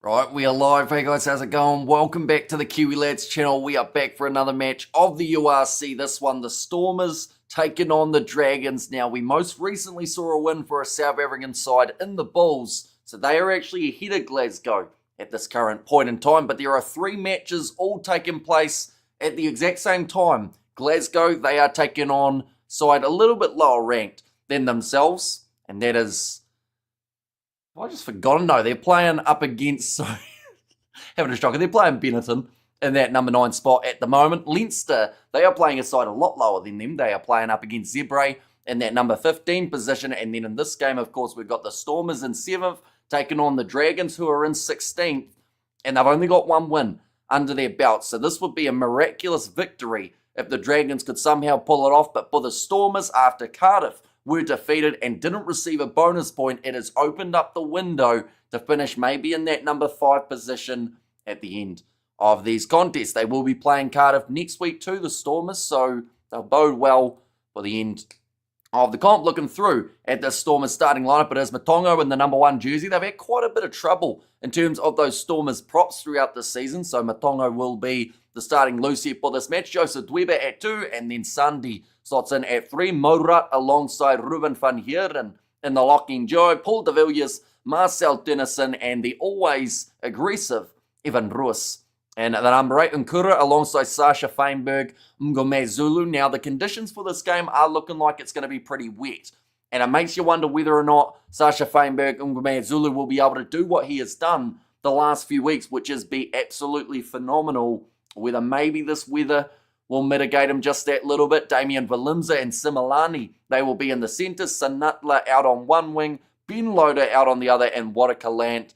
Right, we are live. Hey guys, how's it going? Welcome back to the Kiwi Lads channel. We are back for another match of the URC. This one, the Stormers taking on the Dragons. Now, we most recently saw a win for a South African side in the Bulls, so they are actually ahead of Glasgow at this current point in time. But there are three matches all taking place at the exact same time. Glasgow, they are taking on side a little bit lower ranked than themselves, and that is... I just forgotten. No, they're playing up against, sorry, having a shocker. They're playing Benetton in that number 9 spot at the moment. Leinster, they are playing a side a lot lower than them. They are playing up against Zebre in that number 15 position. And then in this game, of course, we've got the Stormers in 7th, taking on the Dragons, who are in 16th. And they've only got one win under their belt. So this would be a miraculous victory if the Dragons could somehow pull it off. But for the Stormers, after Cardiff were defeated and didn't receive a bonus point, it has opened up the window to finish maybe in that number 5 position at the end of these contests. They will be playing Cardiff next week too, the Stormers, so they'll bode well for the end of the comp. Looking through at the Stormers starting lineup, it is Matongo in the number 1 jersey. They've had quite a bit of trouble in terms of those Stormers props throughout the season, so Matongo will be the starting loose here for this match. Joseph Dweber at 2, and then Sandy slots in at 3. Morat alongside Ruben van Heeren in the locking duo. Paul de Villiers, Marcel Dennison, and the always aggressive Evan Roos. And at the number 8, Nkura alongside Sasha Feinberg, Ngome Zulu. Now, the conditions for this game are looking like it's going to be pretty wet. And it makes you wonder whether or not Sasha Feinberg, Ngome Zulu will be able to do what he has done the last few weeks, which is be absolutely phenomenal. Whether maybe this weather will mitigate him just that little bit. Damian Valimza and Similani, they will be in the centre. Sanatla out on one wing, Ben Loader out on the other, and Watakalant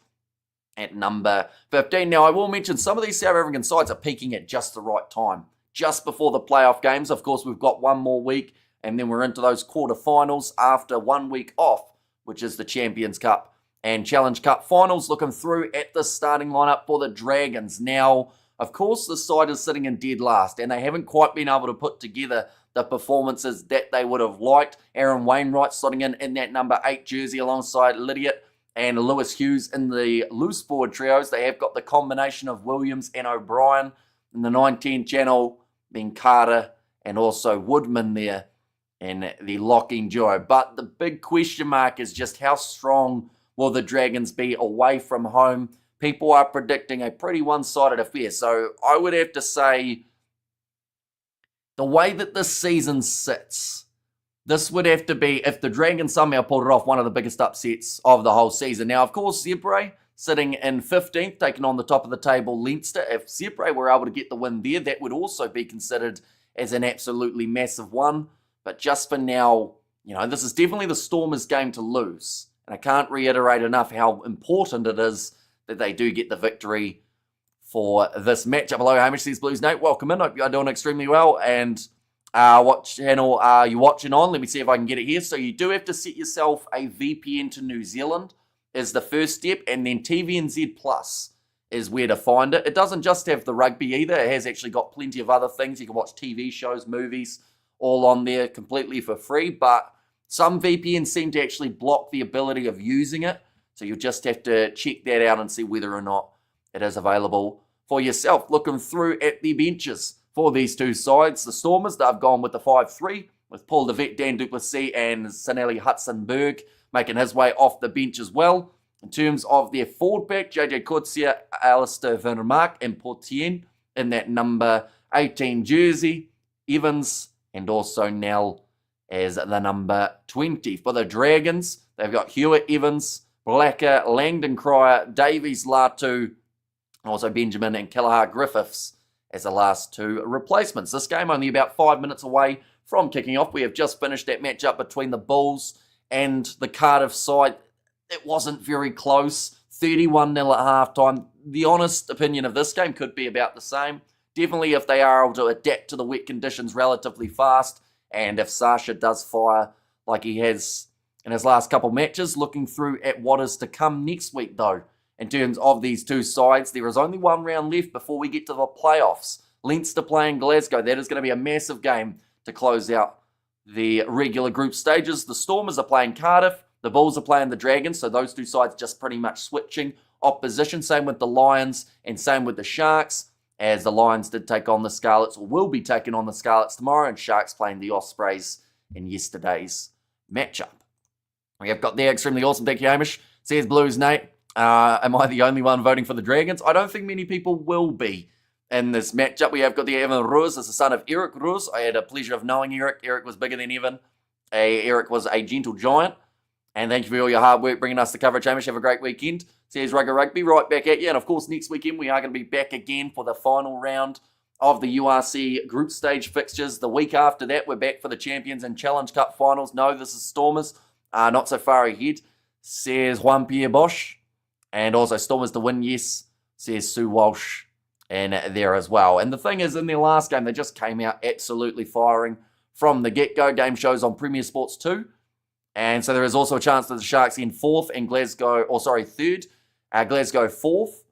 at number 15. Now, I will mention some of these South African sides are peaking at just the right time, just before the playoff games. Of course, we've got one more week, and then we're into those quarterfinals after 1 week off, which is the Champions Cup and Challenge Cup finals. Looking through at the starting lineup for the Dragons. Now, of course, the side is sitting in dead last, and they haven't quite been able to put together the performances that they would have liked. Aaron Wainwright slotting in that number 8 jersey alongside Lydiot and Lewis Hughes in the loose forward trios. They have got the combination of Williams and O'Brien in the 9-10 channel, being Carter and also Woodman there in the locking duo. But the big question mark is just how strong will the Dragons be away from home. People are predicting a pretty one-sided affair. So I would have to say the way that this season sits, this would have to be, if the Dragons somehow pulled it off, one of the biggest upsets of the whole season. Now, of course, Zebre sitting in 15th, taking on the top of the table, Leinster. If Zebre were able to get the win there, that would also be considered as an absolutely massive one. But just for now, you know, this is definitely the Stormers' game to lose. And I can't reiterate enough how important it is that they do get the victory for this matchup. Hello, Hamish says Blues Nate. Welcome in. Hope you're doing extremely well. And what channel are you watching on? Let me see if I can get it here. So you do have to set yourself a VPN to New Zealand is the first step. And then TVNZ Plus is where to find it. It doesn't just have the rugby either. It has actually got plenty of other things. You can watch TV shows, movies, all on there completely for free. But some VPNs seem to actually block the ability of using it. So you'll just have to check that out and see whether or not it is available for yourself. Looking through at the benches for these two sides. The Stormers, they've gone with the 5-3 with Paul de Vet, Dan Duplessis and Sanelli Hudson-Berg making his way off the bench as well. In terms of their forward pack, JJ Coetzee, Alistair Vermaak and Portien in that number 18 jersey. Evans and also Nell as the number 20. For the Dragons, they've got Hewitt, Evans, Blacker, Langdon Cryer, Davies, Latu, also Benjamin and Kelleher Griffiths as the last two replacements. This game only about 5 minutes away from kicking off. We have just finished that matchup between the Bulls and the Cardiff side. It wasn't very close. 31-0 at halftime. The honest opinion of this game could be about the same. Definitely if they are able to adapt to the wet conditions relatively fast, and if Sasha does fire like he has in his last couple matches. Looking through at what is to come next week, though, in terms of these two sides, there is only one round left before we get to the playoffs. Leinster playing Glasgow. That is going to be a massive game to close out the regular group stages. The Stormers are playing Cardiff. The Bulls are playing the Dragons, so those two sides just pretty much switching opposition. Same with the Lions and same with the Sharks, as the Lions did take on the Scarlets, or will be taking on the Scarlets tomorrow, and Sharks playing the Ospreys in yesterday's matchup. We have got there, extremely awesome. Thank you, Hamish. Says Blues Nate. Am I the only one voting for the Dragons? I don't think many people will be in this matchup. We have got the Evan Roos as the son of Eric Roos. I had a pleasure of knowing Eric. Eric was bigger than Evan. Eric was a gentle giant. And thank you for all your hard work bringing us the coverage, Hamish. Have a great weekend. Says Rugby, right back at you. And of course, next weekend we are going to be back again for the final round of the URC group stage fixtures. The week after that, we're back for the Champions and Challenge Cup finals. No, this is Stormers. Not so far ahead, says Juan-Pierre Bosch. And also Stormers to win, yes, says Sue Walsh. And there as well. And the thing is, in their last game, they just came out absolutely firing from the get-go. Game shows on Premier Sports 2. And so there is also a chance that the Sharks end third. Glasgow fourth.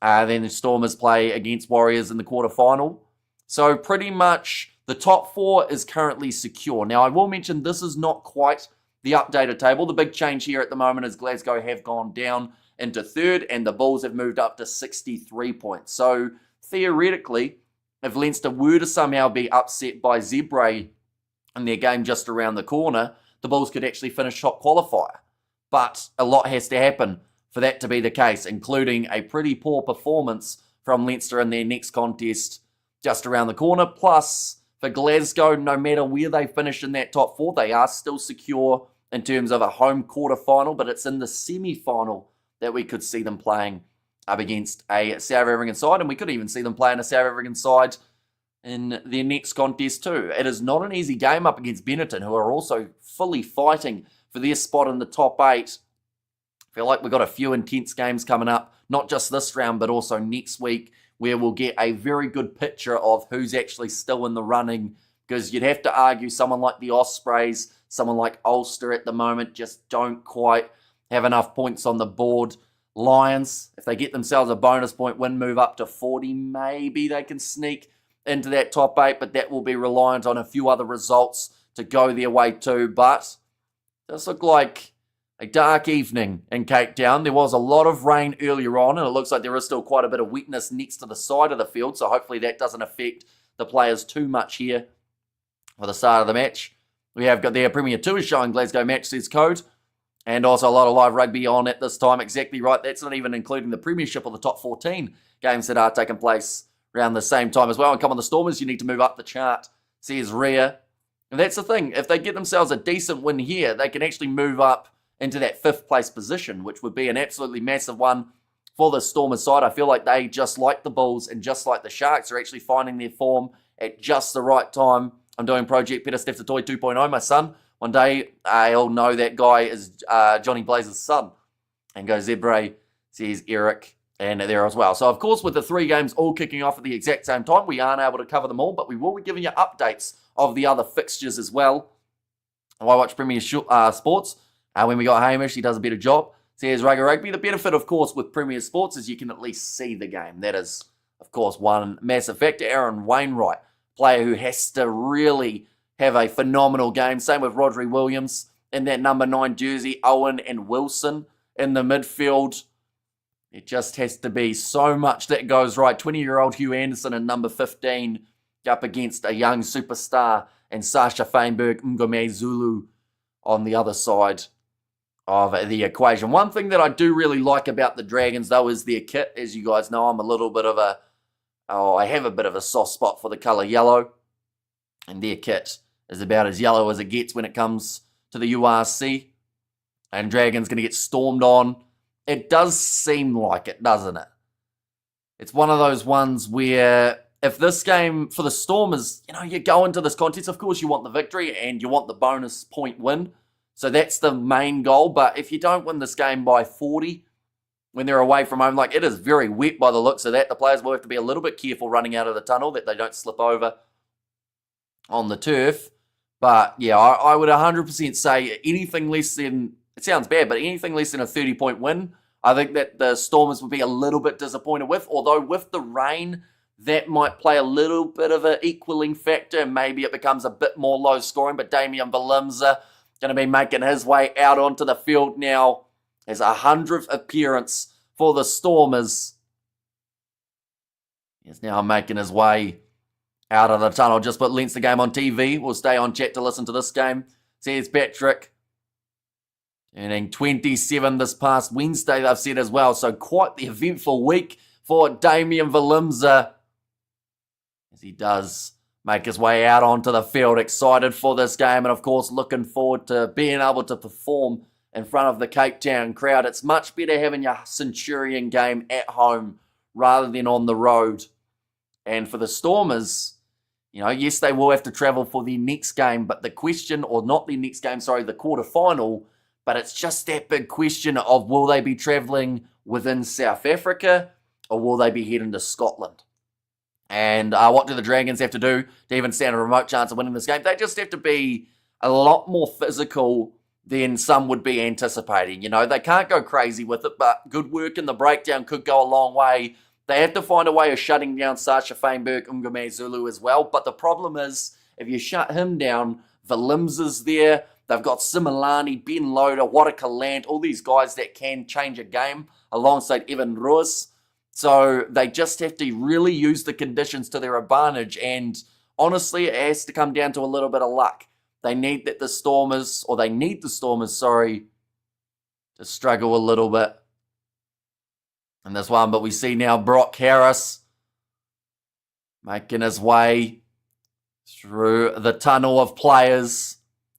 Then the Stormers play against Warriors in the quarterfinal. So pretty much the top 4 is currently secure. Now, I will mention this is not quite the updated table. The big change here at the moment is Glasgow have gone down into third, and the Bulls have moved up to 63 points. So theoretically, if Leinster were to somehow be upset by Zebre in their game just around the corner, the Bulls could actually finish top qualifier. But a lot has to happen for that to be the case, including a pretty poor performance from Leinster in their next contest just around the corner. Plus, for Glasgow, no matter where they finish in that top 4, they are still secure in terms of a home quarterfinal, but it's in the semi-final that we could see them playing up against a South African side, and we could even see them playing a South African side in their next contest too. It is not an easy game up against Benetton, who are also fully fighting for their spot in the top 8. I feel like we've got a few intense games coming up, not just this round, but also next week, where we'll get a very good picture of who's actually still in the running, because you'd have to argue someone like the Ospreys, someone like Ulster at the moment just don't quite have enough points on the board. Lions, if they get themselves a bonus point win, move up to 40, maybe they can sneak into that top 8, but that will be reliant on a few other results to go their way too. But it does look like a dark evening in Cape Town. There was a lot of rain earlier on, and it looks like there is still quite a bit of wetness next to the side of the field, so hopefully that doesn't affect the players too much here for the start of the match. We have got their Premier 2 is showing Glasgow Match, says Code. And also a lot of live rugby on at this time. Exactly right. That's not even including the Premiership or the top 14 games that are taking place around the same time as well. And come on, the Stormers, you need to move up the chart, says Rhea. And that's the thing. If they get themselves a decent win here, they can actually move up into that 5th place position, which would be an absolutely massive one for the Stormers side. I feel like they, just like the Bulls and just like the Sharks, are actually finding their form at just the right time. I'm doing Project Peter Steph Toy 2.0, my son. One day, I'll know that guy is Johnny Blaze's son. And go Zebre, says Eric, and there as well. So, of course, with the 3 games all kicking off at the exact same time, we aren't able to cover them all, but we will be giving you updates of the other fixtures as well. I watch Premier Sports. When we got Hamish, he does a better job. Says Rugby. The benefit, of course, with Premier Sports is you can at least see the game. That is, of course, one massive factor. Aaron Wainwright, player who has to really have a phenomenal game. Same with Rodri Williams in that number 9 jersey. Owen and Wilson in the midfield. It just has to be so much that goes right. 20-year-old Hugh Anderson in number 15 up against a young superstar and Sasha Feinberg, Ngome Zulu on the other side of the equation. One thing that I do really like about the Dragons, though, is their kit. As you guys know, I have a bit of a soft spot for the colour yellow. And their kit is about as yellow as it gets when it comes to the URC. And Dragons going to get stormed on. It does seem like it, doesn't it? It's one of those ones where if this game for the Stormers, you go into this contest, of course you want the victory and you want the bonus point win. So that's the main goal. But if you don't win this game by 40 when they're away from home, like it is very wet by the looks of that, the players will have to be a little bit careful running out of the tunnel that they don't slip over on the turf. But yeah, I would 100% say anything less than, it sounds bad, but anything less than a 30-point win, I think that the Stormers would be a little bit disappointed with. Although with the rain, that might play a little bit of an equaling factor. Maybe it becomes a bit more low scoring, but Damian Valimza going to be making his way out onto the field now. His 100th appearance for the Stormers. He's now making his way out of the tunnel. Just put Leinster game on TV. We'll stay on chat to listen to this game. Says Patrick. Turning 27 this past Wednesday, they've said as well. So quite the eventful week for Damian Valimza as he does make his way out onto the field. Excited for this game and, of course, looking forward to being able to perform in front of the Cape Town crowd. It's much better having your Centurion game at home rather than on the road. And for the Stormers, you know, yes, they will have to travel for the next game, but the question, or not the next game, sorry, the quarterfinal, but it's just that big question of will they be travelling within South Africa or will they be heading to Scotland? And what do the Dragons have to do to even stand a remote chance of winning this game? They just have to be a lot more physical than some would be anticipating. You know, they can't go crazy with it, but good work in the breakdown could go a long way. They have to find a way of shutting down Sasha Feinberg, Ngome Zulu as well. But the problem is, if you shut him down, Valimza's there. They've got Similani, Ben Loader, Warwick Land, all these guys that can change a game alongside Evan Ruiz. So they just have to really use the conditions to their advantage. And honestly, it has to come down to a little bit of luck. They need the Stormers, to struggle a little bit in this one. But we see now Brock Harris making his way through the tunnel of players.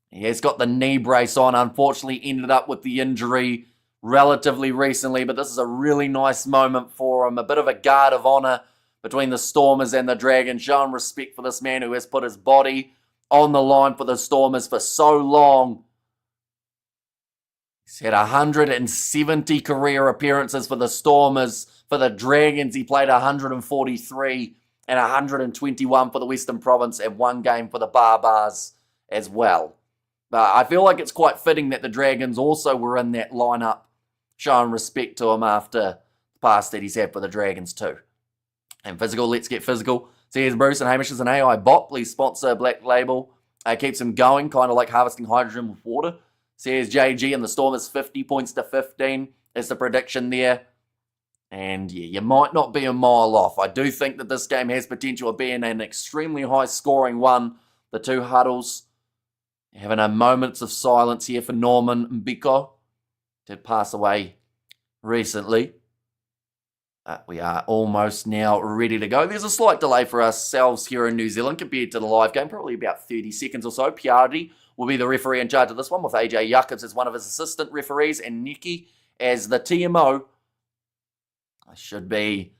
He has got the knee brace on. Unfortunately, ended up with the injury relatively recently, but this is a really nice moment for him. A bit of a guard of honour between the Stormers and the Dragons, showing respect for this man who has put his body on the line for the Stormers for so long. He's had 170 career appearances for the Stormers. For the Dragons, he played 143 and 121 for the Western Province and one game for the Barbars as well. But I feel like it's quite fitting that the Dragons also were in that lineup, showing respect to him after the past that he's had for the Dragons too. And physical, let's get physical. So here's Bruce and Hamish as an AI bot. Please sponsor Black Label. Keeps him going, kind of like harvesting hydrogen with water. So here's JG and the Stormers 50 points to 15 is the prediction there. And yeah, you might not be a mile off. I do think that this game has potential of being an extremely high scoring one. The two huddles. Having a moments of silence here for Norman Mbiko. Did pass away recently. We are almost now ready to go. There's a slight delay for ourselves here in New Zealand compared to the live game. Probably about 30 seconds or so. Piardi will be the referee in charge of this one with AJ Jacobs as one of his assistant referees and Nikki as the TMO. It should be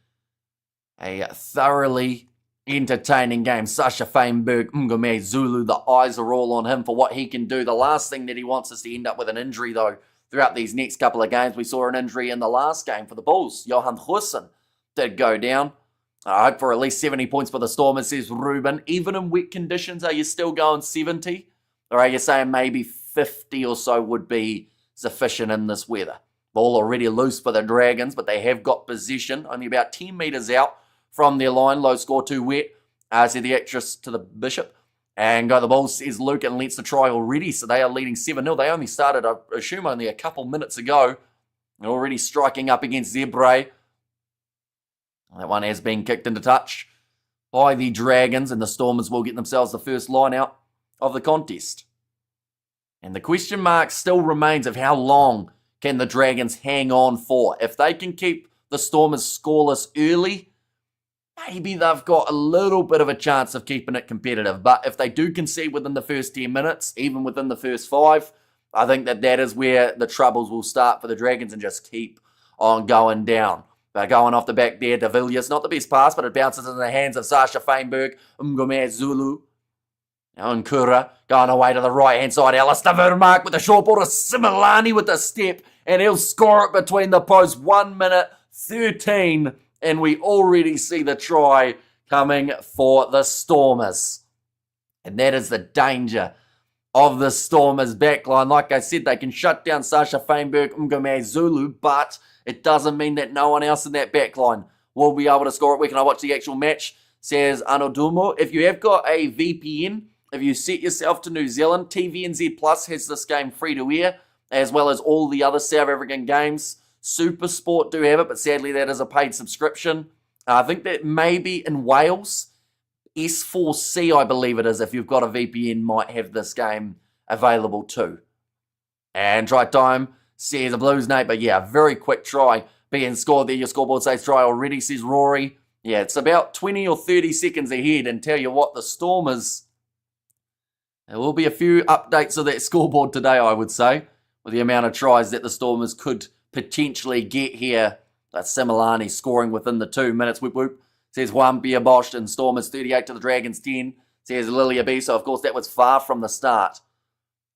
a thoroughly entertaining game. Sasha Feinberg, Ngome Zulu, the eyes are all on him for what he can do. The last thing that he wants is to end up with an injury, though, throughout these next couple of games. We saw an injury in the last game for the Bulls. Johan Hussen did go down. I hope for at least 70 points for the Stormers, says Ruben. Even in wet conditions, are you still going 70? Or are you saying maybe 50 or so would be sufficient in this weather? Ball already loose for the Dragons, but they have got possession. Only about 10 metres out from their line. Low score, too wet. See the actress to the Bishop. And go the Bulls, says Luke, and Leinster try already. So they are leading 7-0. They only started, I assume, only a couple minutes ago. They're already striking up against Zebre. That one has been kicked into touch by the Dragons, and the Stormers will get themselves the first line out of the contest. And the question mark still remains of how long can the Dragons hang on for. If they can keep the Stormers scoreless early, maybe they've got a little bit of a chance of keeping it competitive. But if they do concede within the first 10 minutes, even within the first 5, I think that is where the troubles will start for the Dragons and just keep on going down. But going off the back there, De Villiers, not the best pass, but it bounces in the hands of Sasha Feinberg, Ngome Zulu. Now Nkura going away to the right-hand side. Alistair Vermaak with the short ball to Similani with the step, and he'll score it between the posts. 1 minute 13, and we already see the try coming for the Stormers. And that is the danger of the Stormers backline. Like I said, they can shut down Sasha Feinberg, Ngome Zulu, but it doesn't mean that no one else in that backline will be able to score it. Where can I watch the actual match? Says Anodumo. If you have got a VPN, if you set yourself to New Zealand, TVNZ Plus has this game free to air, as well as all the other South African games. Super Sport do have it, but sadly that is a paid subscription. I think that maybe in Wales, S4C, I believe it is, if you've got a VPN, might have this game available too. And try time, says a Blues Nate, but yeah, very quick try being scored there. Your scoreboard says try already, says Rory. Yeah, it's about 20 or 30 seconds ahead, and tell you what, the Stormers, there will be a few updates of that scoreboard today, I would say, with the amount of tries that the Stormers could potentially get here. That's Similani scoring within the 2 minutes. Whoop whoop. Says Juan Biabosh, and Stormers 38 to the Dragons 10. Says Lilia B. So, of course, that was far from the start.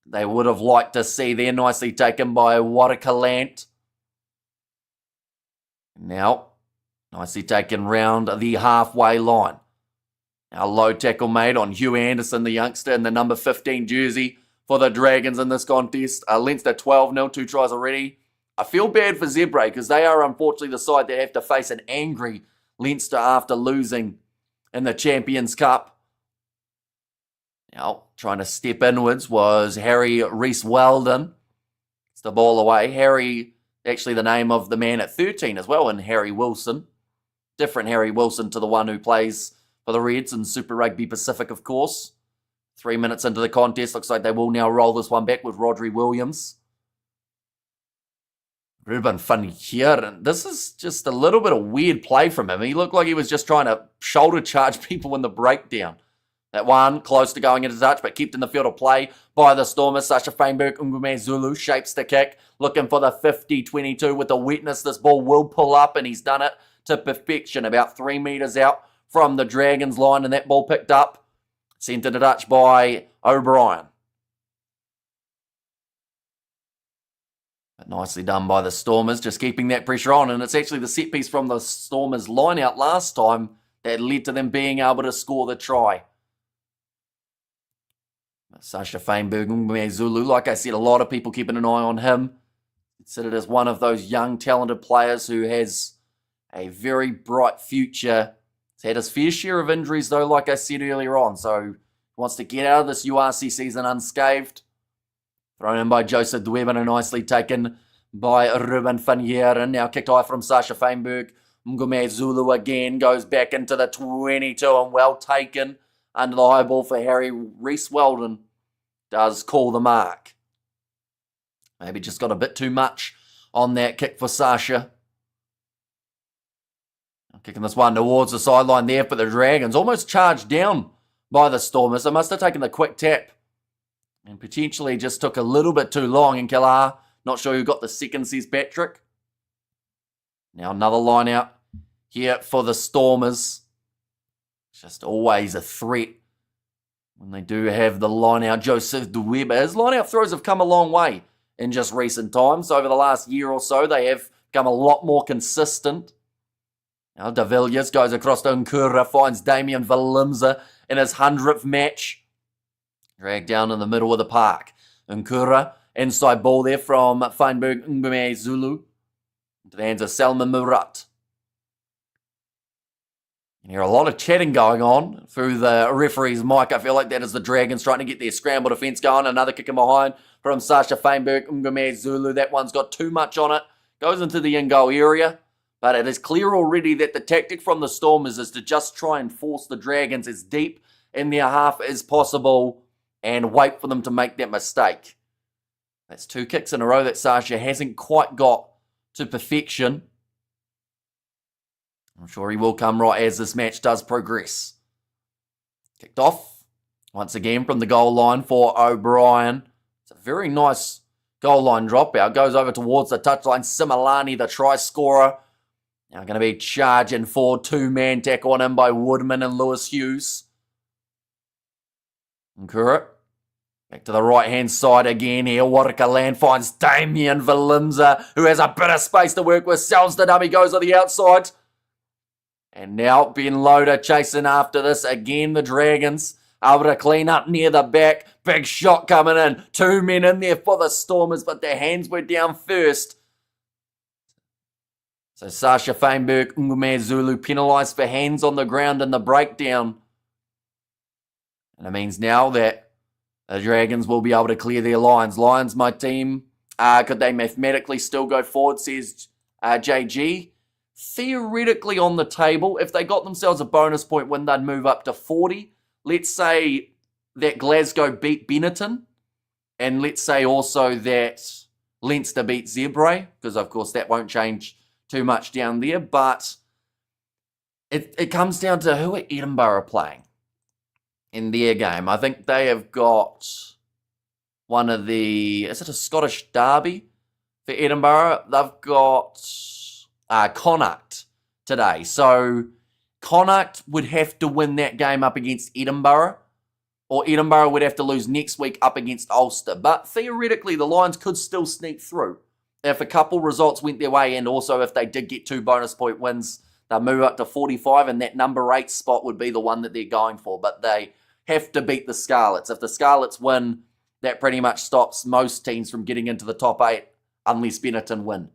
They would have liked to see there. Nicely taken by Warakalant. Now, nicely taken round the halfway line. Now, low tackle made on Hugh Anderson, the youngster, in the number 15 jersey for the Dragons in this contest. Leinster 12-0, 2 tries already. I feel bad for Zebre because they are unfortunately the side that have to face an angry Leinster after losing in the Champions Cup. Now, trying to step inwards was Harry Rees-Weldon. It's the ball away. Harry, actually the name of the man at 13 as well, and Harry Wilson. Different Harry Wilson to the one who plays for the Reds in Super Rugby Pacific, of course. 3 minutes into the contest, looks like they will now roll this one back with Rodri Williams. Ruben Van Heer, and this is just a little bit of weird play from him. He looked like he was just trying to shoulder charge people in the breakdown. That one, close to going into touch, but kept in the field of play by the Stormers. Sasha Feinberg, Ngume Zulu shapes the kick, looking for the 50-22 with the wetness. This ball will pull up, and he's done it to perfection, about 3 meters out from the Dragons line, and that ball picked up, sent into touch by O'Brien. But nicely done by the Stormers, just keeping that pressure on. And it's actually the set piece from the Stormers line out last time that led to them being able to score the try. Sasha Feinberg, Zulu, like I said, a lot of people keeping an eye on him. Considered as one of those young, talented players who has a very bright future. He's had his fair share of injuries, though, like I said earlier on. So he wants to get out of this URC season unscathed. Thrown in by Joseph Dweben and nicely taken by Ruben Van Heeren. Now kicked high from Sasha Feinberg. Ngume Zulu again goes back into the 22 and well taken under the high ball for Harry Rees-Weldon. Does call the mark. Maybe just got a bit too much on that kick for Sasha. Kicking this one towards the sideline there for the Dragons. Almost charged down by the Stormers. They must have taken the quick tap. And potentially just took a little bit too long in Killar. Not sure who got the second, says Patrick. Now another line out here for the Stormers. Just always a threat when they do have the line out. Joseph Dwebe. His line out throws have come a long way in just recent times. Over the last year or so, they have become a lot more consistent. Now De Villiers goes across to Nkura, finds Damien Valimza in his 100th match. Dragged down in the middle of the park. Nkura, inside ball there from Feinberg Ngume Zulu. Into the hands of Salman Murat. You hear a lot of chatting going on through the referee's mic. I feel like that is the Dragons trying to get their scramble defence going. Another kick in behind from Sasha Feinberg Ngume Zulu. That one's got too much on it. Goes into the in-goal area. But it is clear already that the tactic from the Stormers is to just try and force the Dragons as deep in their half as possible and wait for them to make that mistake. That's 2 kicks in a row that Sasha hasn't quite got to perfection. I'm sure he will come right as this match does progress. Kicked off once again from the goal line for O'Brien. It's a very nice goal line dropout. Goes over towards the touchline. Similani, the try scorer. Now going to be charging for 2-man tackle on him by Woodman and Lewis Hughes. Nkura. Back to the right-hand side again here. Warakaland finds Damien Valimza, who has a bit of space to work with. Sells the dummy, goes on the outside. And now Ben Loader chasing after this. Again, the Dragons able to clean up near the back. Big shot coming in. 2 men in there for the Stormers, but their hands were down first. So Sasha Feinberg, Ngume Zulu penalised for hands on the ground in the breakdown. And it means now that the Dragons will be able to clear their lines. Lions, my team. Could they mathematically still go forward, says JG. Theoretically on the table, if they got themselves a bonus point win, they'd move up to 40. Let's say that Glasgow beat Benetton, and let's say also that Leinster beat Zebre, because of course that won't change too much down there, but it comes down to who are Edinburgh playing in their game. I think they have got one of the, is it a Scottish derby for Edinburgh? They've got Connacht today. So Connacht would have to win that game up against Edinburgh, or Edinburgh would have to lose next week up against Ulster. But theoretically, the Lions could still sneak through if a couple results went their way, and also if they did get 2 bonus point wins, they'll move up to 45, and that number 8 spot would be the one that they're going for. But they have to beat the Scarlets. If the Scarlets win, that pretty much stops most teams from getting into the top 8 unless Benetton win.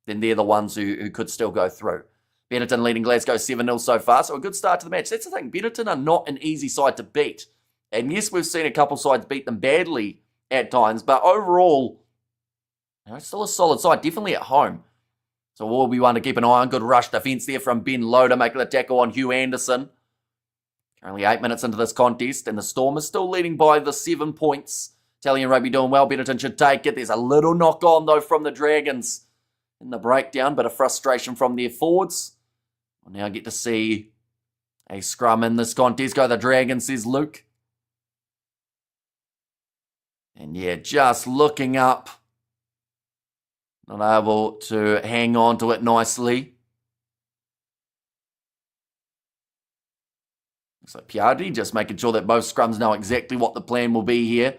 Then they're the ones who could still go through. Benetton leading Glasgow 7-0 so far, so a good start to the match. That's the thing, Benetton are not an easy side to beat. And yes, we've seen a couple sides beat them badly at times, but overall, it's still a solid side, definitely at home. So we'll be one to keep an eye on. Good rush defence there from Ben Loader, making the tackle on Hugh Anderson. Currently 8 minutes into this contest, and the Stormers still leading by the 7 points. Italian Rugby doing well. Benetton should take it. There's a little knock on, though, from the Dragons in the breakdown, but a frustration from their forwards. We'll now get to see a scrum in this contest. Go the Dragons, says Luke. And yeah, just looking up. Not able to hang on to it nicely. Looks like Piardi just making sure that both scrums know exactly what the plan will be here.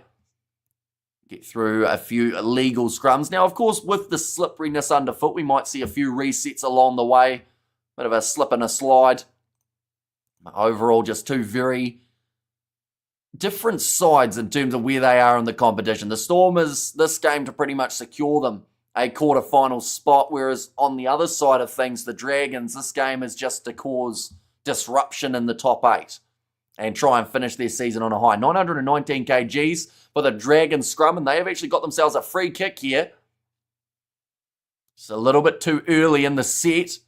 Get through a few illegal scrums. Now, of course, with the slipperiness underfoot, we might see a few resets along the way. Bit of a slip and a slide. But overall, just 2 very different sides in terms of where they are in the competition. The Stormers, this game to pretty much secure them a quarter-final spot, whereas on the other side of things, the Dragons, this game is just to cause disruption in the top 8 and try and finish their season on a high. 919 kgs for the Dragons scrum, and they have actually got themselves a free kick here. It's a little bit too early in the set.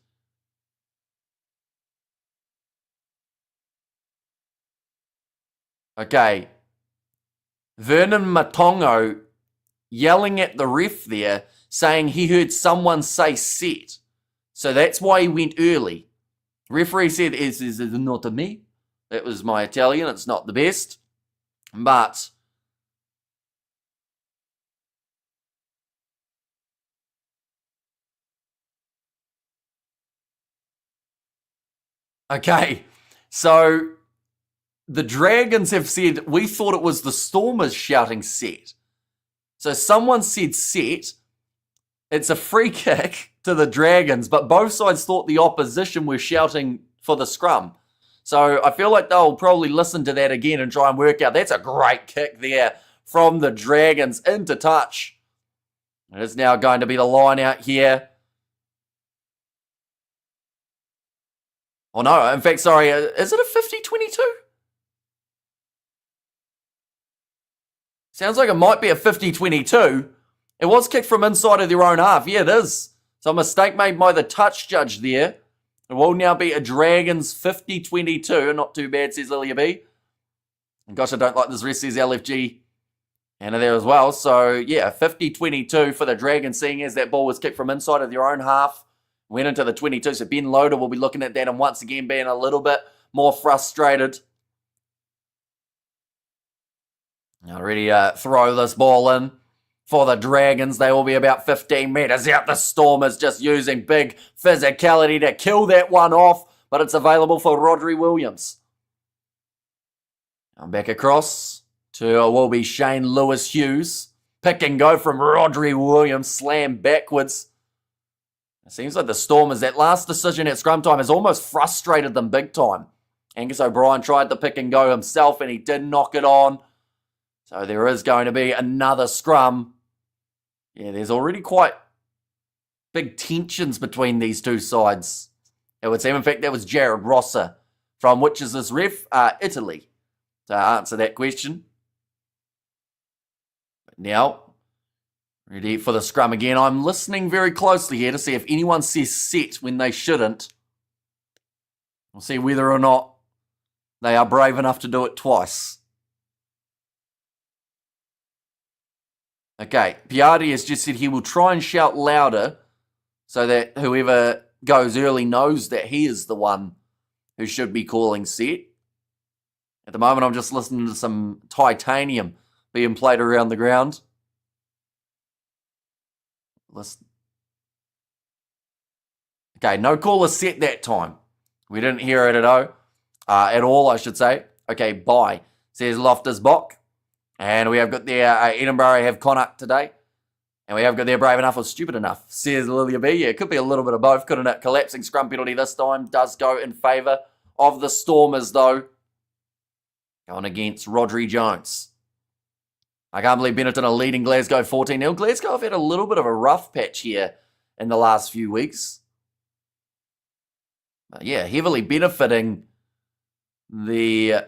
Okay. Vernon Matongo yelling at the ref there, saying he heard someone say set. So that's why he went early. Referee said, is not me. That was my Italian. It's not the best. But okay, so the Dragons have said, we thought it was the Stormers shouting set. So someone said set. It's a free kick to the Dragons, but both sides thought the opposition were shouting for the scrum. So I feel like they'll probably listen to that again and try and work out. That's a great kick there from the Dragons into touch. It is now going to be the line out here. Oh no, in fact, sorry, is it a 50-22? Sounds like it might be a 50-22. It was kicked from inside of their own half. Yeah, it is. So a mistake made by the touch judge there. It will now be a Dragons 50-22. Not too bad, says Lilia B. And gosh, I don't like this rest, says LFG. Anna there as well. So, yeah, 50-22 for the Dragons, seeing as that ball was kicked from inside of their own half. Went into the 22. So Ben Loader will be looking at that and once again being a little bit more frustrated. Now ready to throw this ball in for the Dragons. They will be about 15 metres out. The Stormers just using big physicality to kill that one off, but it's available for Rodri Williams. I'm back across to will be Shane Lewis-Hughes. Pick and go from Rodri Williams, slam backwards. It seems like the Stormers, that last decision at scrum time has almost frustrated them big time. Angus O'Brien tried the pick and go himself and he did knock it on. So there is going to be another scrum. Yeah, there's already quite big tensions between these two sides. It would seem, in fact, that was Jared Rosser from which is this ref? Italy, to answer that question. But now, Ready for the scrum again. I'm listening very closely here to see if anyone says set when they shouldn't. We'll see whether or not they are brave enough to do it twice. Okay, Piatti has just said he will try and shout louder so that whoever goes early knows that he is the one who should be calling set. At the moment, I'm just listening to some titanium being played around the ground. Listen. Okay, no caller set that time. We didn't hear it at all, I should say. Okay, bye, says Loftus Bock. And we have got their Edinburgh have Connacht today. And we have got their brave enough or stupid enough, says Lilia B. Yeah, it could be a little bit of both, couldn't it? Collapsing scrum penalty this time does go in favour of the Stormers, though. Going against Rodri Jones. I can't believe Benetton are leading Glasgow 14-0. Glasgow have had a little bit of a rough patch here in the last few weeks. But yeah, heavily benefiting the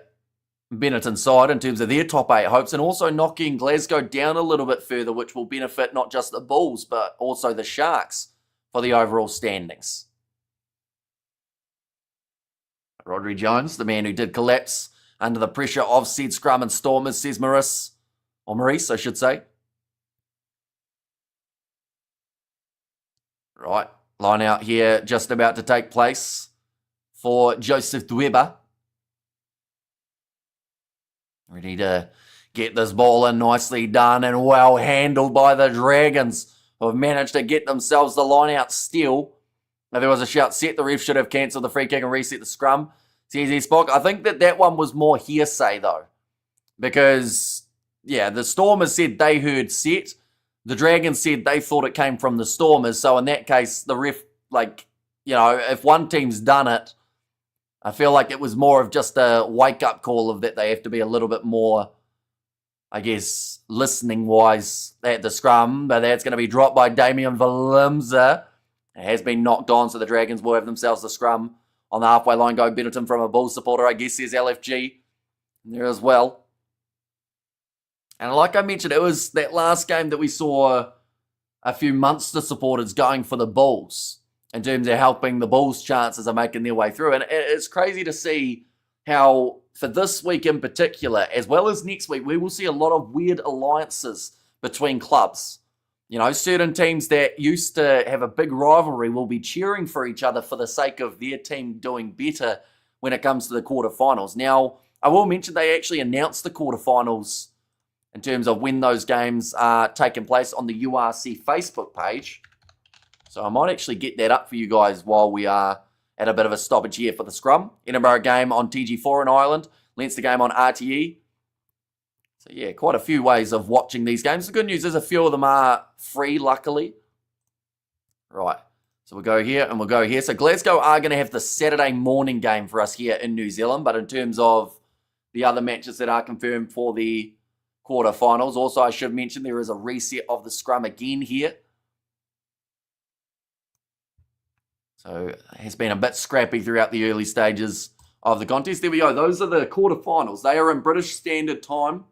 Benetton side in terms of their top 8 hopes, and also knocking Glasgow down a little bit further, which will benefit not just the Bulls, but also the Sharks for the overall standings. Rodri Jones, the man who did collapse under the pressure of said scrum and Stormers, says Maurice, I should say. Right, line out here just about to take place for Joseph Dweba. Ready to get this ball in, nicely done and well handled by the Dragons, who have managed to get themselves the line out still. If there was a shout set, the ref should have cancelled the free kick and reset the scrum. TZ Spock, I think that one was more hearsay though. Because, yeah, the Stormers said they heard set. The Dragons said they thought it came from the Stormers. So in that case, the ref, if one team's done it, I feel like it was more of just a wake-up call of that they have to be a little bit more, I guess, listening-wise at the scrum. But that's going to be dropped by Damien Valimza. It has been knocked on, so the Dragons will have themselves the scrum on the halfway line. Go Benetton from a Bulls supporter, I guess there's LFG there as well. And like I mentioned, it was that last game that we saw a few Munster supporters going for the Bulls in terms of helping the Bulls' chances of making their way through. And it's crazy to see how, for this week in particular, as well as next week, we will see a lot of weird alliances between clubs. You know, certain teams that used to have a big rivalry will be cheering for each other for the sake of their team doing better when it comes to the quarterfinals. Now, I will mention they actually announced the quarterfinals in terms of when those games are taking place on the URC Facebook page. So I might actually get that up for you guys while we are at a bit of a stoppage here for the scrum. Edinburgh game on TG4 in Ireland. Leinster game on RTE. So yeah, quite a few ways of watching these games. The good news is a few of them are free, luckily. Right, so we'll go here and we'll go here. So Glasgow are going to have the Saturday morning game for us here in New Zealand. But in terms of the other matches that are confirmed for the quarterfinals, also I should mention there is a reset of the scrum again here. So it has been a bit scrappy throughout the early stages of the contest. There we go. Those are the quarterfinals. They are in British Standard Time,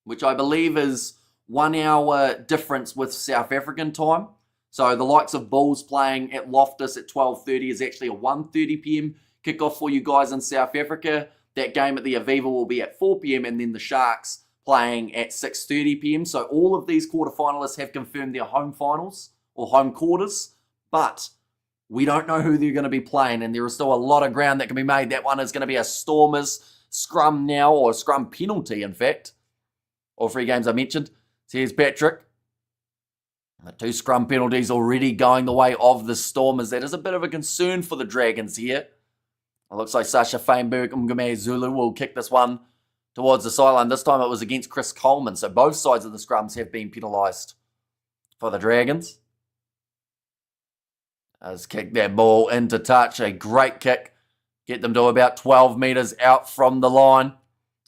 which I believe is 1 hour difference with South African time. So the likes of Bulls playing at Loftus at 12:30 is actually a 1:30 p.m. kickoff for you guys in South Africa. That game at the Aviva will be at 4 p.m. and then the Sharks playing at 6:30 p.m. So all of these quarterfinalists have confirmed their home finals or home quarters, but we don't know who they're going to be playing, and there is still a lot of ground that can be made. That one is going to be a Stormers scrum now, or a scrum penalty, in fact. All 3 games I mentioned. So here's Patrick. The 2 scrum penalties already going the way of the Stormers. That is a bit of a concern for the Dragons here. It looks like Sasha Feinberg and Mgume Zulu will kick this one towards the sideline. This time it was against Chris Coleman. So both sides of the scrums have been penalised for the Dragons. Let's kick that ball into touch. A great kick. Get them to about 12 metres out from the line.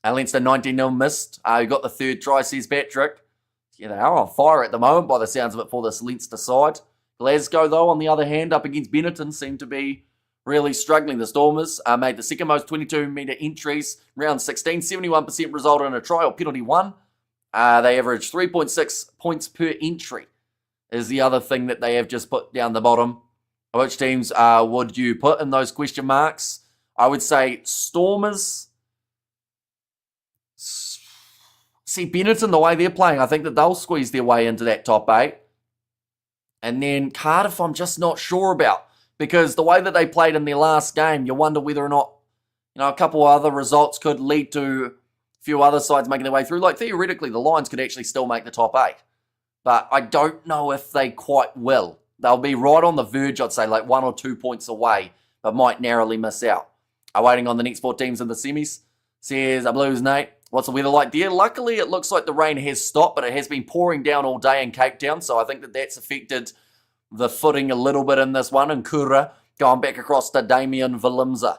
And Leinster 19-0 missed. Who got the 3rd try, says Patrick. Yeah, they are on fire at the moment by the sounds of it for this Leinster side. Glasgow, though, on the other hand, up against Benetton, seem to be really struggling. The Stormers made the second most 22-metre entries. Round 16, 71% resulted in a try or penalty 1. They average 3.6 points per entry is the other thing that they have just put down the bottom. Which teams would you put in those question marks? I would say Stormers. See, Benetton, the way they're playing, I think that they'll squeeze their way into that top 8. And then Cardiff, I'm just not sure about. Because the way that they played in their last game, you wonder whether or not, a couple other results could lead to a few other sides making their way through. Like, theoretically, the Lions could actually still make the top 8. But I don't know if they quite will. They'll be right on the verge, I'd say, like 1 or 2 points away, but might narrowly miss out. Waiting on the next 4 teams in the semis. Says a Blues Nate. What's the weather like there? Luckily, it looks like the rain has stopped, but it has been pouring down all day in Cape Town, so I think that that's affected the footing a little bit in this one. And Kura going back across to Damien Willemse.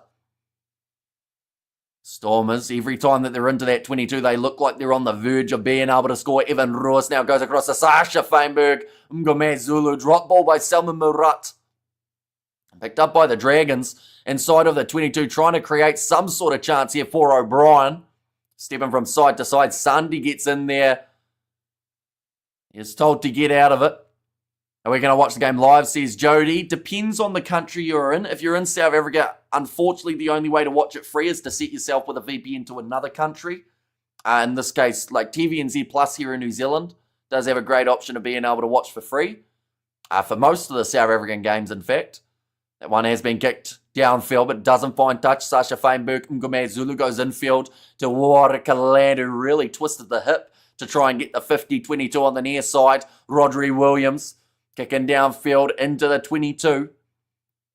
Stormers, every time that they're into that 22, they look like they're on the verge of being able to score. Evan Roos now goes across to Sasha Feinberg. Ngome Zulu, drop ball by Selman Murat. Picked up by the Dragons inside of the 22, trying to create some sort of chance here for O'Brien. Stepping from side to side, Sandy gets in there. He's told to get out of it. Are we going to watch the game live, says Jody. Depends on the country you're in. If you're in South Africa, unfortunately, the only way to watch it free is to set yourself with a VPN to another country. In this case, like TVNZ Plus here in New Zealand does have a great option of being able to watch for free. For most of the South African games, in fact. That one has been kicked downfield, but doesn't find touch. Sasha Feinberg, Ngome Zulu goes infield to Warwick Land, who really twisted the hip to try and get the 50-22 on the near side. Rodri Williams kicking downfield into the 22.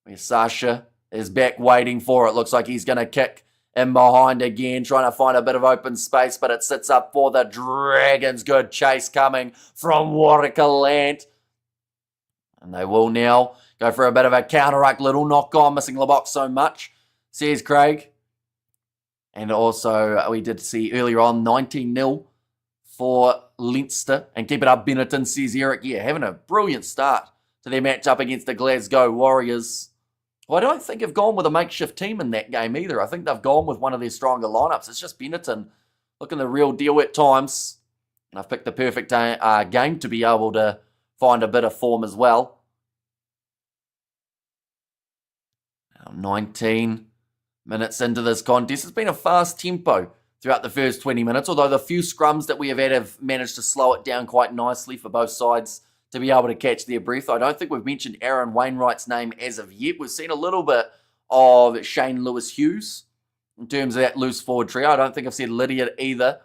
Where Sasha is back waiting for it. Looks like he's going to kick in behind again, trying to find a bit of open space, but it sits up for the Dragons. Good chase coming from Warwick Land. And they will now go for a bit of a counteract, little knock on, missing the box so much, says Craig. And also, we did see earlier on 19-0 for Leinster. And keep it up, Benetton, says Eric. Yeah, having a brilliant start to their match up against the Glasgow Warriors. Well, I don't think they've gone with a makeshift team in that game either. I think they've gone with one of their stronger lineups. It's just Benetton looking the real deal at times. And I've picked the perfect game to be able to find a bit of form as well. 19 minutes into this contest. It's been a fast tempo throughout the first 20 minutes, although the few scrums that we have had have managed to slow it down quite nicely for both sides to be able to catch their breath. I don't think we've mentioned Aaron Wainwright's name as of yet. We've seen a little bit of Shane Lewis-Hughes in terms of that loose forward trio. I don't think I've said Lydia either.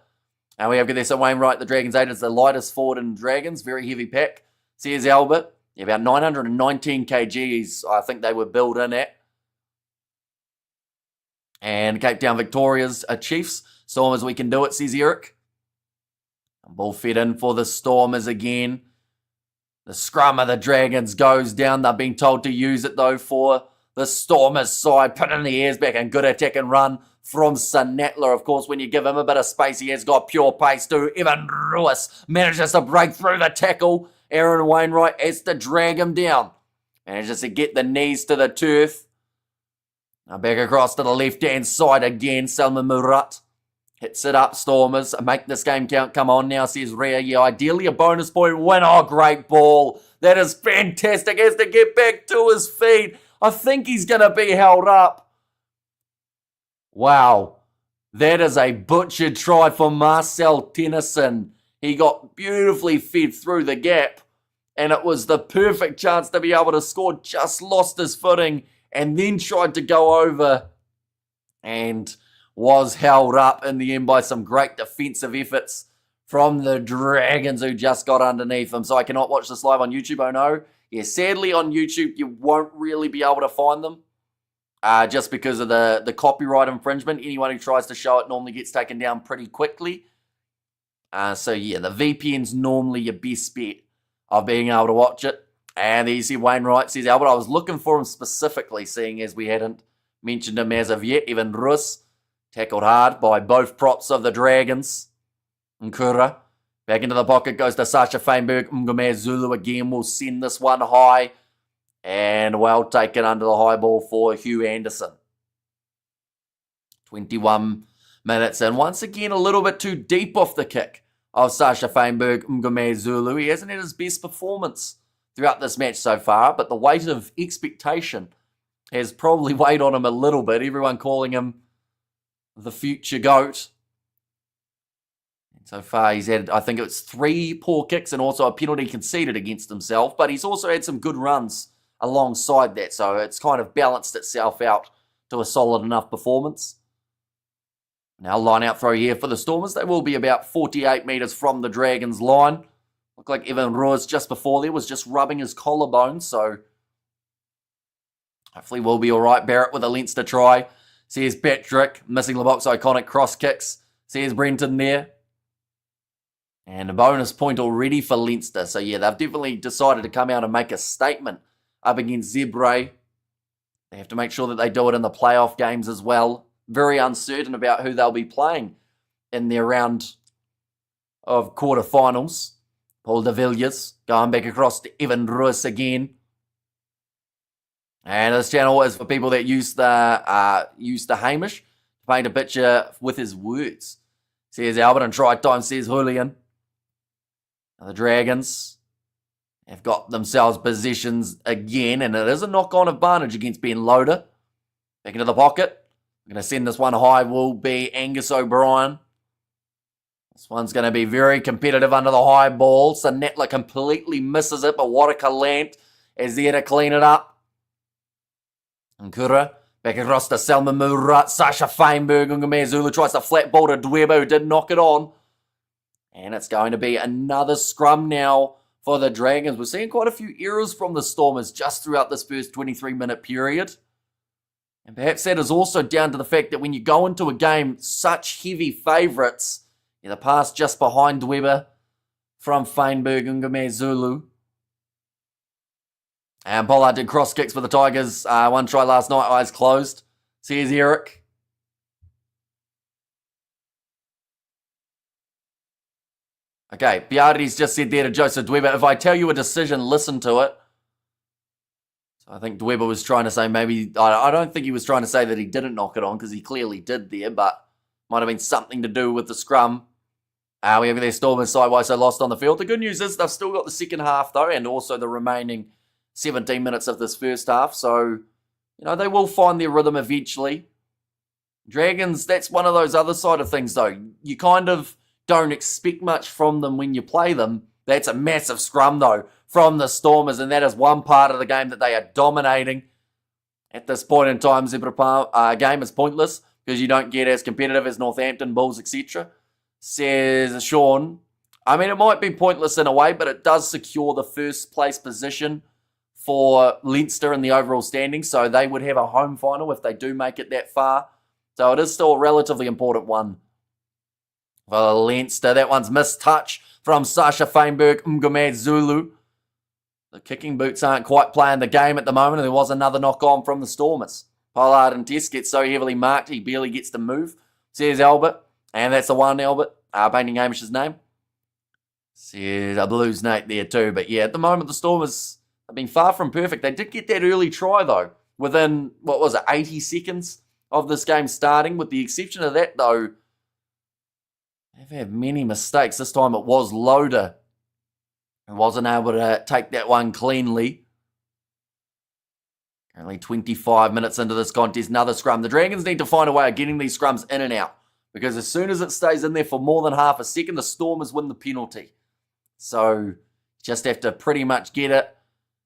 And we have got this Wainwright, the Dragons 8, is the lightest forward in Dragons. Very heavy pack. Says Albert. Yeah, about 919 kgs, I think they were billed in at. And Cape Town Victoria's Chiefs. Stormers, we can do it, says Eric. Ball fed in for the Stormers again. The scrum of the Dragons goes down. They've been told to use it, though, for the Stormers side. Put in the ears back and good attack and run from Sinatler. Of course, when you give him a bit of space, he has got pure pace too. Evan Ruiz manages to break through the tackle. Aaron Wainwright has to drag him down. Manages to get the knees to the turf. Now back across to the left-hand side again. Selman Murat hits it up, Stormers. Make this game count. Come on now, says Rhea. Yeah, ideally a bonus point win. Oh, great ball. That is fantastic. Has to get back to his feet. I think he's going to be held up. Wow. That is a butchered try for Marcel Tennyson. He got beautifully fed through the gap. And it was the perfect chance to be able to score. Just lost his footing. And then tried to go over and was held up in the end by some great defensive efforts from the Dragons who just got underneath them. So I cannot watch this live on YouTube, oh no. Yeah, sadly on YouTube you won't really be able to find them just because of the copyright infringement. Anyone who tries to show it normally gets taken down pretty quickly. So yeah, the VPN's normally your best bet of being able to watch it. And there you see Wainwright, says Albert. I was looking for him specifically, seeing as we hadn't mentioned him as of yet. Evan Rus, tackled hard by both props of the Dragons. Nkura, back into the pocket, goes to Sasha Feinberg. Ngome Zulu again will send this one high. And well taken under the high ball for Hugh Anderson. 21 minutes in. Once again, a little bit too deep off the kick. of Sasha Feinberg Zulu. He hasn't had his best performance throughout this match so far, but the weight of expectation has probably weighed on him a little bit. Everyone calling him the future GOAT. And so far, he's had, I think it was 3 poor kicks and also a penalty conceded against himself, but he's also had some good runs alongside that, so it's kind of balanced itself out to a solid enough performance. Now, line out throw here for the Stormers. They will be about 48 metres from the Dragons line. Looked like Evan Ruiz just before there was just rubbing his collarbone, so hopefully we'll be all right. Barrett with a Leinster try. Here's Patrick, missing the box iconic cross kicks. Here's Brenton there. And a bonus point already for Leinster. So yeah, they've definitely decided to come out and make a statement up against Zebre. They have to make sure that they do it in the playoff games as well. Very uncertain about who they'll be playing in their round of quarterfinals. Paul de Villiers going back across to Evan Ruiz again. And this channel is for people that use the Hamish to paint a picture with his words. Says Albert, and try time, says Julian. Now the Dragons have got themselves positions again, and it is a knock-on advantage against Ben Loader. Back into the pocket. I'm going to send this one high, will be Angus O'Brien. This one's going to be very competitive under the high ball. So Netler completely misses it, but Warwick Lant is there to clean it up. And Kura back across to Selma Murat. Sasha Feinberg. Zulu tries to flat ball to Dwebo, who did knock it on. And it's going to be another scrum now for the Dragons. We're seeing quite a few errors from the Stormers just throughout this first 23-minute period. And perhaps that is also down to the fact that when you go into a game, such heavy favourites, the pass just behind Weber from Feinberg and Zulu. And Pollard did cross kicks for the Tigers. One try last night, eyes closed. Here's Eric. Okay, Biardi's just said there to Joseph Dweber, if I tell you a decision, listen to it. So I think Dweber was trying to say maybe, I don't think he was trying to say that he didn't knock it on, because he clearly did there, but might have been something to do with the scrum. We have their Stormers sidewise, so lost on the field. The good news is they've still got the second half, though, and also the remaining 17 minutes of this first half. So, they will find their rhythm eventually. Dragons, that's one of those other side of things, though. You kind of don't expect much from them when you play them. That's a massive scrum, though, from the Stormers, and that is one part of the game that they are dominating. At this point in time, Zebra game is pointless because you don't get as competitive as Northampton, Bulls, etc. Says Sean. I mean, it might be pointless in a way, but it does secure the first place position for Leinster in the overall standings, so they would have a home final if they do make it that far. So it is still a relatively important one for Leinster. That one's missed touch from Sasha Feinberg, Zulu. The kicking boots aren't quite playing the game at the moment, and there was another knock-on from the Stormers. Pollard and Tess get so heavily marked, he barely gets to move. Says Albert, and that's the one, Albert, painting Hamish's name. Says a Blues Nate there too, but yeah, at the moment the Stormers have been far from perfect. They did get that early try, though, within, 80 seconds of this game starting. With the exception of that, though, they've had many mistakes. This time it was Loader who wasn't able to take that one cleanly. Currently 25 minutes into this contest, another scrum. The Dragons need to find a way of getting these scrums in and out, because as soon as it stays in there for more than half a second, the Stormers win the penalty. So you just have to pretty much get it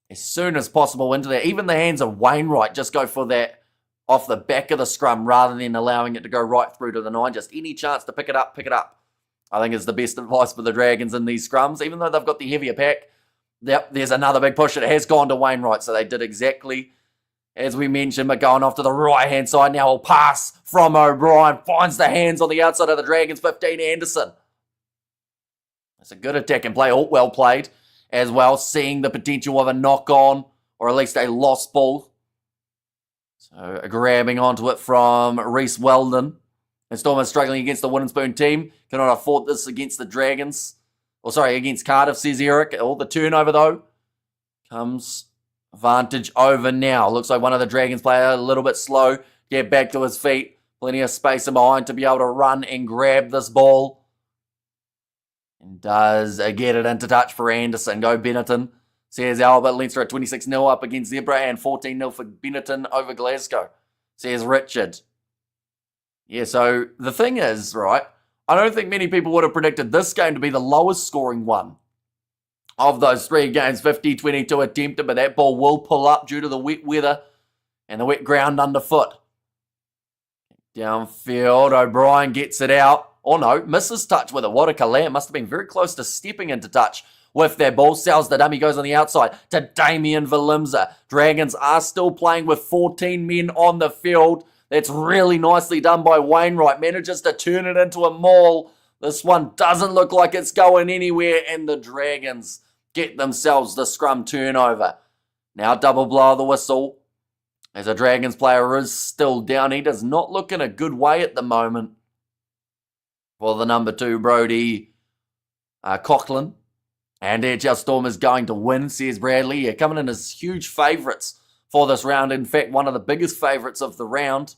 as soon as possible into there. Even the hands of Wainwright just go for that off the back of the scrum rather than allowing it to go right through to the 9. Just any chance to pick it up, pick it up. I think is the best advice for the Dragons in these scrums. Even though they've got the heavier pack, yep, there's another big push. It has gone to Wainwright, so they did exactly as we mentioned, but going off to the right-hand side now. Will pass from O'Brien. Finds the hands on the outside of the Dragons. 15, Anderson. It's a good attack and play. All well played as well. Seeing the potential of a knock-on, or at least a lost ball. So grabbing onto it from Reece Weldon. And Stormers struggling against the Wooden Spoon team. Cannot afford this against the Dragons. Against Cardiff, says Eric. All the turnover, though, comes advantage over now. Looks like one of the Dragons player a little bit slow. Get back to his feet. Plenty of space in behind to be able to run and grab this ball. And does get it into touch for Anderson. Go Benetton. Says Albert. Leinster at 26-0 up against Zebra and 14-0 for Benetton over Glasgow. Says Richard. Yeah, so the thing is, right, I don't think many people would have predicted this game to be the lowest scoring one of those 3 games. 50-22 attempted, but that ball will pull up due to the wet weather and the wet ground underfoot. Downfield, O'Brien gets it out. Oh no, misses touch with it. What a calam. Must have been very close to stepping into touch with that ball. Sells the dummy, goes on the outside to Damien Valimza. Dragons are still playing with 14 men on the field. That's really nicely done by Wainwright. Manages to turn it into a maul. This one doesn't look like it's going anywhere, and the Dragons get themselves the scrum turnover. Now double blow of the whistle. As a Dragons player is still down. He does not look in a good way at the moment. For the number 2, Brody Coughlin. And DHL Stormers going to win, says Bradley. Yeah, coming in as huge favourites for this round. In fact, one of the biggest favourites of the round.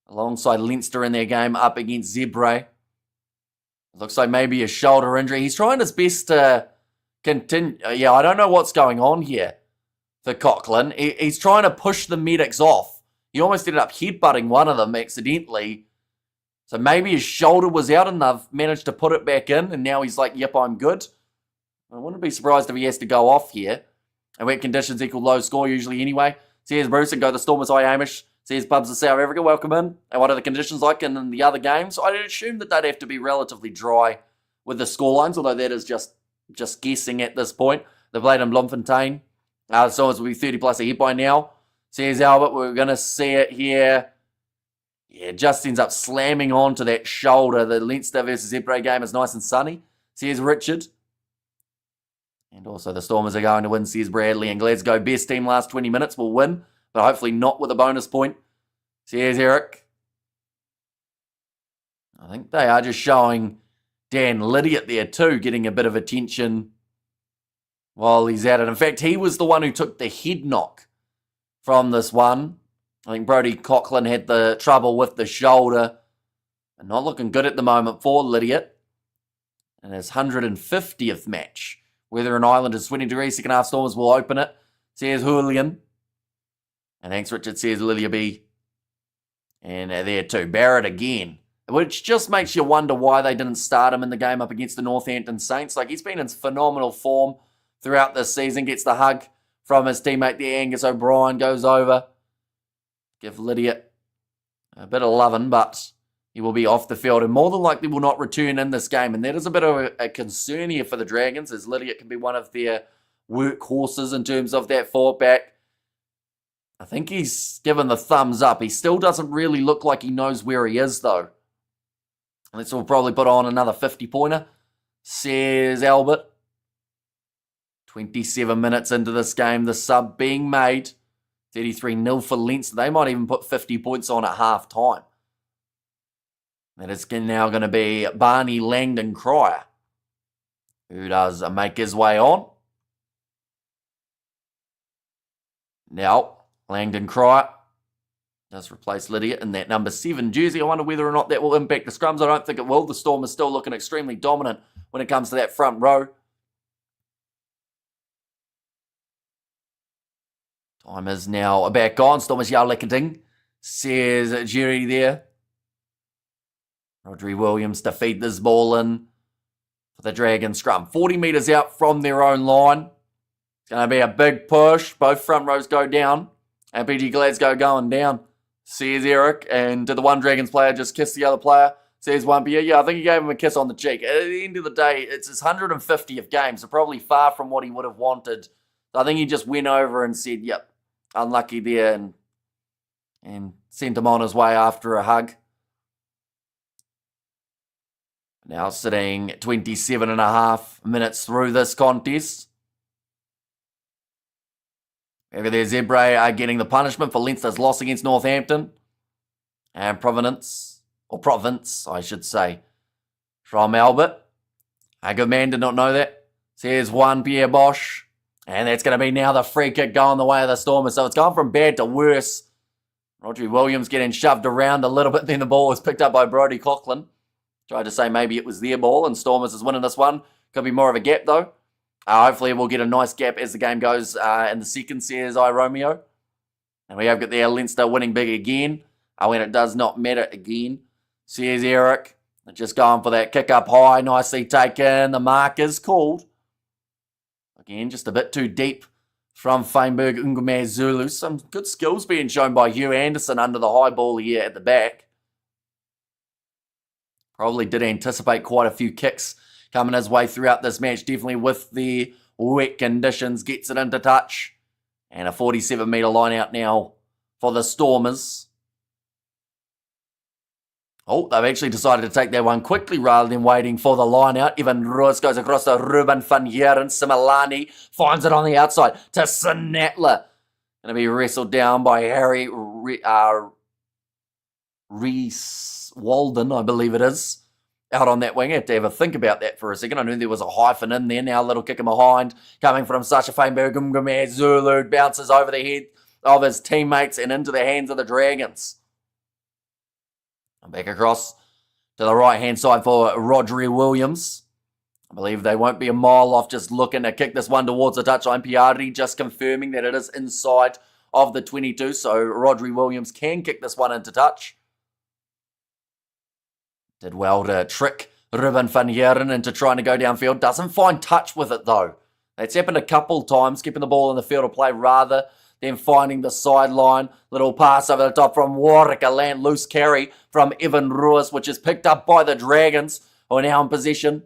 Alongside Leinster in their game up against Zebra. Looks like maybe a shoulder injury. He's trying his best to continue. Yeah, I don't know what's going on here for Coughlin. He's trying to push the medics off. He almost ended up headbutting one of them accidentally. So maybe his shoulder was out and they've managed to put it back in. And now he's like, yep, I'm good. I wouldn't be surprised if he has to go off here. And wet conditions equal low score usually anyway. Says Bruce and go the Stormers. Hi, Hamish. Says Bubs of South Africa. Welcome in. And what are the conditions like in the other games? I'd assume that they'd have to be relatively dry with the scorelines, although that is just guessing at this point. They played in Bloemfontein. The Stormers will be 30 plus ahead by now. Says Albert. We're going to see it here. Yeah, just ends up slamming onto that shoulder. The Leinster versus Zebra game is nice and sunny. Says Richard. And also the Stormers are going to win, says Bradley. And Glasgow, best team last 20 minutes, will win. But hopefully not with a bonus point. Says Eric. I think they are just showing Dan Lydiate there too, getting a bit of attention while he's at it. In fact, he was the one who took the head knock from this one. I think Brody Coughlin had the trouble with the shoulder. And not looking good at the moment for Lydiate. And his 150th match. Weather in Ireland is 20 degrees. Second half Stormers will open it. Says Julian. And thanks Richard, says Lilia B. And there too. Barrett again. Which just makes you wonder why they didn't start him in the game up against the Northampton Saints. Like, he's been in phenomenal form throughout this season. Gets the hug from his teammate there. Angus O'Brien goes over. Give Lydiate a bit of loving, but he will be off the field and more than likely will not return in this game. And that is a bit of a concern here for the Dragons, as Lydiate can be one of their workhorses in terms of that forward back. I think he's given the thumbs up. He still doesn't really look like he knows where he is, though. Let's all probably put on another 50-pointer, says Albert. 27 minutes into this game, the sub being made. 33-0 for Leinster. They might even put 50 points on at half-time. And it's now going to be Barney Langdon Cryer, who does make his way on. Now, Langdon Cryer does replace Lydiate in that number 7 jersey. I wonder whether or not that will impact the scrums. I don't think it will. The Storm is still looking extremely dominant when it comes to that front row. Time is now back on. Stormers Yarlicketing, says Jerry there. Rodri Williams to feed this ball in for the Dragon scrum. 40 metres out from their own line. It's going to be a big push. Both front rows go down. And PG Glasgow going down, says Eric. And did the one Dragons player just kiss the other player? Says one. But yeah, I think he gave him a kiss on the cheek. At the end of the day, it's his 150th game. So probably far from what he would have wanted. So I think he just went over and said, yep, unlucky there. And sent him on his way after a hug. Now sitting 27.5 minutes through this contest. Over there, Zebra are getting the punishment for Leinster's loss against Northampton. And Province, I should say, from Albert. A good man did not know that. Says one, Pierre Bosch. And that's going to be now the free kick going the way of the Stormers. So it's gone from bad to worse. Rodri Williams getting shoved around a little bit. Then the ball was picked up by Brody Coughlin. Tried to say maybe it was their ball and Stormers is winning this one. Could be more of a gap though. Hopefully we'll get a nice gap as the game goes in the second, says I Romeo. And we have got there Leinster winning big again. When it does not matter again, says Eric. Just going for that kick up high, nicely taken. The mark is called. Again, just a bit too deep from Feinberg Ngume Zulu. Some good skills being shown by Hugh Anderson under the high ball here at the back. Probably did anticipate quite a few kicks coming his way throughout this match. Definitely with the wet conditions, gets it into touch. And a 47-metre line out now for the Stormers. Oh, they've actually decided to take that one quickly rather than waiting for the line out. Evan Roos goes across to Ruben van Heeren. Similani finds it on the outside to Sinatla. Going to be wrestled down by Harry Reese Walden, I believe it is. Out on that wing. I have to have a think about that for a second. I knew there was a hyphen in there. Now a little kick in behind. Coming from Sasha Feinberg. Zulu bounces over the head of his teammates and into the hands of the Dragons. Back across to the right-hand side for Rodri Williams. I believe they won't be a mile off just looking to kick this one towards the touchline. Piari just confirming that it is inside of the 22. So Rodri Williams can kick this one into touch. Did well to trick Ruben van Heeren into trying to go downfield. Doesn't find touch with it though. That's happened a couple times, keeping the ball in the field of play rather than finding the sideline. Little pass over the top from Warwick. A land loose carry from Evan Ruiz, which is picked up by the Dragons, who are now in possession.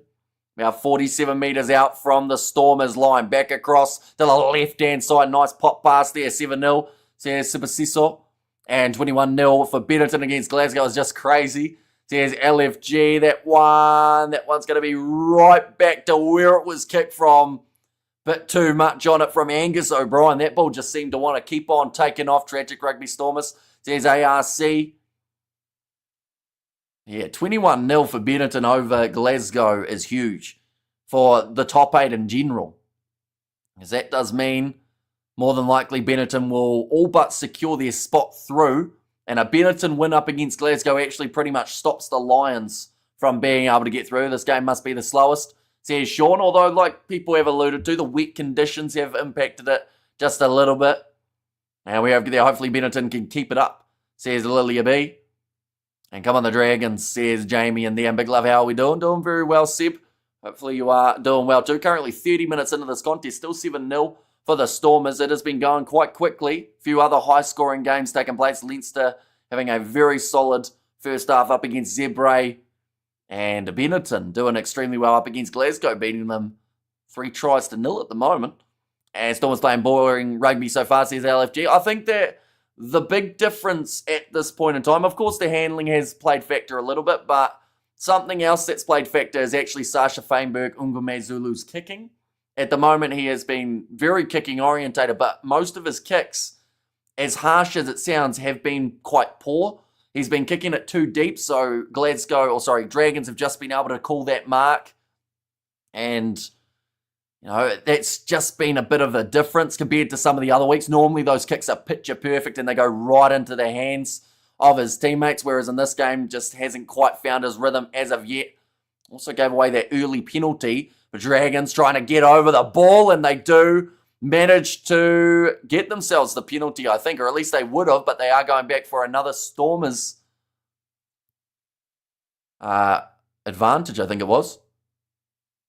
About 47 metres out from the Stormers line. Back across to the left-hand side. Nice pop pass there. 7-0. Says Sibasiso. And 21-0 for Benetton against Glasgow is just crazy. Says LFG. That one's going to be right back to where it was kicked from. Bit too much on it from Angus O'Brien. That ball just seemed to want to keep on taking off. Tragic Rugby Stormers. Says ARC. Yeah, 21-0 for Benetton over Glasgow is huge for the top 8 in general. Because that does mean more than likely Benetton will all but secure their spot through. And a Benetton win up against Glasgow actually pretty much stops the Lions from being able to get through. This game must be the slowest, says Sean. Although, like people have alluded to, the wet conditions have impacted it just a little bit. And we have there, hopefully Benetton can keep it up, says Lilia B. And come on the Dragons, says Jamie and there. Big love, how are we doing? Doing very well, Seb. Hopefully you are doing well too. Currently 30 minutes into this contest, still 7-0 for the Stormers. It has been going quite quickly. A few other high-scoring games taking place. Leinster having a very solid first half up against Zebre. And Benetton doing extremely well up against Glasgow, beating them 3-0 at the moment. And Stormers playing boring rugby so far, says LFG. I think that the big difference at this point in time, of course the handling has played factor a little bit, but something else that's played factor is actually Sasha Feinberg Ngume Zulu's kicking. At the moment he has been very kicking orientated, but most of his kicks, as harsh as it sounds, have been quite poor. He's been kicking it too deep, so Dragons have just been able to call that mark. And that's just been a bit of a difference compared to some of the other weeks. Normally those kicks are picture perfect and they go right into the hands of his teammates, whereas in this game just hasn't quite found his rhythm as of yet. Also gave away that early penalty for Dragons trying to get over the ball, and they do manage to get themselves the penalty, I think, or at least they would have, but they are going back for another Stormers advantage, I think it was.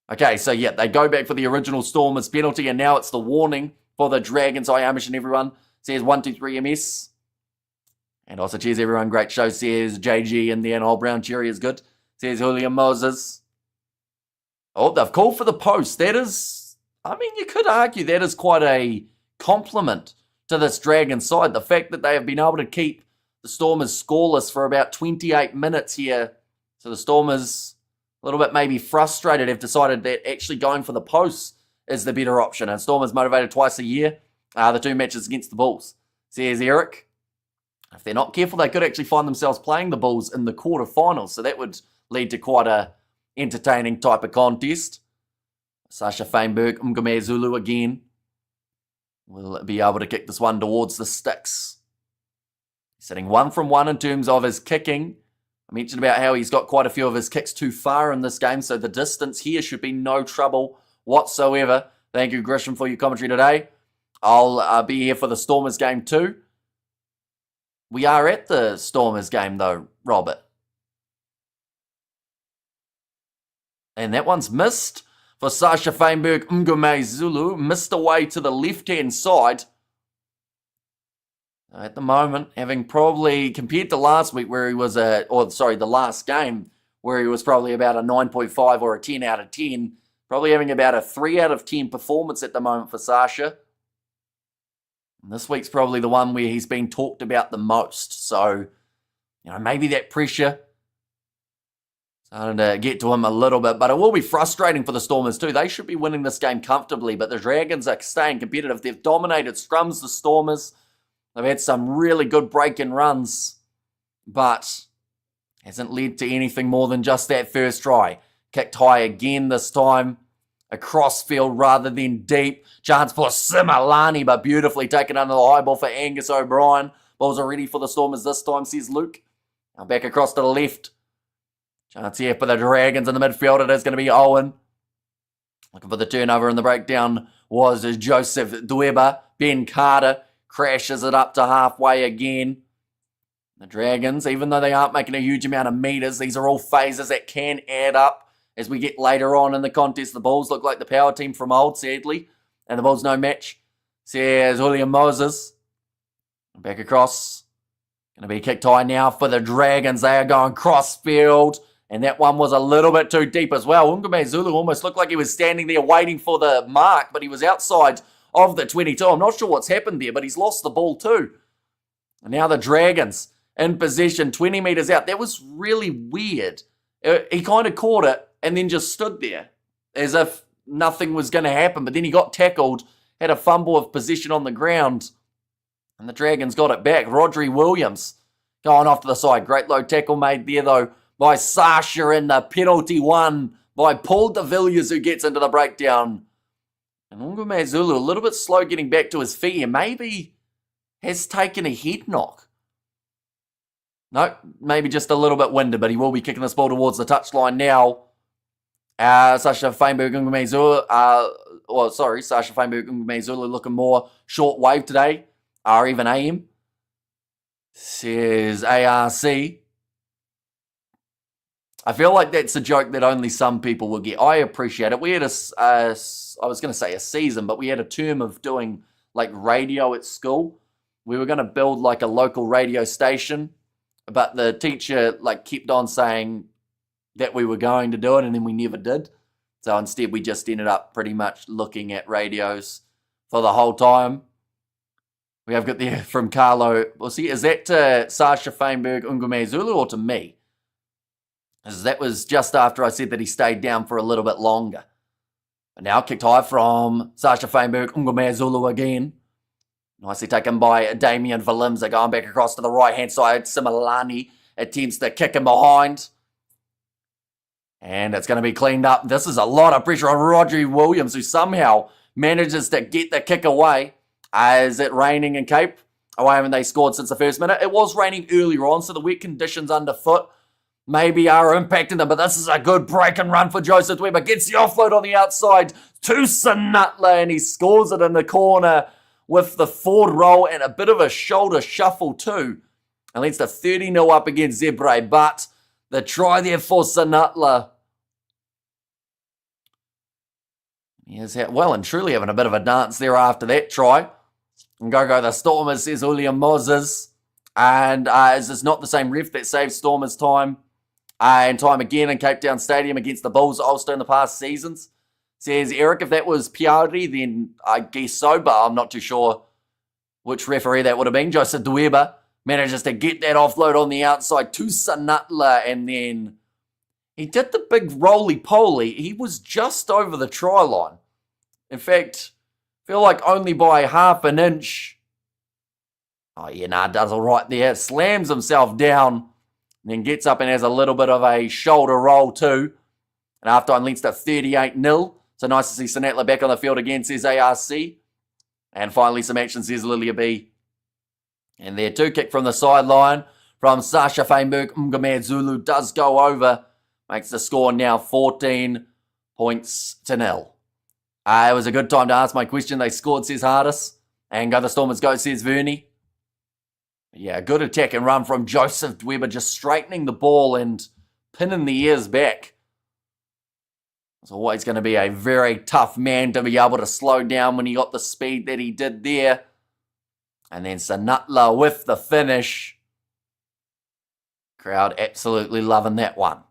Okay, so yeah, they go back for the original Stormers penalty, and now it's the warning for the Dragons. Hi, Amish and everyone. Says 123MS. And also, cheers everyone. Great show, says JG, and the old brown cherry is good. Says Julian Moses. Oh, they've called for the post. That is, you could argue that is quite a compliment to this Dragon side. The fact that they have been able to keep the Stormers scoreless for about 28 minutes here. So the Stormers, a little bit maybe frustrated, have decided that actually going for the posts is the better option. And Stormers motivated twice a year. The 2 matches against the Bulls. Says Eric. If they're not careful, they could actually find themselves playing the Bulls in the quarterfinals. So that would lead to quite a entertaining type of contest. Sasha Feinberg, Ngume Zulu again. Will be able to kick this one towards the sticks. Sitting 1 from 1 in terms of his kicking. I mentioned about how he's got quite a few of his kicks too far in this game, so the distance here should be no trouble whatsoever. Thank you, Grisham, for your commentary today. I'll be here for the Stormers game too. We are at the Stormers game though, Robert. And that one's missed for Sasha Feinberg. Ngume Zulu missed away to the left-hand side. At the moment, having probably, compared to last week where he was the last game, where he was probably about a 9.5 or a 10 out of 10, probably having about a 3 out of 10 performance at the moment for Sasha. And this week's probably the one where he's been talked about the most. So, maybe that pressure starting to get to him a little bit, but it will be frustrating for the Stormers too. They should be winning this game comfortably, but the Dragons are staying competitive. They've dominated scrums, the Stormers. They've had some really good break-in runs, but hasn't led to anything more than just that first try. Kicked high again this time, across field rather than deep. Chance for Simalani, but beautifully taken under the high ball for Angus O'Brien. Balls are ready for the Stormers this time, says Luke. Now back across to the left. Chance here for the Dragons in the midfield. It is going to be Owen. Looking for the turnover, and the breakdown was Joseph Dweba. Ben Carter crashes it up to halfway again. The Dragons, even though they aren't making a huge amount of meters, these are all phases that can add up as we get later on in the contest. The Bulls look like the power team from old, sadly. And the Bulls no match. Says Julian Moses. Back across. Going to be kicked high now for the Dragons. They are going cross field. And that one was a little bit too deep as well. Ngume Zulu almost looked like he was standing there waiting for the mark, but he was outside of the 22. I'm not sure what's happened there, but he's lost the ball too. And now the Dragons in possession, 20 metres out. That was really weird. He kind of caught it and then just stood there as if nothing was going to happen. But then he got tackled, had a fumble of possession on the ground, and the Dragons got it back. Rodri Williams going off to the side. Great low tackle made there, though, by Sasha, and the penalty won by Paul de Villiers, who gets into the breakdown. And Ngume Zulu a little bit slow getting back to his feet here. Maybe has taken a head knock. No, maybe just a little bit winded, but he will be kicking this ball towards the touchline now. Sasha Feinberg Ngume Zulu, Sasha Feinberg Ngume Zulu looking more short wave today. Or even AM. Says ARC. I feel like that's a joke that only some people will get. I appreciate it. We had I was going to say a season, but we had a term of doing like radio at school. We were going to build like a local radio station, but the teacher like kept on saying that we were going to do it, and then we never did. So instead, we just ended up pretty much looking at radios for the whole time. We have got there from Carlo. We'll see, is that to Sasha Feinberg Ngume Zulu or to me? Because that was just after I said that he stayed down for a little bit longer. But now kicked high from Sasha Feinberg Ngume Zulu again. Nicely taken by Damien Valimza, going back across to the right-hand side. Simalani attempts to kick him behind. And it's going to be cleaned up. This is a lot of pressure on Rodri Williams, who somehow manages to get the kick away. Is it raining in Cape? Why haven't they scored since the first minute? It was raining earlier on, so the wet conditions underfoot maybe are impacting them, but this is a good break and run for Joseph Weber. Gets the offload on the outside to Sanutla, and he scores it in the corner with the forward roll and a bit of a shoulder shuffle too. And leads to 30-0 up against Zebre, but the try there for Sanutla. He is well and truly having a bit of a dance there after that try. And go the Stormers, says Julian Moses. And is this not the same ref that saved Stormers time and time again in Cape Town Stadium against the Bulls at Ulster in the past seasons? Says Eric, if that was Piari, then I guess so, but I'm not too sure which referee that would have been. Joseph Dweba manages to get that offload on the outside to Sanutla, and then he did the big roly-poly. He was just over the try line. In fact, I feel like only by half an inch. Oh, yeah, does all right there. Slams himself down, and then gets up and has a little bit of a shoulder roll too. And half time leads to 38-0. So nice to see Sanatla back on the field again, says ARC. And finally some action, says Lilia B. And there too, kick from the sideline from Sasha Feinberg. Mngame Zulu does go over. Makes the score now 14 points to nil. It was a good time to ask my question. They scored, says Hardis. And go the Stormers go, says Vernie. Yeah, good attack and run from Joseph Weber, just straightening the ball and pinning the ears back. It's always going to be a very tough man to be able to slow down when he got the speed that he did there. And then Sanatla with the finish. Crowd absolutely loving that one.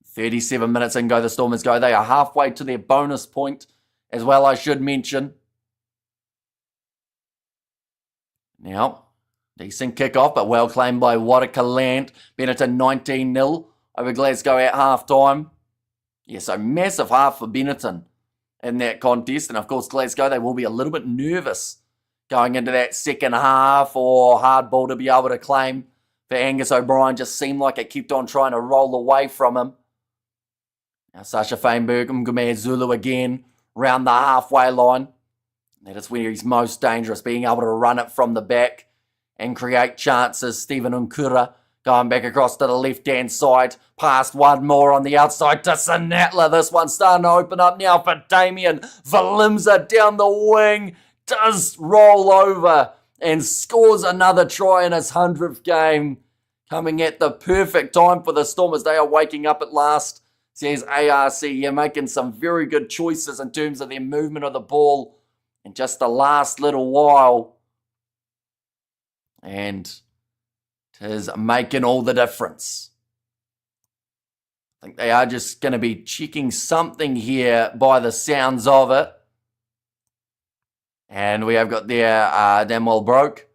37 minutes in, go the Stormers go. They are halfway to their bonus point as well, I should mention. Now, decent kickoff, but well claimed by Warwick Land. Benetton 19-0 over Glasgow at half-time. Yeah, so massive half for Benetton in that contest. And of course, Glasgow, they will be a little bit nervous going into that second half, or hard ball to be able to claim for Angus O'Brien. Just seemed like it kept on trying to roll away from him. Now Sasha Feinberg, Mngame Zulu again, round the halfway line. That is where he's most dangerous, being able to run it from the back and create chances. Stephen Nkura going back across to the left-hand side. Past one more on the outside to Sanatla. This one's starting to open up now for Damien Valimza down the wing. Does roll over and scores another try in his 100th game. Coming at the perfect time for the Stormers. They are waking up at last, says ARC. You're making some very good choices in terms of their movement of the ball in just the last little while. And it is making all the difference. I think they are just going to be checking something here by the sounds of it. And we have got there Damwell broke.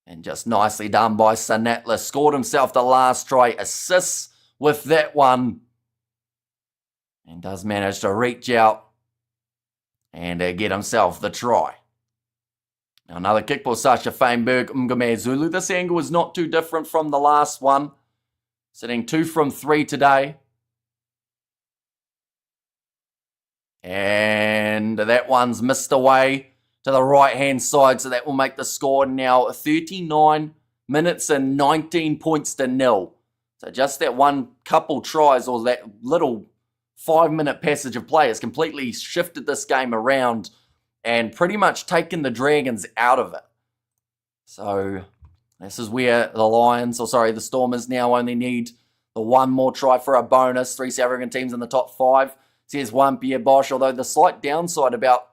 And just nicely done by Sanatla. Scored himself the last try. Assists with that one. And does manage to reach out and get himself the try. Now another kick for Sasha Feinberg, Mngame Zulu. This angle is not too different from the last one. Sitting 2 from 3 today. And that one's missed away to the right-hand side, so that will make the score now 39 minutes and 19 points to nil. So just that one couple tries, or that little 5-minute passage of play, has completely shifted this game around and pretty much taken the Dragons out of it. So this is where the Stormers now only need the one more try for a bonus. 3 South African teams in the top 5. Says one Pierre Bosch, although the slight downside about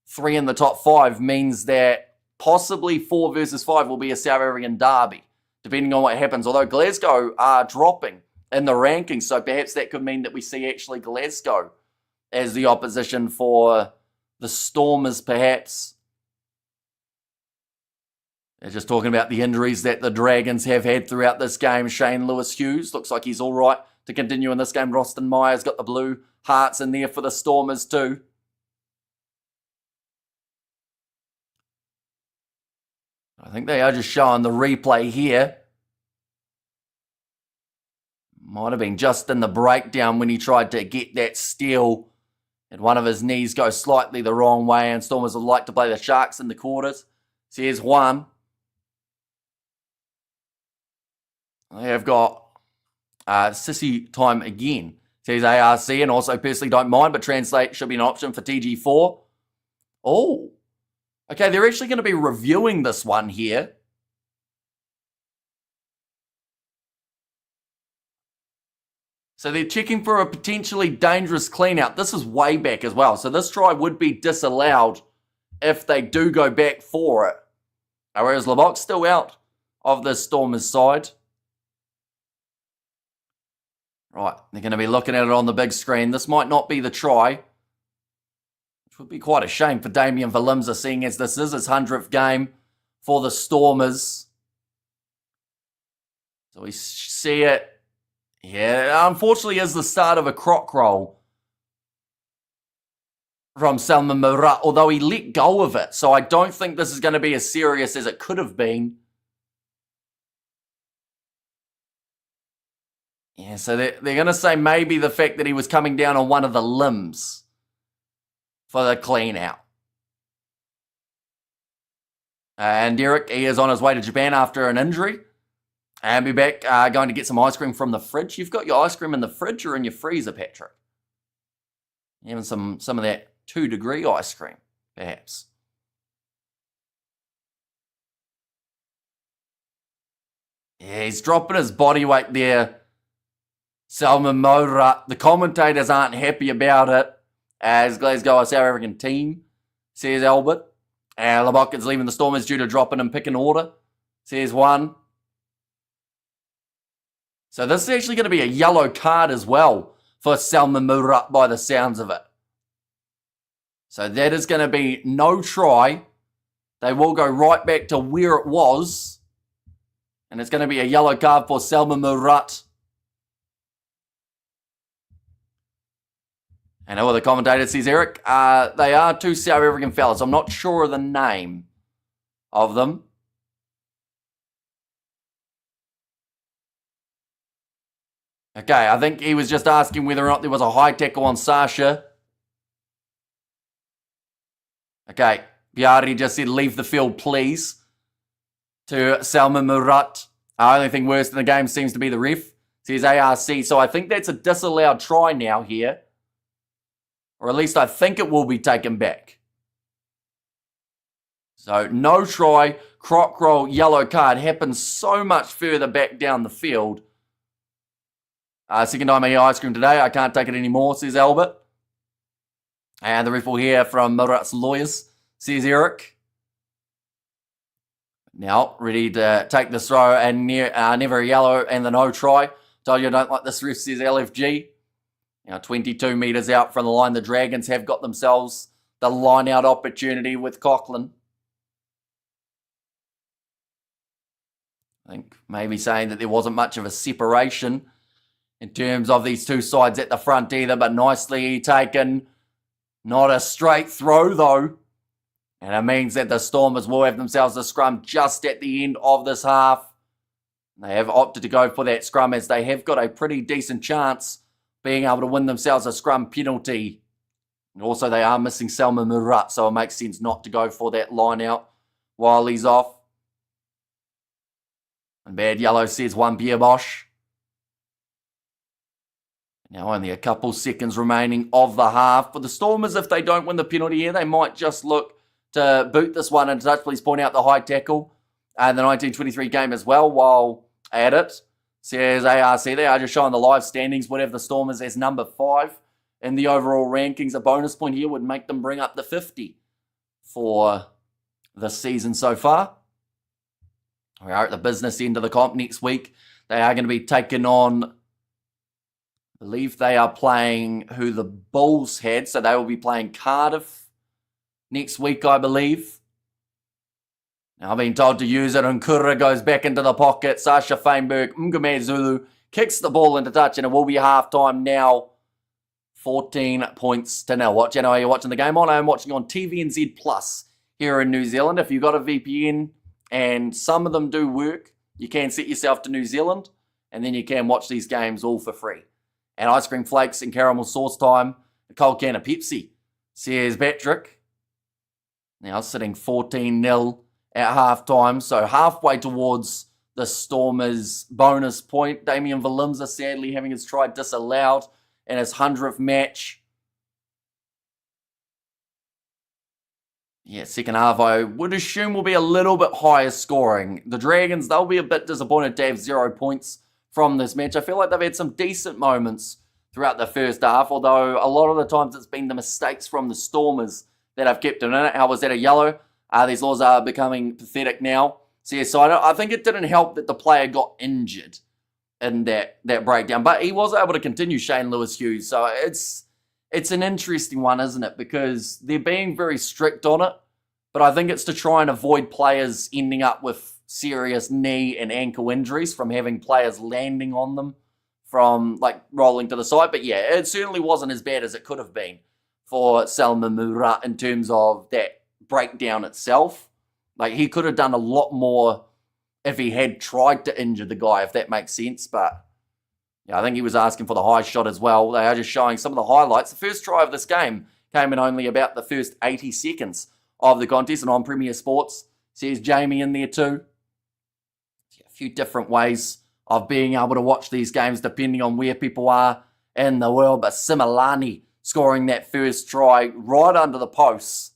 3 in the top 5 means that possibly 4 versus 5 will be a South African derby, depending on what happens. Although Glasgow are dropping in the rankings, so perhaps that could mean that we see actually Glasgow as the opposition for the Stormers, perhaps. They're just talking about the injuries that the Dragons have had throughout this game. Shane Lewis-Hughes looks like he's all right to continue in this game. Roston Meyer's got the blue hearts in there for the Stormers too. I think they are just showing the replay here. Might have been just in the breakdown when he tried to get that steal. And one of his knees go slightly the wrong way, and Stormers would like to play the Sharks in the quarters. So here's one. They have got sissy time again. Says ARC, and also personally don't mind, but translate should be an option for TG4. Oh. Okay, they're actually going to be reviewing this one here. So they're checking for a potentially dangerous clean-out. This is way back as well. So this try would be disallowed if they do go back for it. Whereas Leboc's still out of the Stormers side. Right, they're going to be looking at it on the big screen. This might not be the try, which would be quite a shame for Damien Valimza, seeing as this is his 100th game for the Stormers. So we see it. Yeah, unfortunately is the start of a croc roll from Salman Murat, although he let go of it. So I don't think this is going to be as serious as it could have been. Yeah, so they're going to say maybe the fact that he was coming down on one of the limbs for the clean out. And Derek, he is on his way to Japan after an injury. And be back going to get some ice cream from the fridge. You've got your ice cream in the fridge or in your freezer, Patrick? Even some of that 2-degree ice cream, perhaps. Yeah, he's dropping his body weight there. Salman Morat. The commentators aren't happy about it. As Glasgow, a South African team, says Albert. And Labockett's leaving the Stormers due to drop in and pick an order, says one. So this is actually going to be a yellow card as well for Salman Morat by the sounds of it. So that is going to be no try. They will go right back to where it was. And it's going to be a yellow card for Salman Morat. And what the commentator says, Eric, they are 2 South African fellas. I'm not sure of the name of them. Okay, I think he was just asking whether or not there was a high tackle on Sasha. Okay, Biari just said, leave the field, please, to Salman Murat. Only thing worse than the game seems to be the ref, says ARC. So I think that's a disallowed try now here. Or at least I think it will be taken back. So no try, croc roll, yellow card happens so much further back down the field. Second time I eat ice cream today. I can't take it anymore, says Albert. And the ref will hear from Murat's lawyers, says Eric. Now, ready to take this throw and never a yellow and the no try. Told you I don't like this ref, says LFG. Now, 22 metres out from the line, the Dragons have got themselves the line-out opportunity with Coughlin. I think maybe saying that there wasn't much of a separation in terms of these two sides at the front either, but nicely taken. Not a straight throw, though. And it means that the Stormers will have themselves a scrum just at the end of this half. They have opted to go for that scrum as they have got a pretty decent chance being able to win themselves a scrum penalty. And also they are missing Salman Murat, so it makes sense not to go for that line out while he's off. And bad yellow says one Pierre Bosch. Now only a couple seconds remaining of the half. For the Stormers, if they don't win the penalty here, they might just look to boot this one into touch. Please point out the high tackle and the 1923 game as well while at it. Says ARC, they are just showing the live standings. Would have the Stormers as number 5 in the overall rankings. A bonus point here would make them bring up the 50 for the season so far. We are at the business end of the comp next week. They are going to be taking on, I believe they are playing who the Bulls had. So they will be playing Cardiff next week, I believe. Now I've been told to use it. Nkura goes back into the pocket. Sasha Feinberg, Ngume Zulu kicks the ball into touch, and it will be half-time now. 14 points to nil. What channel are you watching the game on? I am watching on TVNZ Plus here in New Zealand. If you've got a VPN, and some of them do work, you can set yourself to New Zealand, and then you can watch these games all for free. And ice cream flakes and caramel sauce time. A cold can of Pepsi, says Patrick. Now sitting 14-0 at half-time, so halfway towards the Stormers' bonus point. Damien Valimza sadly having his try disallowed in his 100th match. Yeah, second half I would assume will be a little bit higher scoring. The Dragons, they'll be a bit disappointed to have 0 points from this match. I feel like they've had some decent moments throughout the first half, although a lot of the times it's been the mistakes from the Stormers that have kept them in it. How was that a yellow? These laws are becoming pathetic now. So yeah, so I think it didn't help that the player got injured in that breakdown. But he was able to continue, Shane Lewis-Hughes. So it's an interesting one, isn't it? Because they're being very strict on it. But I think it's to try and avoid players ending up with serious knee and ankle injuries from having players landing on them from like rolling to the side. But yeah, it certainly wasn't as bad as it could have been for Salman Murat in terms of that breakdown itself. Like he could have done a lot more if he had tried to injure the guy, if that makes sense. But yeah, I think he was asking for the high shot as well. They are just showing some of the highlights. The first try of this game came in only about the first 80 seconds of the contest, and on Premier Sports Says Jamie in there too. A few different ways of being able to watch these games depending on where people are in the world. But Similani scoring that first try right under the posts.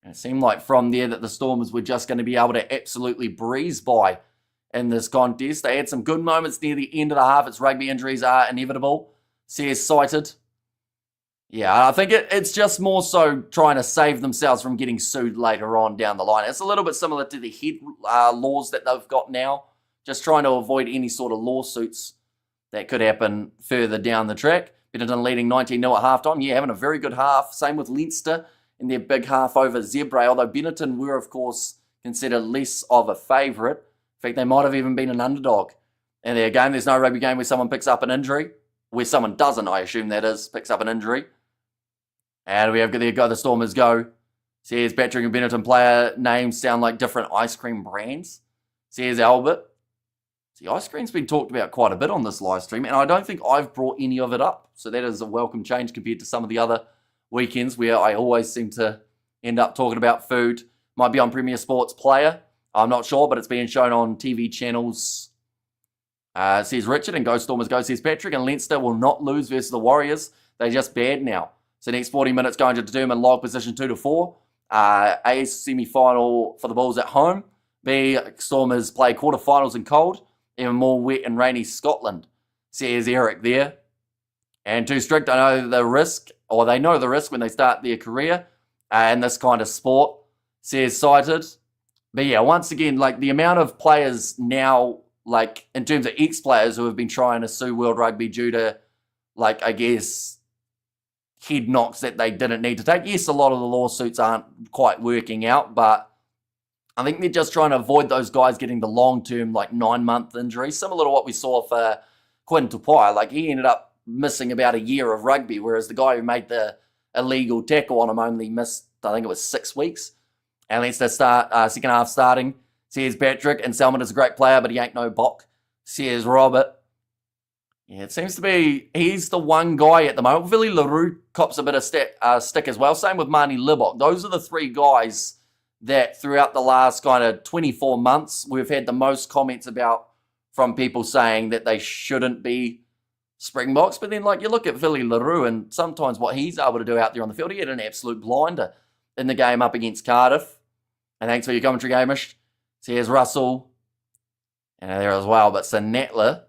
And it seemed like from there that the Stormers were just going to be able to absolutely breeze by in this contest. They had some good moments near the end of the half. Its rugby injuries are inevitable. Says cited. Yeah, I think it's just more so trying to save themselves from getting sued later on down the line. It's a little bit similar to the head laws that they've got now. Just trying to avoid any sort of lawsuits that could happen further down the track. Benetton leading 19-0 at halftime. Yeah, having a very good half. Same with Leinster in their big half over Zebra. Although Benetton were, of course, considered less of a favourite. In fact, they might have even been an underdog in their game. There's no rugby game where someone picks up an injury. Where someone doesn't, I assume that is, picks up an injury. And we have there go the Stormers go. Says Patrick and Benetton player names sound like different ice cream brands. Says Albert. See, ice cream's been talked about quite a bit on this live stream, and I don't think I've brought any of it up. So that is a welcome change compared to some of the other weekends where I always seem to end up talking about food. Might be on Premier Sports Player. I'm not sure, but it's being shown on TV channels. Says Richard, and go Stormers go, says Patrick, and Leinster will not lose versus the Warriors. They're just bad now. So next 40 minutes going to determine log position 2-4. A semi-final for the Bulls at home. B, Stormers play quarterfinals in cold. Even more wet and rainy Scotland, says Eric there. And too strict, I know the risk, or they know the risk when they start their career in this kind of sport, says cited. But yeah, once again, like the amount of players now, like in terms of ex-players who have been trying to sue World Rugby due to, like, I guess, head knocks that they didn't need to take. Yes, a lot of the lawsuits aren't quite working out, but I think they're just trying to avoid those guys getting the long-term, like 9-month injuries, similar to what we saw for Quinn Tupai. Like he ended up missing about a year of rugby, whereas the guy who made the illegal tackle on him only missed, I think it was 6 weeks. And let's start second half starting. Says Patrick, and Selman is a great player, but he ain't no Bok. Says Robert. Yeah, it seems to be he's the one guy at the moment. Billy LaRue cops a bit of stick as well. Same with Marnie Libok. Those are the three guys that throughout the last kind of 24 months, we've had the most comments about from people saying that they shouldn't be Springboks. But then, like, you look at Billy LaRue and sometimes what he's able to do out there on the field, he had an absolute blinder in the game up against Cardiff. And thanks for your commentary, Gamish. So here's Russell. And there as well. But Sinatler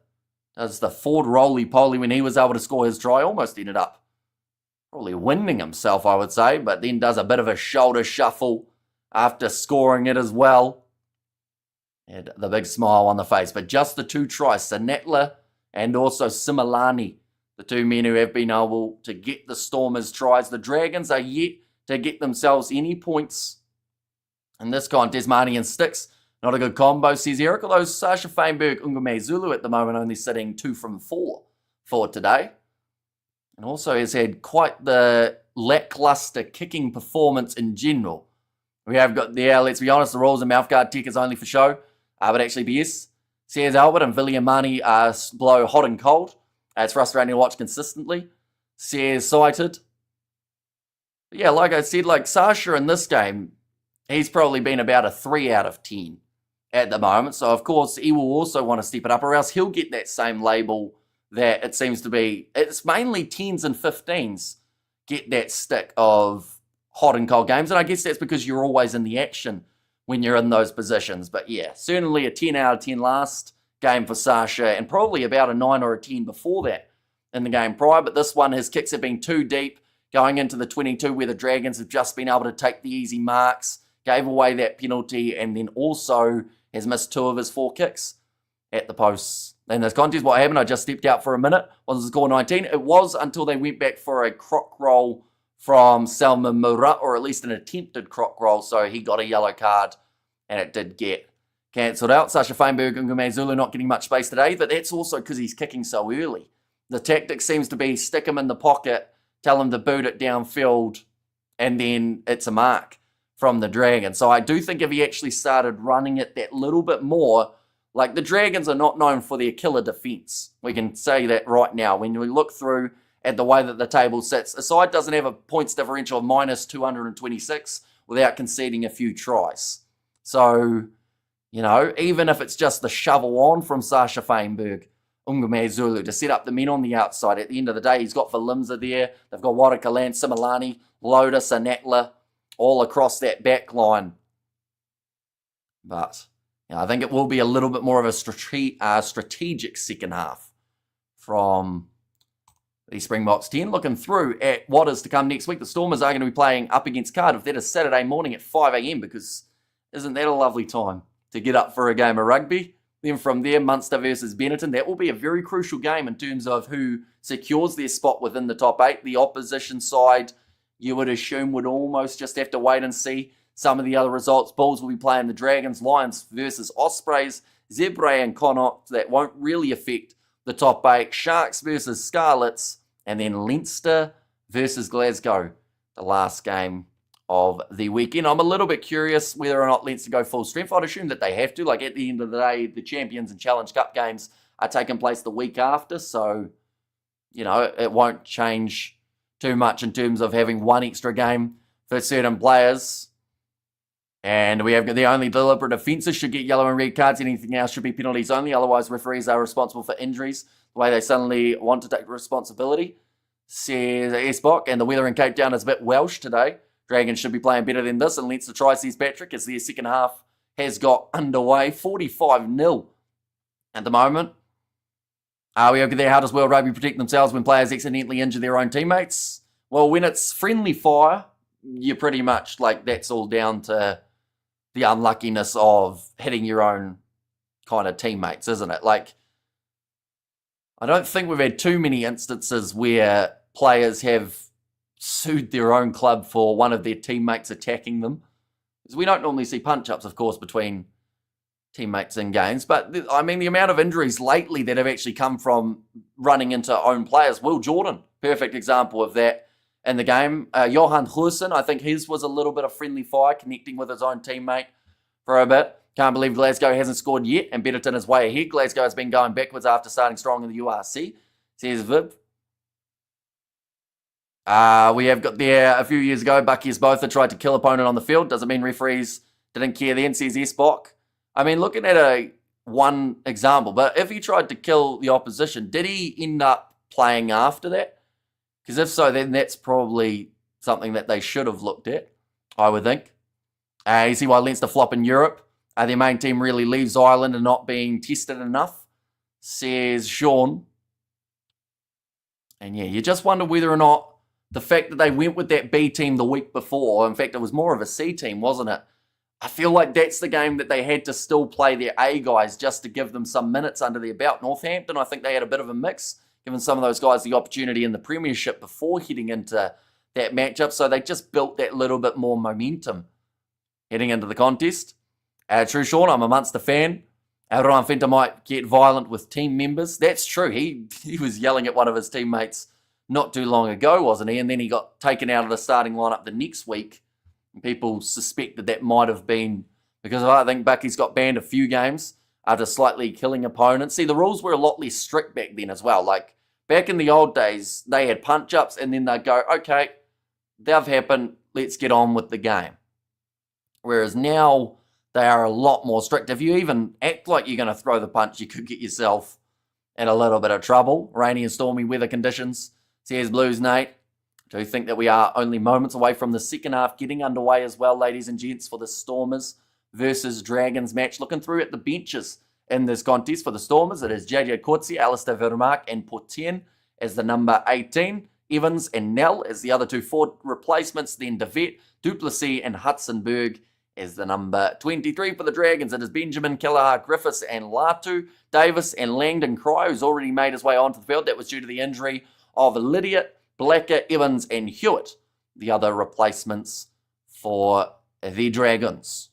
does the Ford roly-poly when he was able to score his try. Almost ended up probably winning himself, I would say. But then does a bit of a shoulder shuffle after scoring it as well. And the big smile on the face. But just the two tries, Sinatler and also Similani, the two men who have been able to get the Stormers tries. The Dragons are yet to get themselves any points in this contest. Marnie and Sticks, not a good combo, says Eric. Although Sasha Feinberg, Ungume Zulu at the moment only sitting 2 from 4 for today. And also has had quite the lackluster kicking performance in general. We have got there, let's be honest, the rules and mouthguard tech is only for show. But actually BS. Says Albert and Villy and Marnie blow hot and cold. It's frustrating to watch consistently. Says cited. But yeah, like I said, like Sasha in this game, he's probably been about a 3 out of 10 at the moment. So, of course, he will also want to step it up, or else he'll get that same label that it seems to be. It's mainly 10s and 15s get that stick of hot and cold games. And I guess that's because you're always in the action when you're in those positions. But yeah, certainly a 10 out of 10 last game for Sasha, and probably about a 9 or a 10 before that in the game prior. But this one, his kicks have been too deep going into the 22, where the Dragons have just been able to take the easy marks, gave away that penalty, and then also has missed 2 of his 4 kicks at the posts. In this contest, what happened, I just stepped out for a minute, was the score 19. It was until they went back for a croc roll from Salman Murat, or at least an attempted croc roll, so he got a yellow card, and it did get cancelled out. Sasha Feinberg and Ngume Zulu not getting much space today, but that's also because he's kicking so early. The tactic seems to be stick him in the pocket, tell him to boot it downfield, and then it's a mark from the Dragons. So I do think if he actually started running it that little bit more, like the Dragons are not known for their killer defence. We can say that right now. When we look through at the way that the table sits, a side doesn't have a points differential of minus 226 without conceding a few tries. So, even if it's just the shovel on from Sasha Feinberg, Ungame Zulu to set up the men on the outside. At the end of the day, he's got Valimza there. They've got Warakalan, Similani, Lotus, Anatla, all across that back line. But I think it will be a little bit more of a strategic second half from the Springboks 10. Looking through at what is to come next week, the Stormers are going to be playing up against Cardiff. That is Saturday morning at 5 a.m. because isn't that a lovely time to get up for a game of rugby? Then from there, Munster versus Benetton. That will be a very crucial game in terms of who secures their spot within the top 8. The opposition side, you would assume, would almost just have to wait and see some of the other results. Bulls will be playing the Dragons, Lions versus Ospreys, Zebra and Connacht. That won't really affect the top 8. Sharks versus Scarlets, and then Leinster versus Glasgow, the last game of the weekend. I'm a little bit curious whether or not Leinster go full strength. I'd assume that they have to. Like, at the end of the day, the Champions and Challenge Cup games are taking place the week after, so, it won't change too much in terms of having one extra game for certain players. And we have the only deliberate offences should get yellow and red cards. Anything else should be penalties only. Otherwise, referees are responsible for injuries the way they suddenly want to take responsibility, says Esbok. And the weather in Cape Town is a bit Welsh today. Dragons should be playing better than this, and Leinster try, says Patrick, as their second half has got underway. 45-0 at the moment. We have there, how does World Rugby protect themselves when players accidentally injure their own teammates? Well, when it's friendly fire, you're pretty much that's all down to the unluckiness of hitting your own kind of teammates, isn't it? I don't think we've had too many instances where players have sued their own club for one of their teammates attacking them. Because we don't normally see punch-ups, of course, between teammates in games. But, the amount of injuries lately that have actually come from running into own players. Will Jordan, perfect example of that in the game. Johan Hussen, I think his was a little bit of friendly fire, connecting with his own teammate for a bit. Can't believe Glasgow hasn't scored yet, and Benetton is way ahead. Glasgow has been going backwards after starting strong in the URC, says Viv. We have got there a few years ago, Bucky Esbotha tried to kill opponent on the field. Doesn't mean referees didn't care then, says Esbok. Looking at one example, but if he tried to kill the opposition, did he end up playing after that? Because if so, then that's probably something that they should have looked at, I would think. You see why Leinster flop in Europe. Their main team really leaves Ireland and not being tested enough, says Sean. And you just wonder whether or not the fact that they went with that B team the week before, in fact, it was more of a C team, wasn't it? I feel like that's the game that they had to still play their A guys just to give them some minutes under their belt. Northampton, I think they had a bit of a mix, giving some of those guys the opportunity in the Premiership before heading into that matchup. So they just built that little bit more momentum heading into the contest. True, Sean, I'm a Munster fan. Rohan Fenta might get violent with team members. That's true. He was yelling at one of his teammates not too long ago, wasn't he? And then he got taken out of the starting lineup the next week. And people suspect that might have been because I think Bucky's got banned a few games after slightly killing opponents. See, the rules were a lot less strict back then as well. Back in the old days, they had punch-ups and then they'd go, okay, they've happened, let's get on with the game. Whereas now, they are a lot more strict. If you even act like you're going to throw the punch, you could get yourself in a little bit of trouble. Rainy and stormy weather conditions, says Blues Nate. I do think that we are only moments away from the second half getting underway as well, ladies and gents, for the Stormers versus Dragons match. Looking through at the benches in this contest for the Stormers, it is JJ Coetzee, Alistair Vermaak and Portien as the number 18. Evans and Nell as the other two forward replacements. Then DeVette, Duplessis and Hudsonberg as the number 23 for the Dragons. It is Benjamin, Kelleher, Griffiths and Latu. Davis and Langdon Cry, who's already made his way onto the field. That was due to the injury of Lydiate, Blacker, Evans and Hewitt, the other replacements for the Dragons.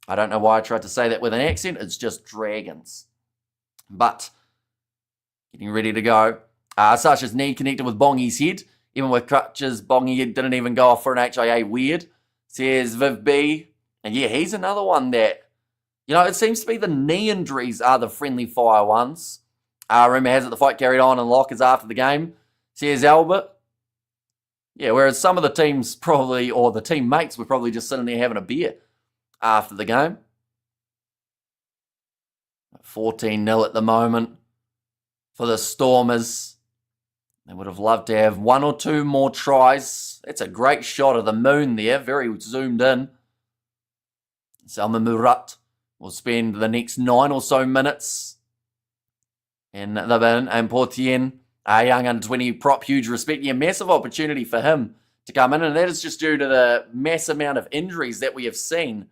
I don't know why I tried to say that with an accent. It's just Dragons. But getting ready to go. Sasha's knee connected with Bongi's head. Even with crutches, Bongi didn't even go off for an HIA. Weird, says Viv B. And he's another one that, it seems to be the knee injuries are the friendly fire ones. Rumour has it the fight carried on and lockers after the game, says Albert. Whereas some of the teams probably, or the teammates were probably just sitting there having a beer after the game. 14-0 at the moment for the Stormers. They would have loved to have one or two more tries. It's a great shot of the moon there, very zoomed in. Salman Murat will spend the next 9 or so minutes in the bin. And Portien, a young under-20 prop, huge respect. Yeah, massive opportunity for him to come in, and that is just due to the mass amount of injuries that we have seen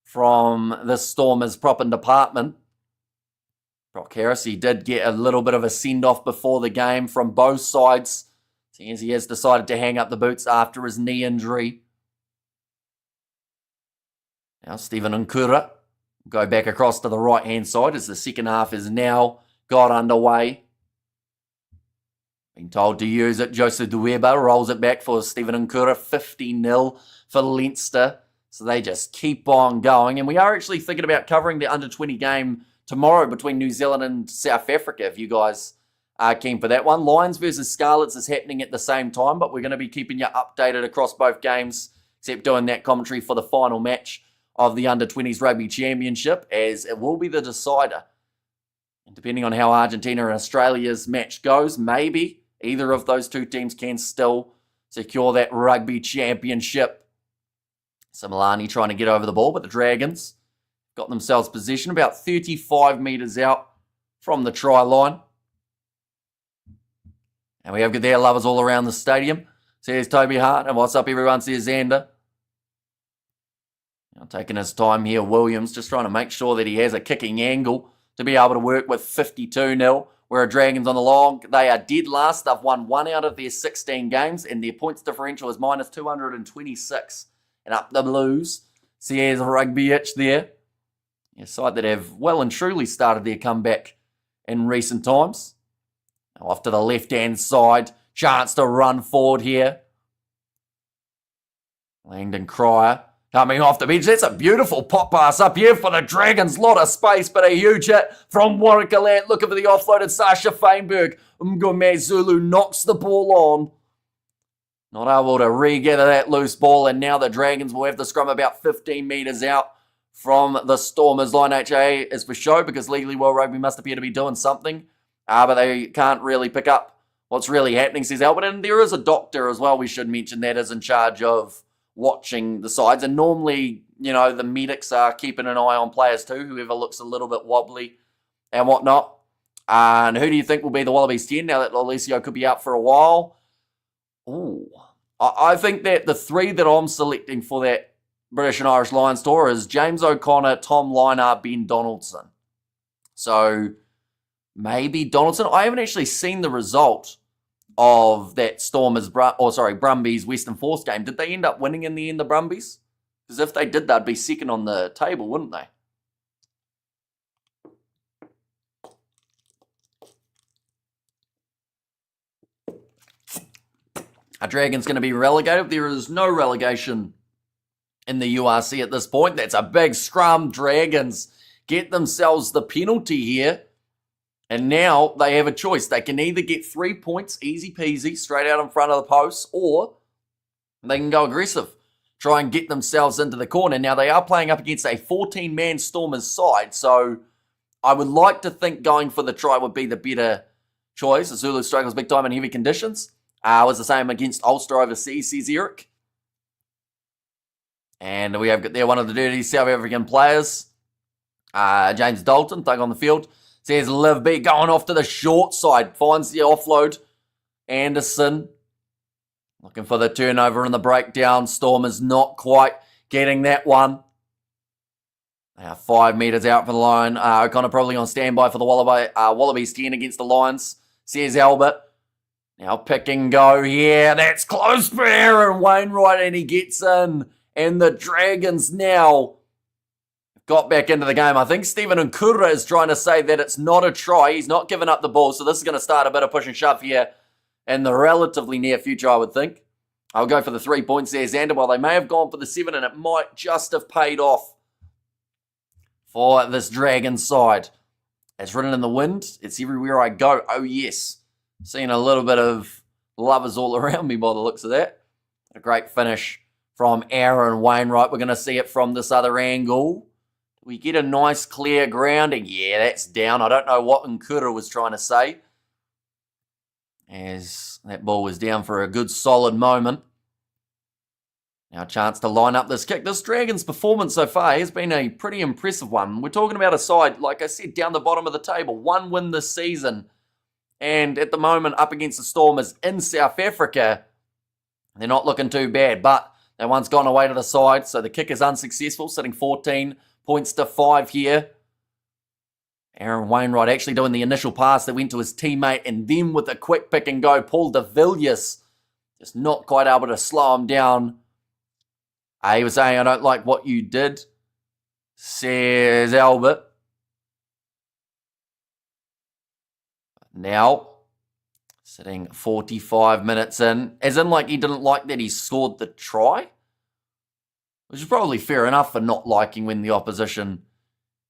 from the Stormers propping department. Brock Harris, he did get a little bit of a send-off before the game from both sides, as he has decided to hang up the boots after his knee injury. Now Stephen Nkura go back across to the right-hand side as the second half is now got underway. Being told to use it, Joseph Dueba rolls it back for Stephen Nkura, 50-0 for Leinster. So they just keep on going. And we are actually thinking about covering the under-20 game tomorrow between New Zealand and South Africa, if you guys are keen for that one. Lions versus Scarlets is happening at the same time, but we're going to be keeping you updated across both games, except doing that commentary for the final match of the Under-20s Rugby Championship, as it will be the decider. And depending on how Argentina and Australia's match goes, maybe either of those two teams can still secure that Rugby Championship. Similani trying to get over the ball, but the Dragons got themselves positioned about 35 metres out from the try line. And we have their lovers all around the stadium. Says Toby Hart, and what's up everyone, says Xander. Now taking his time here, Williams, just trying to make sure that he has a kicking angle to be able to work with 52-0. Where Dragons on the long, they are dead last. They've won 1 out of their 16 games, and their points differential is minus 226. And up the Blues, Sears Rugby itch there. A side that have well and truly started their comeback in recent times. Now off to the left-hand side. Chance to run forward here. Langdon Cryer coming off the bench. That's a beautiful pop pass up here for the Dragons. Lot of space, but a huge hit from Warwick Gallant. Looking for the offloaded Sasha Feinberg. Mgume Zulu knocks the ball on. Not able to regather that loose ball, and now the Dragons will have the scrum about 15 metres out from the Stormers line. HA is for show because legally World Rugby must appear to be doing something, but they can't really pick up what's really happening, says Albert. And there is a doctor as well, we should mention, that is in charge of watching the sides. And normally, you know, the medics are keeping an eye on players too, whoever looks a little bit wobbly and whatnot. And who do you think will be the Wallabies 10 now that Alessio could be out for a while? Ooh, I think that the three that I'm selecting for that British and Irish Lions tour is James O'Connor, Tom Lynagh, Ben Donaldson. So maybe Donaldson. I haven't actually seen the result of that Brumbies Western Force game. Did they end up winning in the end, the Brumbies? Because if they did, they'd be second on the table, wouldn't they? Are Dragons going to be relegated? There is no relegation in the URC at this point. That's a big scrum. Dragons get themselves the penalty here. And now they have a choice. They can either get 3 points, easy peasy, straight out in front of the post, or they can go aggressive, try and get themselves into the corner. Now they are playing up against a 14-man Stormers side, so I would like to think going for the try would be the better choice. The Zulu struggles big time in heavy conditions. Was the same against Ulster overseas, says Eric. And we have got there one of the dirty South African players, James Dalton, thug on the field. Says Liv B going off to the short side. Finds the offload. Anderson looking for the turnover and the breakdown. Stormers not quite getting that one. They are 5 metres out from the line. O'Connor probably on standby for the Wallabies 10 against the Lions, says Albert. Now pick and go here. That's close for Aaron Wainwright, and he gets in. And the Dragons now got back into the game. I think Stephen Nkura is trying to say that it's not a try. He's not giving up the ball, so this is going to start a bit of push and shove here in the relatively near future, I would think. I'll go for the 3 points there, Xander. Well, they may have gone for the 7, and it might just have paid off for this Dragon side. It's written in the wind. It's everywhere I go. Oh, yes. Seeing a little bit of lovers all around me by the looks of that. A great finish from Aaron Wainwright. We're going to see it from this other angle. We get a nice clear grounding. Yeah, that's down. I don't know what Nkura was trying to say, as that ball was down for a good solid moment. Now a chance to line up this kick. This Dragons performance so far has been a pretty impressive one. We're talking about a side, like I said, down the bottom of the table. 1 win this season. And at the moment, up against the Stormers in South Africa, they're not looking too bad. But that one's gone away to the side, so the kick is unsuccessful, sitting 14 points to 5 here. Aaron Wainwright actually doing the initial pass that went to his teammate, and then with a quick pick and go, Paul de Villiers just not quite able to slow him down. He was saying, I don't like what you did, says Albert. Now, sitting 45 minutes in, as in like he didn't like that he scored the try, which is probably fair enough for not liking when the opposition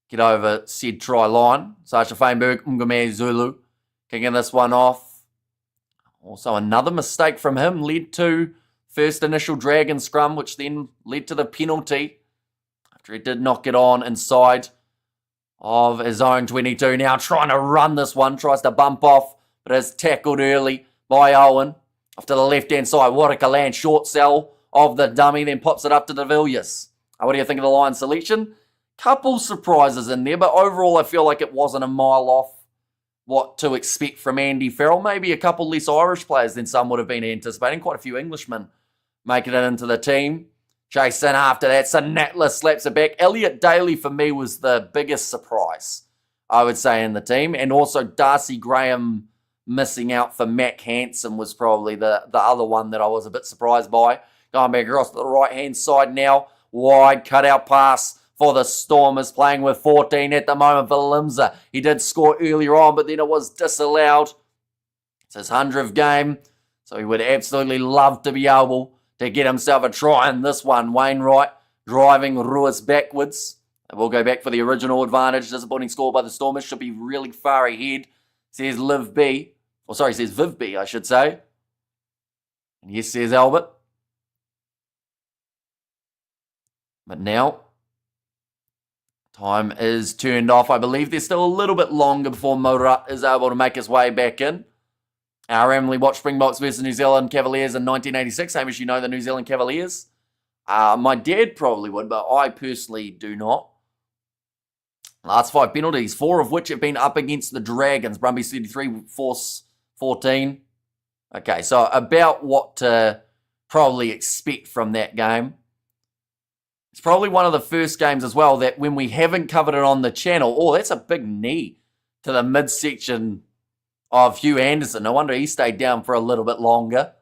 get over said try line. Sasha Feinberg, Ngome Zulu, kicking this one off. Also another mistake from him led to first initial Dragon scrum, which then led to the penalty after he did knock it on inside of his own 22. Now trying to run this one, tries to bump off, but is tackled early by Owen. Off to the left-hand side, Warwick land short sell of the dummy, then pops it up to de Villiers. What do you think of the line selection? Couple surprises in there, but overall I feel like it wasn't a mile off what to expect from Andy Farrell. Maybe a couple less Irish players than some would have been anticipating. Quite a few Englishmen making it into the team. Jason after that, Sinatla slaps it back. Elliot Daly for me was the biggest surprise, I would say, in the team. And also Darcy Graham missing out for Mac Hansen was probably the other one that I was a bit surprised by. Going back across to the right-hand side now. Wide cutout pass for the Stormers, playing with 14 at the moment for Limza. He did score earlier on, but then it was disallowed. It's his 100th game, so he would absolutely love to be able to get himself a try in this one. Wainwright driving Ruiz backwards. We'll go back for the original advantage. Disappointing score by the Stormers. Should be really far ahead, says Liv B. Or sorry, says Viv B, I should say. And yes, says Albert. But now, time is turned off. I believe there's still a little bit longer before Murat is able to make his way back in. Our Emily watched Springboks versus New Zealand Cavaliers in 1986. Hamish, you know the New Zealand Cavaliers? My dad probably would, but I personally do not. Last 5 penalties, 4 of which have been up against the Dragons. Brumbies 33, Force 14. Okay, so about what to probably expect from that game. It's probably one of the first games as well that when we haven't covered it on the channel, oh, that's a big knee to the midsection of Hugh Anderson. No wonder he stayed down for a little bit longer.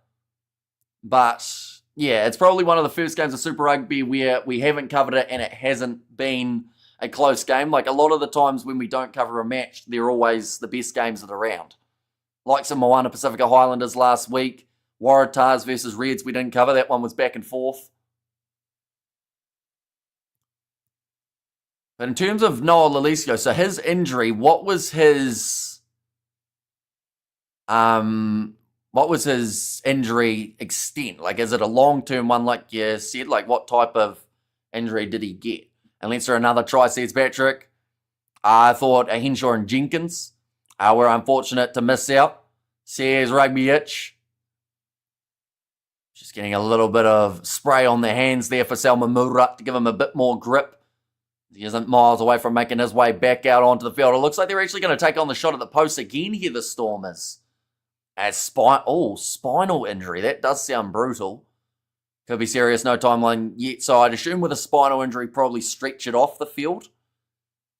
But yeah, it's probably one of the first games of Super Rugby where we haven't covered it and it hasn't been a close game. Like a lot of the times when we don't cover a match, they're always the best games of the round. Like some Moana Pacifica Highlanders last week, Waratahs versus Reds, we didn't cover. That one was back and forth. But in terms of Noah Lalisco, so his injury, what was his injury extent? Like, is it a long-term one, like you said? Like, what type of injury did he get? And let's do another try, says Patrick. I thought Henshaw and Jenkins were unfortunate to miss out, says Rugby Itch. Just getting a little bit of spray on the hands there for Salma Murat to give him a bit more grip. He isn't miles away from making his way back out onto the field. It looks like they're actually going to take on the shot at the post again here, the Stormers. As spinal injury. That does sound brutal. Could be serious, no timeline yet. So I'd assume with a spinal injury, probably stretch it off the field.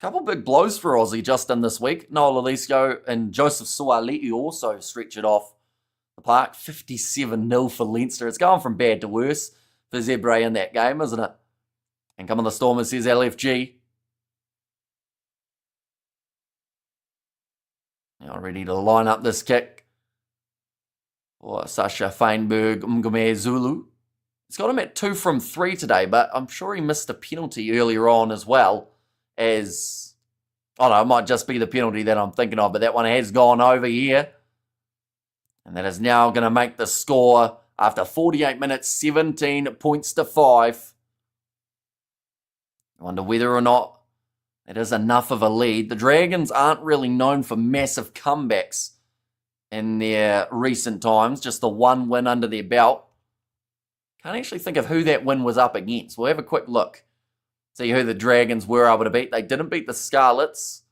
Couple big blows for Aussie Justin this week. Noah Lalisco and Joseph Suali'i also stretch it off the park. 57-0 for Leinster. It's going from bad to worse for Zebre in that game, isn't it? And come on the Stormers, says LFG. Now ready to line up this kick for Sasha Feinberg Mngome Zulu. It's got him at 2 from 3 today, but I'm sure he missed a penalty earlier on as well. As, oh no, it might just be the penalty that I'm thinking of, but that one has gone over here. And that is now going to make the score after 48 minutes, 17 points to 5. I wonder whether or not It is enough of a lead. The Dragons aren't really known for massive comebacks in their recent times, just the one win under their belt. Can't actually think of who that win was up against. We'll have a quick look, see who the Dragons were able to beat. They didn't beat the Scarlets.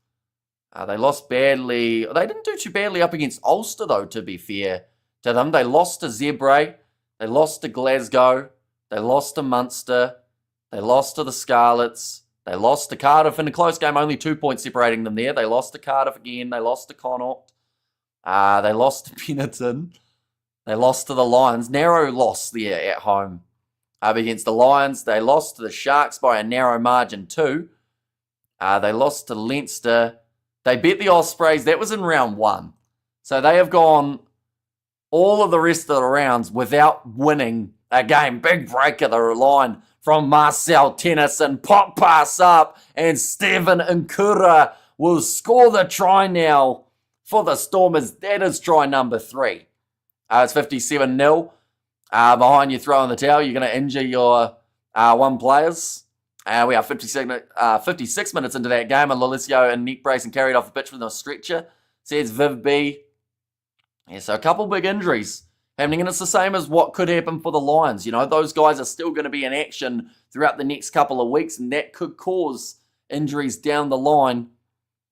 They lost badly. They didn't do too badly up against Ulster, though, to be fair to them. They lost to Zebra. They lost to Glasgow. They lost to Munster. They lost to the Scarlets. They lost to Cardiff in a close game, only 2 points separating them there. They lost to Cardiff again. They lost to Connacht. They lost to Pennerton. They lost to the Lions. Narrow loss there at home against the Lions. They lost to the Sharks by a narrow margin too. They lost to Leinster. They beat the Ospreys. That was in round 1. So they have gone all of the rest of the rounds without winning a game. Big break of the line from Marcel Tennyson. Pop pass up, and Stephen Nkura will score the try now for the Stormers. That is try number 3. It's 57-0. Behind you throwing the towel, you're going to injure your one players. We are 56 minutes into that game, and Lalisio and neck brace and carried off the pitch with a stretcher, says Viv B. Yeah, so a couple big injuries happening, and it's the same as what could happen for the Lions. You know, those guys are still going to be in action throughout the next couple of weeks, and that could cause injuries down the line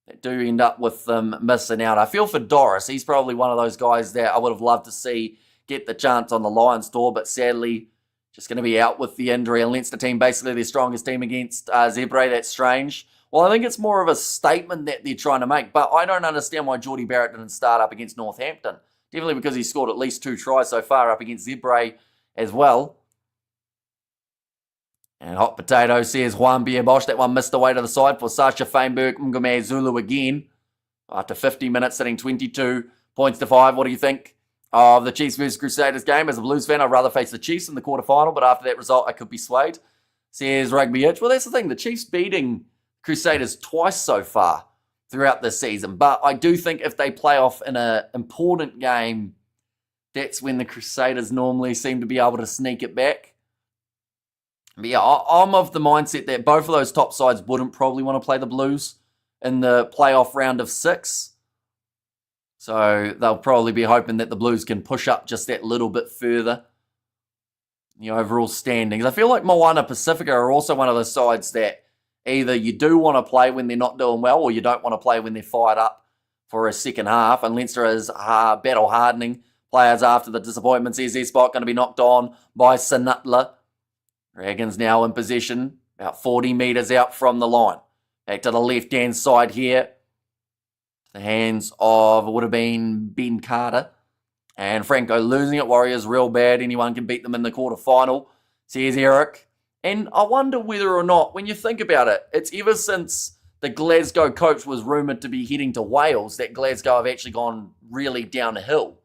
that do end up with them missing out. I feel for Doris. He's probably one of those guys that I would have loved to see get the chance on the Lions tour, but sadly just going to be out with the injury. And Leinster team, basically their strongest team against Zebra. That's strange. Well, I think it's more of a statement that they're trying to make, but I don't understand why Geordie Barrett didn't start up against Northampton. Definitely because he scored at least 2 tries so far up against Zebra as well. And Hot Potato says Juan Biabosh. That one missed away to the side for Sasha Feinberg. Ngume Zulu again. After 50 minutes, sitting 22 points to 5. What do you think of the Chiefs vs Crusaders game? As a Blues fan, I'd rather face the Chiefs in the quarterfinal, but after that result, I could be swayed. Says Rugby Itch. Well, that's the thing. The Chiefs beating Crusaders twice so far throughout this season. But I do think if they play off in an important game, that's when the Crusaders normally seem to be able to sneak it back. But yeah, I'm of the mindset that both of those top sides wouldn't probably want to play the Blues in the playoff round of 6. So they'll probably be hoping that the Blues can push up just that little bit further in the overall standings. I feel like Moana Pacifica are also one of those sides that either you do want to play when they're not doing well, or you don't want to play when they're fired up for a second half. And Leinster is battle hardening players after the disappointments. Is their spot going to be knocked on by Sinutla? Dragons now in possession, about 40 metres out from the line. Back to the left-hand side here. The hands of, it would have been Ben Carter. And Franco losing it. Warriors real bad. Anyone can beat them in the quarterfinal, says Eric. And I wonder whether or not, when you think about it, it's ever since the Glasgow coach was rumoured to be heading to Wales that Glasgow have actually gone really downhill.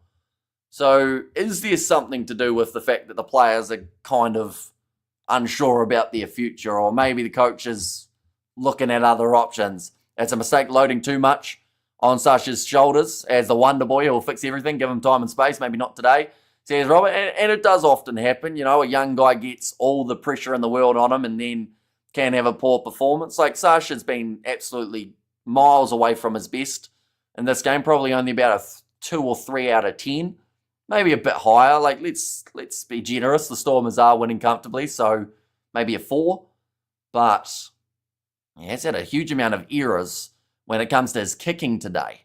So is there something to do with the fact that the players are kind of unsure about their future, or maybe the coach is looking at other options? It's a mistake loading too much on Sasha's shoulders as the wonder boy who will fix everything, give him time and space, maybe not today, says Robert. And it does often happen, you know, a young guy gets all the pressure in the world on him and then can have a poor performance. Like Sasha's been absolutely miles away from his best in this game, probably only about a 2 or 3 out of 10. Maybe a bit higher. Like, let's be generous. The Stormers are winning comfortably, so maybe a 4. But yeah, he's had a huge amount of errors when it comes to his kicking today,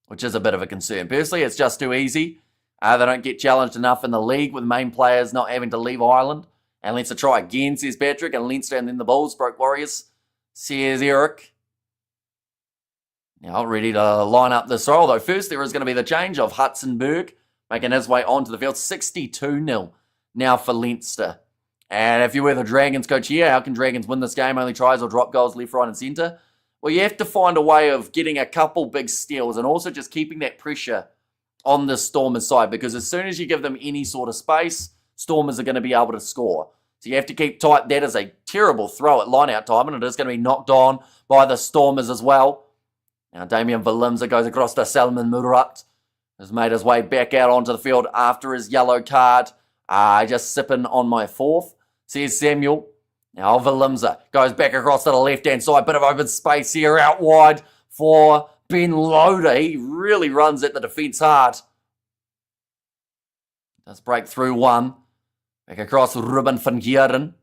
which is a bit of a concern. Personally, it's just too easy. They don't get challenged enough in the league with main players not having to leave Ireland. And Leinster try again, says Patrick. And Leinster and then the Bulls broke Warriors, says Eric. Now ready to line up this role. Though first there is going to be the change of Hudsonberg making his way onto the field. 62-0 now for Leinster. And if you were the Dragons coach here, how can Dragons win this game? Only tries or drop goals left, right and centre? Well, you have to find a way of getting a couple big steals and also just keeping that pressure on the Stormers side, because as soon as you give them any sort of space, Stormers are going to be able to score. So you have to keep tight. That is a terrible throw at line-out time, and it is going to be knocked on by the Stormers as well. Now Damien Valimza goes across to Salman Murat, has made his way back out onto the field after his yellow card. Just sipping on my 4th, says Samuel. Now Valimza goes back across to the left-hand side. Bit of open space here out wide for Ben Loader. He really runs at the defence hard. Does break through one. Back across Ruben van Gieren.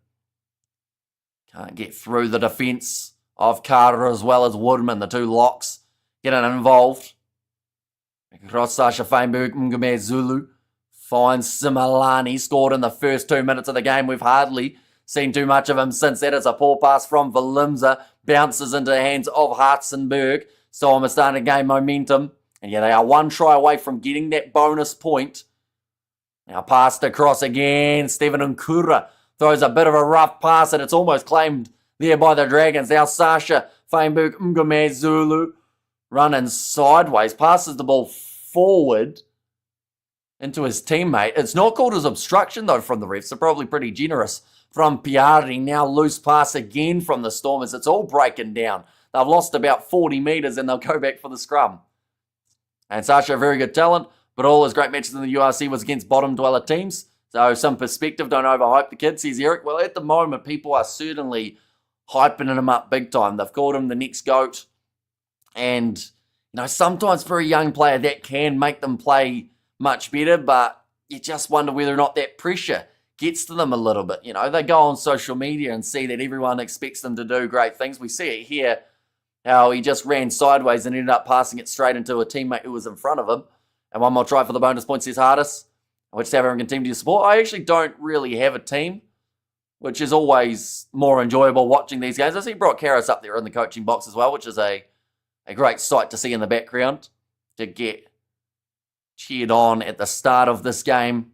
Can't get through the defence of Carter as well as Woodman. The two locks getting involved. Back across Sasha Feinberg, Ngume Zulu. Finds Similani. Scored in the first 2 minutes of the game. We've hardly seen too much of him since that. It's a poor pass from Valimza. Bounces into the hands of Hartzenberg. Stormers starting to gain momentum. And yeah, they are one try away from getting that bonus point. Now passed across again. Stephen Nkura throws a bit of a rough pass and it's almost claimed there by the Dragons. Now Sasha Feinberg, Ngume Zulu running sideways. Passes the ball forward into his teammate. It's not called as obstruction though from the refs. They're probably pretty generous from Piari. Now loose pass again from the Stormers. It's all breaking down. They've lost about 40 metres and they'll go back for the scrum. And Sasha, very good talent, but all his great matches in the URC was against bottom dweller teams. So some perspective, don't overhype the kid, says Eric. Well, at the moment, people are certainly hyping him up big time. They've called him the next GOAT. And, you know, sometimes for a young player, that can make them play much better, but you just wonder whether or not that pressure gets to them a little bit. You know, they go on social media and see that everyone expects them to do great things. We see it here, how he just ran sideways and ended up passing it straight into a teammate who was in front of him. And one more try for the bonus point, says Hardis. Which South African team do you support? I actually don't really have a team, which is always more enjoyable watching these games. I see Brock Harris up there in the coaching box as well, which is a great sight to see in the background to get cheered on at the start of this game.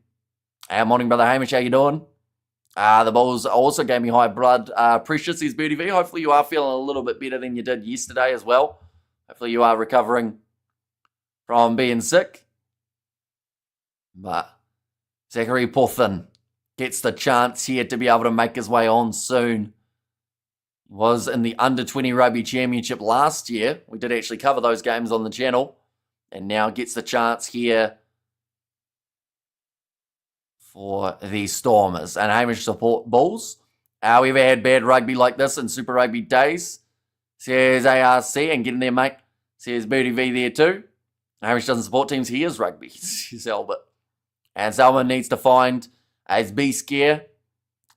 Morning, brother Hamish. How you doing? The Bulls also gave me high blood pressure, says Birdie V. Hopefully you are feeling a little bit better than you did yesterday as well. Hopefully you are recovering from being sick. But Zachary Pothin gets the chance here to be able to make his way on soon. Was in the Under-20 Rugby Championship last year. We did actually cover those games on the channel. And now gets the chance here for the Stormers. And Hamish support Bulls. We ever had bad rugby like this in Super Rugby days? Says ARC and getting there, mate. Says Birdie V there too. Hamish doesn't support teams. He is rugby. Says Albert. And Salman needs to find his beast gear.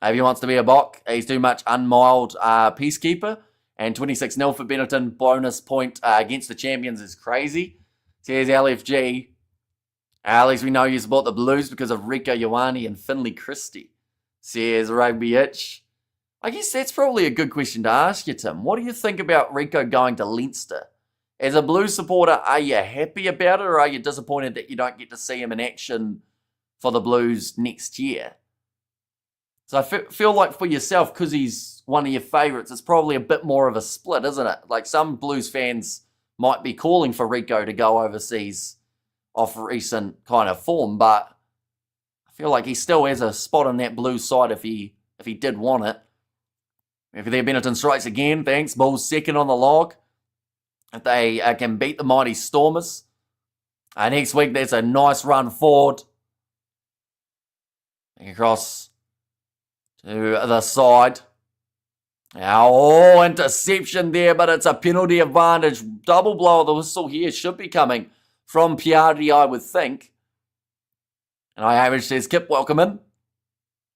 If he wants to be a Bok, he's too much unmild peacekeeper. And 26-0 for Benetton. Bonus point against the champions is crazy. Says LFG. At least we know you support the Blues because of Rico Ioane and Finlay Christie. Says Rugby Itch. I guess that's probably a good question to ask you, Tim. What do you think about Rico going to Leinster? As a Blues supporter, are you happy about it or are you disappointed that you don't get to see him in action for the Blues next year? So I feel like for yourself, because he's one of your favourites, it's probably a bit more of a split, isn't it? Like some Blues fans might be calling for Rico to go overseas off recent kind of form, but I feel like he still has a spot on that Blues side if he did want it. If there, Benetton strikes again, thanks. Bulls second on the log. If they can beat the mighty Stormers. Next week, that's a nice run forward. Across to the side. Now, interception there, but it's a penalty advantage. Double blow of the whistle here should be coming from Piardi, I would think. And I average says, Kip, welcome in.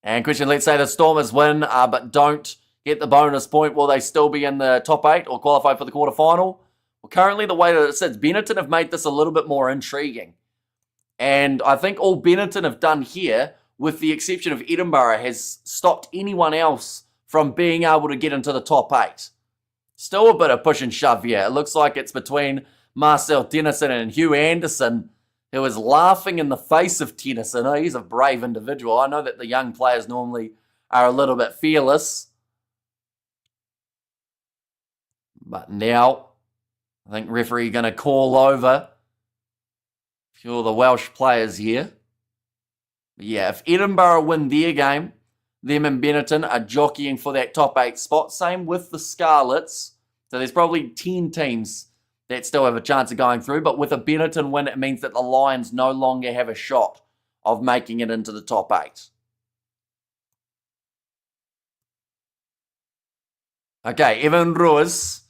And question, let's say the Stormers win, but don't get the bonus point. Will they still be in the top 8 or qualify for the quarterfinal? Well, currently the way that it sits, Benetton have made this a little bit more intriguing. And I think all Benetton have done here, with the exception of Edinburgh, has stopped anyone else from being able to get into the top 8. Still a bit of push and shove here. It looks like it's between Marcel Tennyson and Hugh Anderson, who is laughing in the face of Tennyson. Oh, he's a brave individual. I know that the young players normally are a little bit fearless. But now, I think referee going to call over a few of the Welsh players here. But yeah, if Edinburgh win their game, them and Benetton are jockeying for that top 8 spot. Same with the Scarlets. So there's probably 10 teams that still have a chance of going through. But with a Benetton win, it means that the Lions no longer have a shot of making it into the top 8. Okay, Evan Ruiz.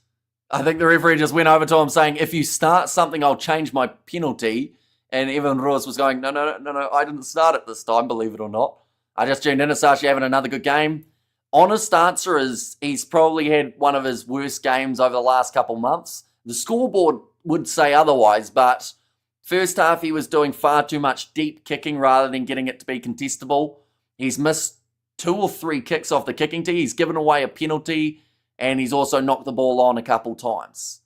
I think the referee just went over to him saying, if you start something, I'll change my penalty. And Evan Ruiz was going, no, I didn't start it this time, believe it or not. I just tuned in to Sashi having another good game. Honest answer is he's probably had one of his worst games over the last couple months. The scoreboard would say otherwise, but first half he was doing far too much deep kicking rather than getting it to be contestable. He's missed 2 or 3 kicks off the kicking tee. He's given away a penalty, and he's also knocked the ball on a couple times.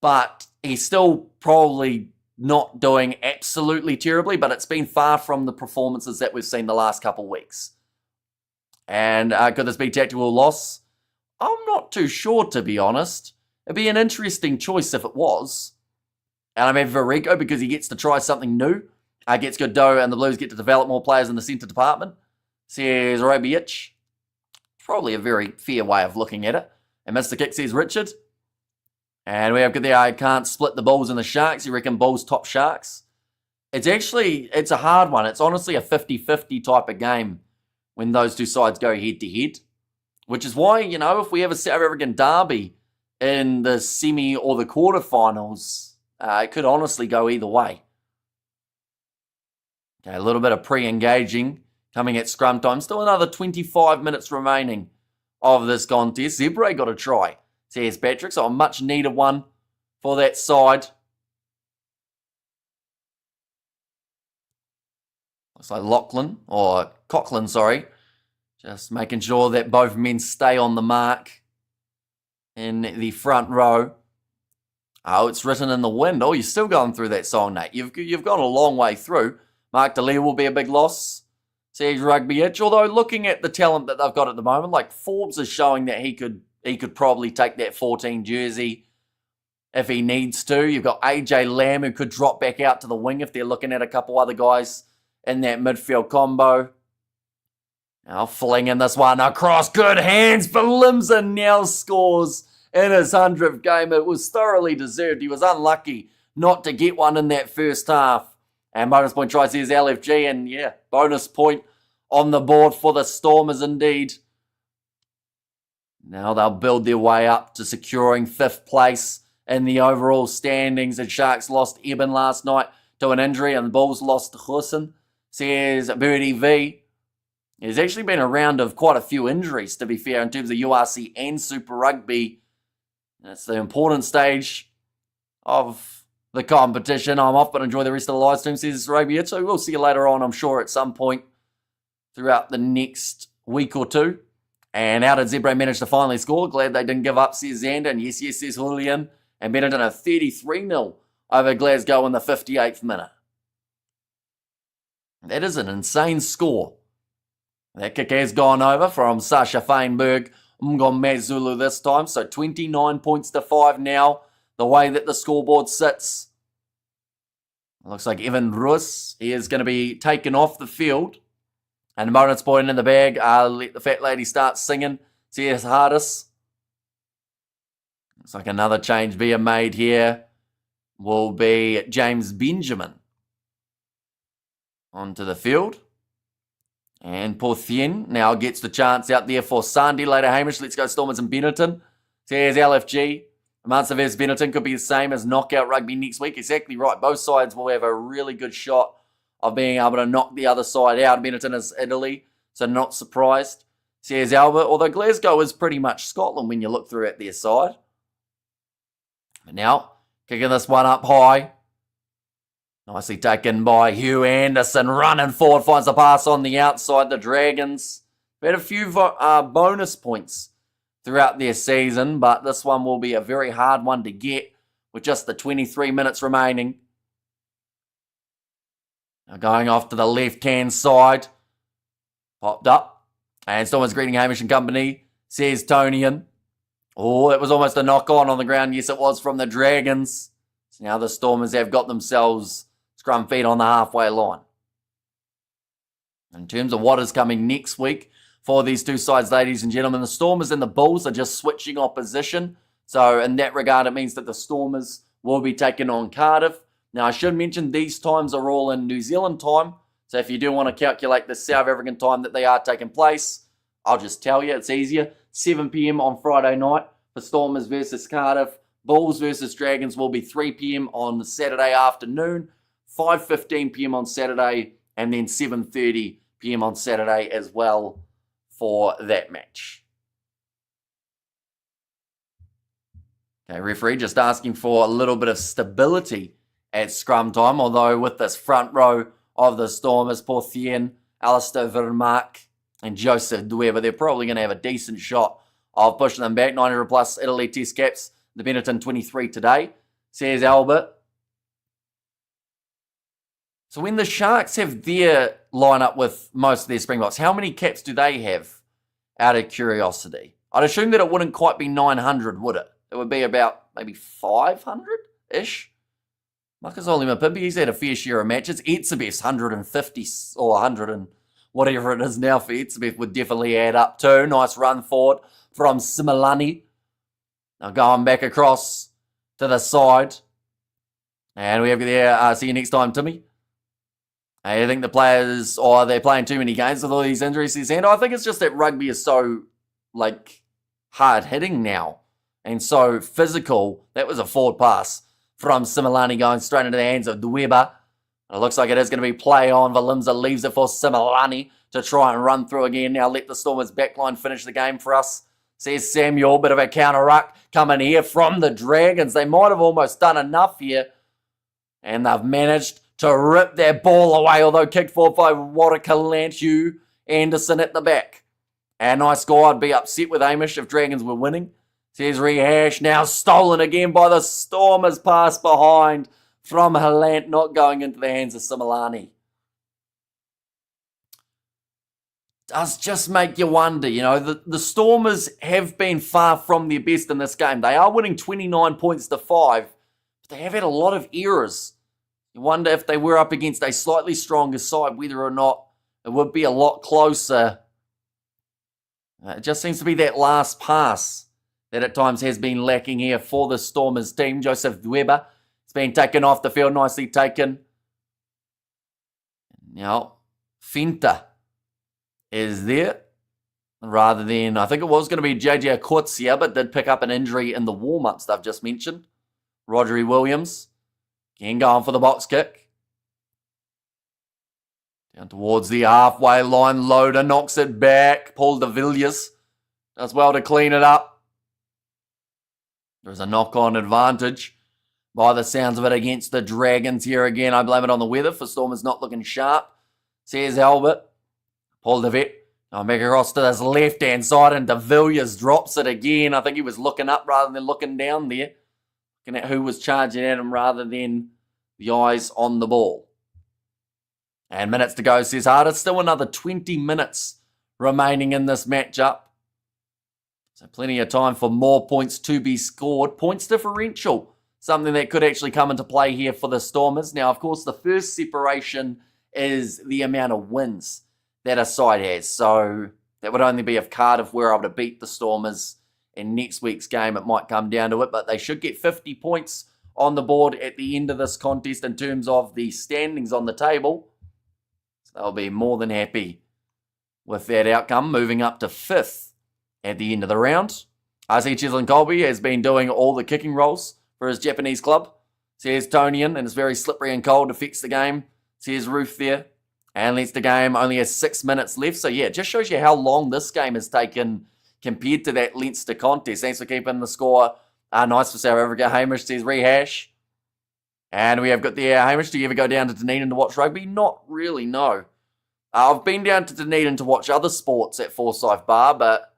But he's still probably not doing absolutely terribly, but it's been far from the performances that we've seen the last couple weeks. And could this be tactical loss? I'm not too sure, to be honest. It'd be an interesting choice if it was. And I'm happy for Rico because he gets to try something new. Gets good dough, and the Blues get to develop more players in the centre department. Says Robic. Probably a very fair way of looking at it. And Mr. Kick says Richard. And we have good there. I can't split the Bulls and the Sharks. You reckon Bulls top Sharks? It's a hard one. It's honestly a 50-50 type of game when those two sides go head-to-head. Which is why, if we have a South African derby in the semi or the quarterfinals, it could honestly go either way. Okay, a little bit of pre-engaging coming at scrum time. Still another 25 minutes remaining of this contest. Zebre got a try, says Patrick. So a much needed one for that side. Looks like Coughlin, sorry. Just making sure that both men stay on the mark in the front row. Oh, it's written in the wind. Oh, you're still going through that song, Nate. You've gone a long way through. Mark DeLee will be a big loss. Says Rugby Itch. Although looking at the talent that they've got at the moment, like Forbes is showing that he could probably take that 14 jersey if he needs to. You've got AJ Lamb who could drop back out to the wing if they're looking at a couple other guys in that midfield combo. Now flinging this one across. Good hands for Limsa. Now scores in his 100th game. It was thoroughly deserved. He was unlucky not to get one in that first half. And bonus point tries his LFG. And yeah, bonus point on the board for the Stormers indeed. Now they'll build their way up to securing 5th place in the overall standings. The Sharks lost Eben last night to an injury, and the Bulls lost Hussein. Says Birdie V. There's actually been a round of quite a few injuries, to be fair, in terms of URC and Super Rugby. It's the important stage of the competition. I'm off, but enjoy the rest of the live stream, says Rugby. So we'll see you later on, I'm sure, at some point throughout the next week or two. And how did Zebre manage to finally score? Glad they didn't give up, says Xander. And yes, says Julian. And Benetton a 33-0 over Glasgow in the 58th minute. That is an insane score. That kick has gone over from Sasha Feinberg. Mngomezulu this time. So 29 points to 5 now. The way that the scoreboard sits. It looks like Evan Russ. He is going to be taken off the field. And the bonus point in the bag. Let the fat lady start singing. C.S. Hardis. Looks like another change being made here will be James Benjamin onto the field. And Porthien now gets the chance out there for Sandy. Later, Hamish. Let's go Stormers and Benetton. Says LFG. Munster vs Benetton could be the same as knockout rugby next week. Exactly right. Both sides will have a really good shot of being able to knock the other side out. Benetton is Italy, so not surprised. Says Albert. Although Glasgow is pretty much Scotland when you look through at their side. But now, kicking this one up high. Nicely taken by Hugh Anderson, running forward, finds the pass on the outside. The Dragons had a few bonus points throughout their season, but this one will be a very hard one to get with just the 23 minutes remaining. Now going off to the left-hand side, popped up, and Stormers greeting Hamish and company, says Tonian. Oh, it was almost a knock-on the ground. Yes, it was from the Dragons. So now the Stormers have got themselves scrum feet on the halfway line. In terms of what is coming next week for these two sides, ladies and gentlemen, the Stormers and the Bulls are just switching opposition. So in that regard, it means that the Stormers will be taking on Cardiff. Now, I should mention these times are all in New Zealand time. So if you do want to calculate the South African time that they are taking place, I'll just tell you, it's easier. 7 p.m. on Friday night for Stormers versus Cardiff. Bulls versus Dragons will be 3 p.m. on Saturday afternoon, 5:15 p.m. on Saturday, and then 7:30 p.m. on Saturday as well for that match. Okay, referee just asking for a little bit of stability at scrum time, although with this front row of the Stormers, Porthien, Alistair Vermaak, and Joseph Dueber, they're probably going to have a decent shot of pushing them back. 900 plus Italy test caps, the Benetton 23 today, says Albert. So when the Sharks have their lineup with most of their Springboks, how many caps do they have, out of curiosity? I'd assume that it wouldn't quite be 900, would it? It would be about maybe 500-ish. Marcus Mapimpi, he's had a fair share of matches. Etzebeth's 150 or 100 and whatever it is now for Etzebeth would definitely add up too. Nice run forward from Similani. Now going back across to the side. And we have there, see you next time, Timmy. I think the players, or they're playing too many games with all these injuries. And I think it's just that rugby is so, hard-hitting now and so physical. That was a forward pass from Similani going straight into the hands of Dueber. It looks like it is going to be play on. Valimza leaves it for Similani to try and run through again. Now let the Stormers backline finish the game for us, says Samuel. Bit of a counter ruck coming here from the Dragons. They might have almost done enough here. And they've managed to rip that ball away, although kicked forward by Watakalantu Anderson at the back. And nice score. I'd be upset with Amish if Dragons were winning. Says Rehash, now stolen again by the Stormers, pass behind from Halant, not going into the hands of Similani. Does just make you wonder, the Stormers have been far from their best in this game. They are winning 29 points to 5, but they have had a lot of errors. You wonder if they were up against a slightly stronger side, whether or not it would be a lot closer. It just seems to be that last pass that at times has been lacking here for the Stormers team. Joseph Dueber has been taken off the field, nicely taken. Now, Finta is there, rather than, I think it was going to be JJ Akortsia, but did pick up an injury in the warm-ups they've just mentioned. Rodri Williams, again going for the box kick. Down towards the halfway line, Loader knocks it back. Paul de Villiers does well to clean it up. There's a knock-on advantage by the sounds of it against the Dragons here again. I blame it on the weather for Stormers not looking sharp, says Albert. Paul de Vet going back across to this left-hand side, and de Villiers drops it again. I think he was looking up rather than looking down there. Looking at who was charging at him rather than the eyes on the ball. And minutes to go, says Harder. Still another 20 minutes remaining in this matchup. So plenty of time for more points to be scored. Points differential, something that could actually come into play here for the Stormers. Now, of course, the first separation is the amount of wins that a side has. So that would only be if Cardiff were able to beat the Stormers in next week's game. It might come down to it, but they should get 50 points on the board at the end of this contest in terms of the standings on the table. So they'll be more than happy with that outcome, moving up to 5th at the end of the round. RC Cheslin Colby has been doing all the kicking roles for his Japanese club, says Tonian, and it's very slippery and cold to fix the game, says Ruth there. And lets the game only has 6 minutes left. So yeah, it just shows you how long this game has taken compared to that Leinster contest. Thanks for keeping the score nice for South Africa. Hamish says Rehash. And we have got the Hamish, do you ever go down to Dunedin to watch rugby? Not really, no. I've been down to Dunedin to watch other sports at Forsyth Bar, but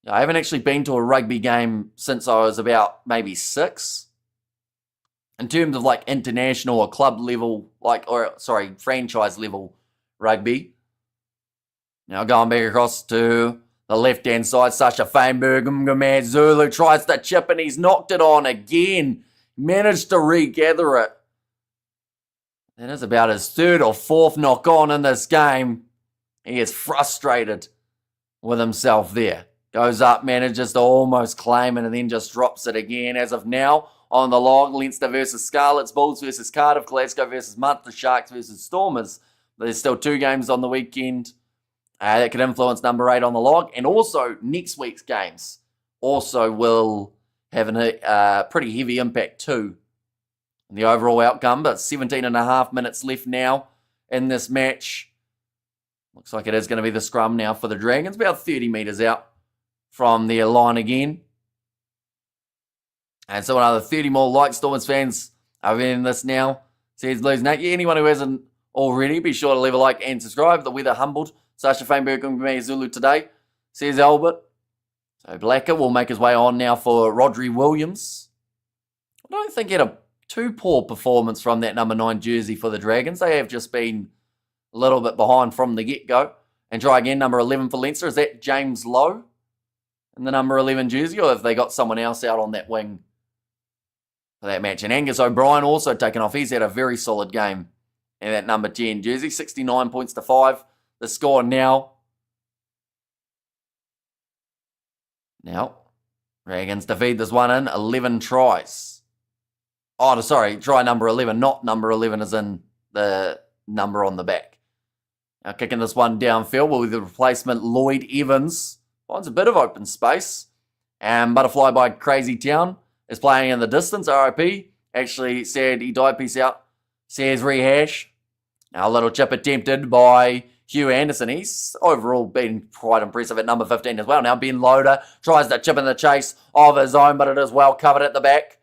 I haven't actually been to a rugby game since I was about maybe 6. In terms of international or club level, franchise level rugby. Now going back across to the left-hand side, Sasha Feinberg, Mgomad Zulu tries to chip and he's knocked it on again. Managed to regather it. That is about his 3rd or 4th knock on in this game. He is frustrated with himself there. Goes up, manages to almost claim it and then just drops it again. As of now, on the log, Leinster versus Scarlets, Bulls versus Cardiff, Glasgow versus Munster, Sharks versus Stormers. There's still 2 games on the weekend. That could influence number 8 on the log. And also, next week's games also will have a pretty heavy impact too in the overall outcome. But 17 and a half minutes left now in this match. Looks like it is going to be the scrum now for the Dragons. About 30 metres out from their line again. And so another 30 more like Stormers fans are in this now. Says Blues Nate. Yeah, anyone who hasn't already, be sure to leave a like and subscribe. The weather humbled Sasha Feinberg and Gumay Zulu today, says Albert. So Blacker will make his way on now for Rodri Williams. I don't think he had a too poor performance from that number 9 jersey for the Dragons. They have just been a little bit behind from the get-go. And try again, number 11 for Leinster. Is that James Lowe in the number 11 jersey, or have they got someone else out on that wing for that match? And Angus O'Brien also taken off. He's had a very solid game in that number 10 jersey. 69 points to 5. The score now. Now, Dragons defeat this one in 11 tries. Oh, sorry, try number 11, not number 11 as in the number on the back. Now kicking this one downfield with the replacement Lloyd Evans. Finds a bit of open space. And Butterfly by Crazy Town is playing in the distance. RIP actually said he died, peace out. Says rehash. Now a little chip attempted by Hugh Anderson. He's overall been quite impressive at number 15 as well. Now Ben Loader tries to chip in the chase of his own, but it is well covered at the back.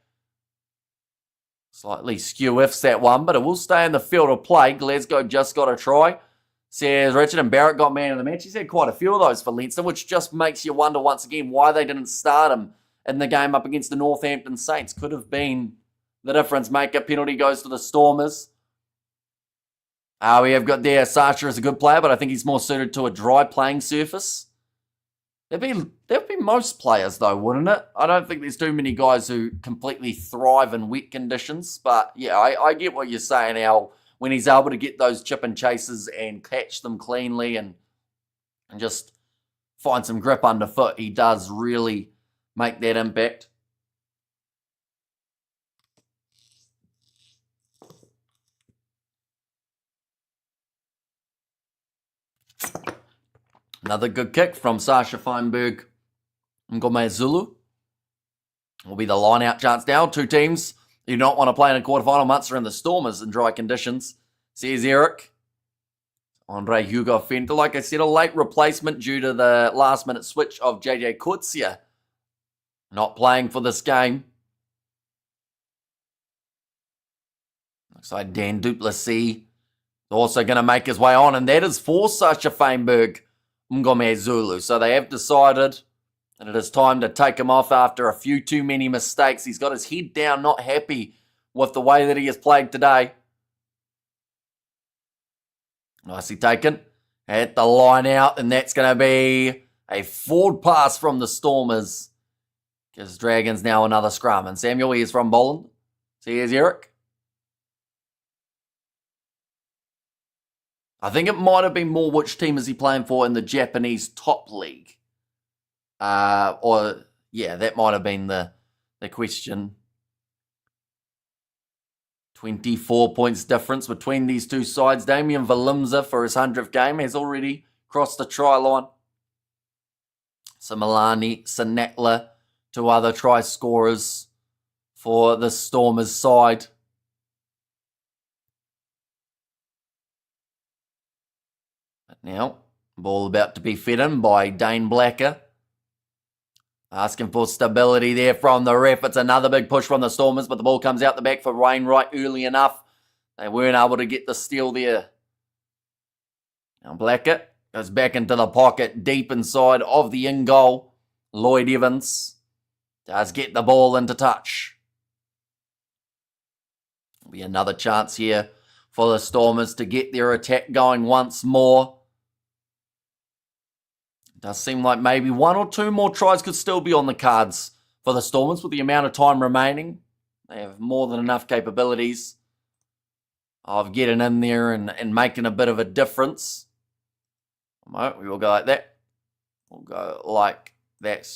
Slightly skew-ifs that one, but it will stay in the field of play. Glasgow just got a try. Says Richard, and Barrett got man of the match. He's had quite a few of those for Leinster, which just makes you wonder once again why they didn't start him in the game up against the Northampton Saints. Could have been the difference maker. Penalty goes to the Stormers. We have got there, Sasha is a good player, but I think he's more suited to a dry playing surface. There'd be most players though, wouldn't it? I don't think there's too many guys who completely thrive in wet conditions, but yeah, I get what you're saying, Al. When he's able to get those chip and chases and catch them cleanly and just find some grip underfoot, he does really make that impact. Another good kick from Sasha Feinberg and Ngome Zulu. Will be the line-out chance now. Two teams you do not want to play in a quarterfinal. Munster and the Stormers in dry conditions, says Eric. Andre Hugo Fenter, like I said, a late replacement due to the last-minute switch of JJ Coetzee not playing for this game. Looks like Dan Duplessis also going to make his way on, and that is for Sasha Feinberg Ngome Zulu. So they have decided that it is time to take him off after a few too many mistakes. He's got his head down, not happy with the way that he has played today. Nicely taken at the line out, and that's going to be a forward pass from the Stormers. Gives Dragons now another scrum. And Samuel, he is from Boland. So here's Eric. I think it might have been more which team is he playing for in the Japanese top league. Yeah, that might have been the question. 24 points difference between these two sides. Damien Valimza for his 100th game has already crossed the try line. Similani, Sinatla, two other try scorers for the Stormers side. But now, ball about to be fed in by Dane Blacker. Asking for stability there from the ref. It's another big push from the Stormers, but the ball comes out the back for Wainwright early enough. They weren't able to get the steal there. Now Blacker goes back into the pocket deep inside of the in-goal. Lloyd Evans does get the ball into touch. There'll be another chance here for the Stormers to get their attack going once more. It does seem like maybe one or two more tries could still be on the cards for the Stormers with the amount of time remaining. They have more than enough capabilities of getting in there and making a bit of a difference. We will go like that. We'll go like that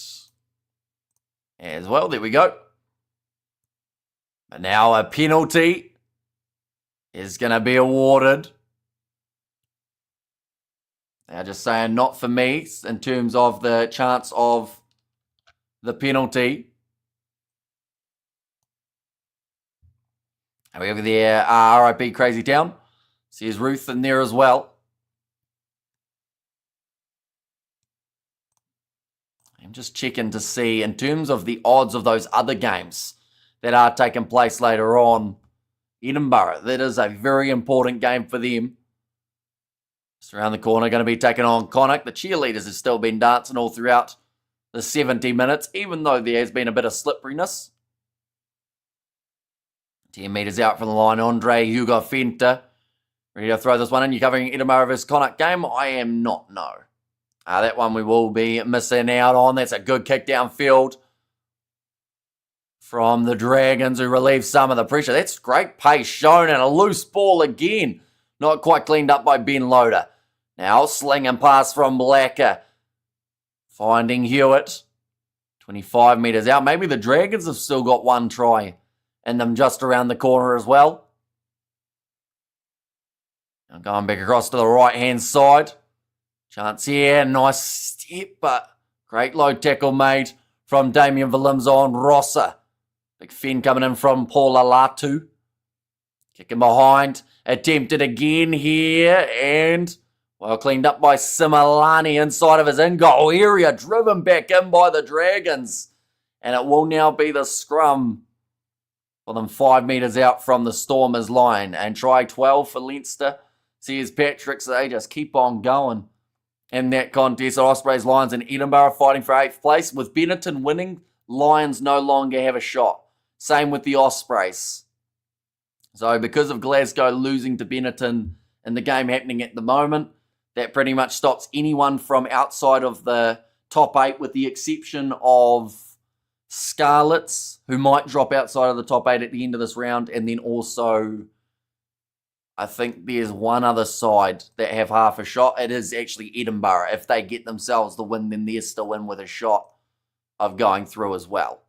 as well. There we go. But now a penalty is going to be awarded. They're just saying not for me in terms of the chance of the penalty. Are we over there? RIP Crazy Town. There's Ruth in there as well. I'm just checking to see in terms of the odds of those other games that are taking place later on. Edinburgh, that is a very important game for them. Just around the corner, going to be taking on Connacht. The cheerleaders have still been dancing all throughout the 70 minutes, even though there has been a bit of slipperiness. 10 metres out from the line, Andre Hugo Fenta. Ready to throw this one in? You covering Edinburgh versus Connacht game? I am not, no. That one we will be missing out on. That's a good kick downfield from the Dragons, who relieve some of the pressure. That's great pace shown, and a loose ball again. Not quite cleaned up by Ben Loader. Now sling and pass from Blacker. Finding Hewitt. 25 metres out. Maybe the Dragons have still got one try in them just around the corner as well. Now going back across to the right-hand side. Chance here. Nice step, but great low tackle made from Damien Williams on Rosser. Big fin coming in from Paula Latu. Kicking behind. Attempted again here. And, well, cleaned up by Similani inside of his in-goal area. Driven back in by the Dragons. And it will now be the scrum for them 5 metres out from the Stormers line. And try 12 for Leinster. See, as Patrick, so they just keep on going in that contest. Ospreys, Lions and Edinburgh fighting for 8th place. With Benetton winning, Lions no longer have a shot. Same with the Ospreys. So because of Glasgow losing to Benetton in the game happening at the moment, that pretty much stops anyone from outside of the top 8 with the exception of Scarlets, who might drop outside of the top 8 at the end of this round. And then also, I think there's one other side that have half a shot. It is actually Edinburgh. If they get themselves the win, then they're still in with a shot of going through as well.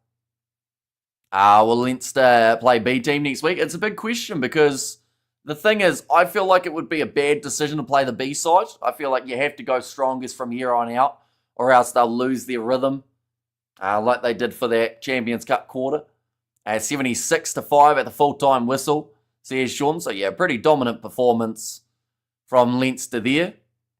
Will Leinster play B team next week? It's a big question because the thing is, I feel like it would be a bad decision to play the B side. I feel like you have to go strongest from here on out or else they'll lose their rhythm like they did for that Champions Cup quarter. 76-5 at the full-time whistle. Says Sean. So, yeah, pretty dominant performance from Leinster there.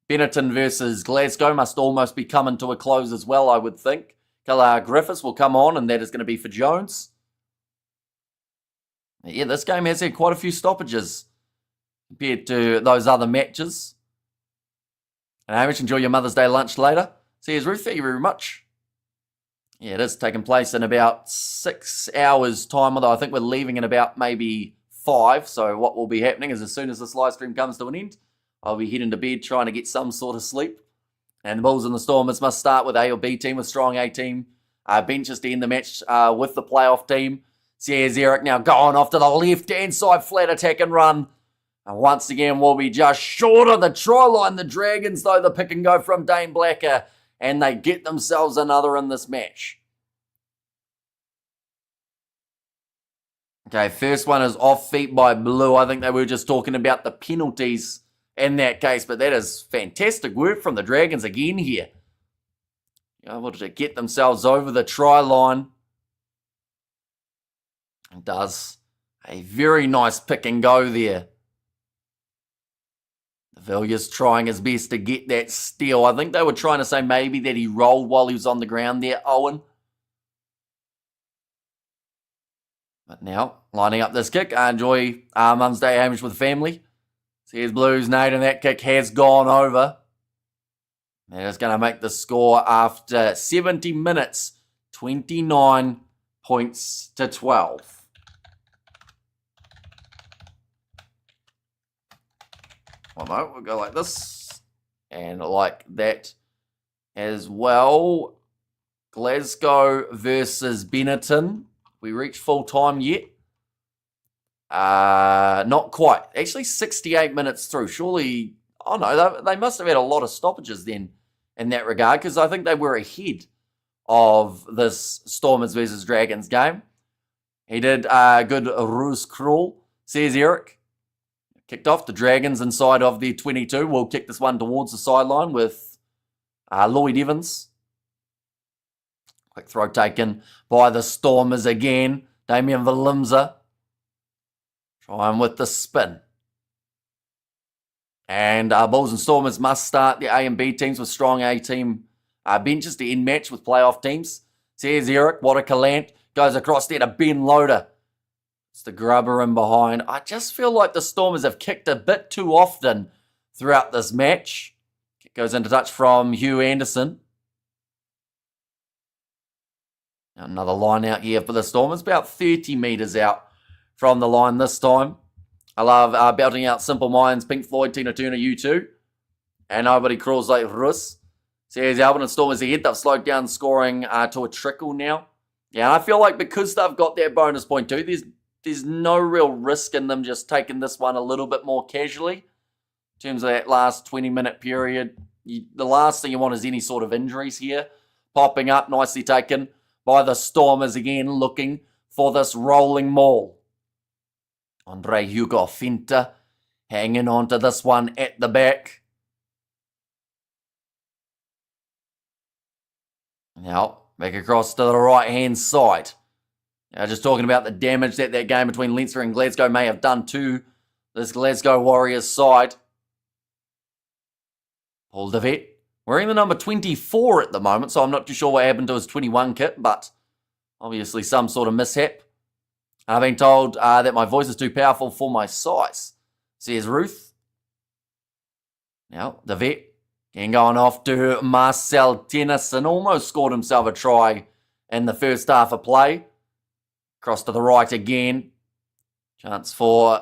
Benetton versus Glasgow must almost be coming to a close as well, I would think. Griffiths will come on, and that is going to be for Jones. Yeah, this game has had quite a few stoppages compared to those other matches. And Hamish, enjoy your Mother's Day lunch later. Says Ruth, thank you very much. Yeah, it is taking place in about 6 hours' time, although I think we're leaving in about maybe 5. So what will be happening is as soon as this live stream comes to an end, I'll be heading to bed trying to get some sort of sleep. And the Bulls and the Stormers must start with A or B team with strong A team. Benches to end the match with the playoff team. Sears Eric now going off to the left-hand side, flat attack and run. And once again, will be just short of the try line. The Dragons, though, the pick and go from Dane Blacker. And they get themselves another in this match. Okay, first one is off feet by Blue. I think they were just talking about the penalties in that case, but that is fantastic work from the Dragons again here. Able to get themselves over the try line. And does a very nice pick and go there. Villiers trying his best to get that steal. I think they were trying to say maybe that he rolled while he was on the ground there, Owen. But now, lining up this kick. Enjoy Mum's Day, Hamish, with the family. So here's Blues, Nate, and that kick has gone over. That is going to make the score after 70 minutes, 29 points to 12. Well, no, we'll go like this and like that as well. Glasgow versus Benetton. We reached full time yet? Not quite. Actually, 68 minutes through. Surely, oh no, they must have had a lot of stoppages then in that regard because I think they were ahead of this Stormers versus Dragons game. He did a good ruse crawl, says Eric. kicked off. The Dragons inside of their 22 will kick this one towards the sideline with Lloyd Evans. Quick throw taken by the Stormers again. Damien Valimza trying with the spin. And Bulls and Stormers must start the A and B teams with strong A team benches to end match with playoff teams. So here's Eric. Watercalant goes across there to Ben Loader. It's the grubber in behind. I just feel like the Stormers have kicked a bit too often throughout this match. Kick goes into touch from Hugh Anderson. Another line out here for the Stormers. About 30 metres out from the line this time. I love belting out Simple Minds, Pink Floyd, Tina Turner, U2. And nobody crawls like Russ. So here's Albion and Stormers ahead. They've slowed down scoring to a trickle now. Yeah, I feel like because they've got their bonus point too, there's no real risk in them just taking this one a little bit more casually. In terms of that last 20-minute period, the last thing you want is any sort of injuries here. Popping up, nicely taken by the Stormers again, looking for this rolling maul. Andre Hugo Finta hanging on to this one at the back. Now, back across to the right-hand side. Now, just talking about the damage that game between Leinster and Glasgow may have done to this Glasgow Warriors side. Paul DeVette wearing the number 24 at the moment, so I'm not too sure what happened to his 21 kit, but obviously some sort of mishap. I've been told that my voice is too powerful for my size, says Ruth. Now, DeVette again going off to Marcel Tennyson. Almost scored himself a try in the first half of play. Cross to the right again. Chance for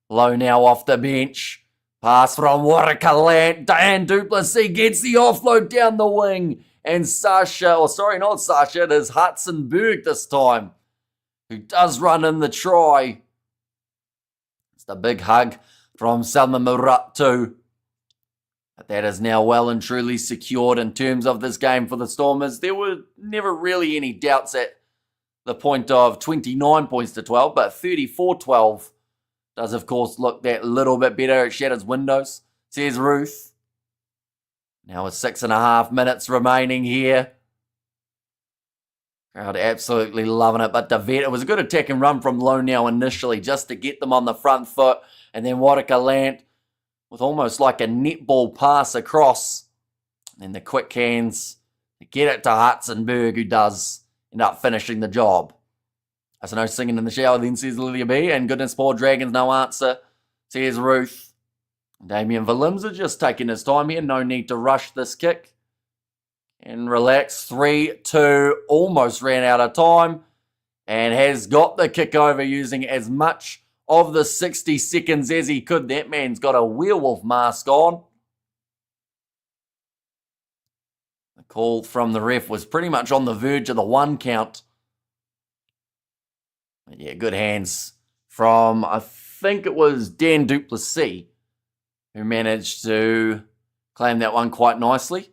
Lowe now off the bench. Pass from Watercalant. Dan du Plessis gets the offload down the wing. And Sasha, not Sasha, it is Hudson Berg this time, who does run in the try. It's the big hug from Salman Murat too. But that is now well and truly secured in terms of this game for the Stormers. There were never really any doubts at the point of 29 points to 12, but 34-12 does, of course, look that little bit better. It shatters windows, says Ruth. Now with 6.5 minutes remaining here. Crowd absolutely loving it, but DeVette, it was a good attack and run from Lowe now initially just to get them on the front foot, and then Watercalant with almost like a netball pass across, and the quick hands to get it to Hudson-Berg, who does end up finishing the job. That's no singing in the shower then, says Lilia B, and goodness, poor Dragons, no answer, says Ruth. Damien Valimza just taking his time here, no need to rush this kick. And relax, 3-2, almost ran out of time, and has got the kick over using as much of the 60 seconds as he could. That man's got a werewolf mask on. The call from the ref was pretty much on the verge of the 1 count. But yeah, good hands from, I think it was Dan du Plessis, who managed to claim that one quite nicely.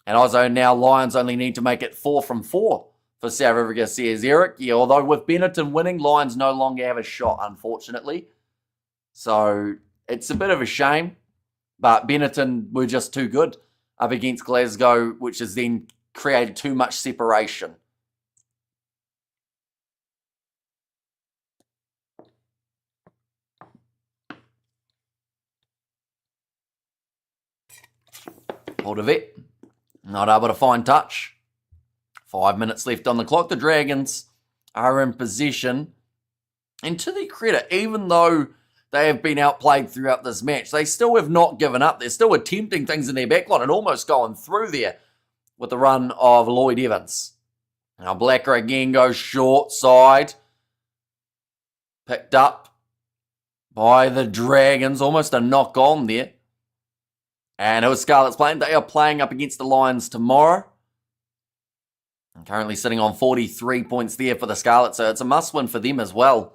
And also now Lions only need to make it 4 from 4 for South Africa, says Eric. Yeah, although with Benetton winning, Lions no longer have a shot, unfortunately. So it's a bit of a shame. But Benetton were just too good up against Glasgow, which has then created too much separation. Paul DeVette, not able to find touch. 5 minutes left on the clock. The Dragons are in possession. And to their credit, even though they have been outplayed throughout this match, they still have not given up. They're still attempting things in their backline and almost going through there with the run of Lloyd Evans. Now Blacker again goes short side. Picked up by the Dragons. Almost a knock on there. And who is Scarlets playing? They are playing up against the Lions tomorrow. And currently sitting on 43 points there for the Scarlets. So it's a must-win for them as well.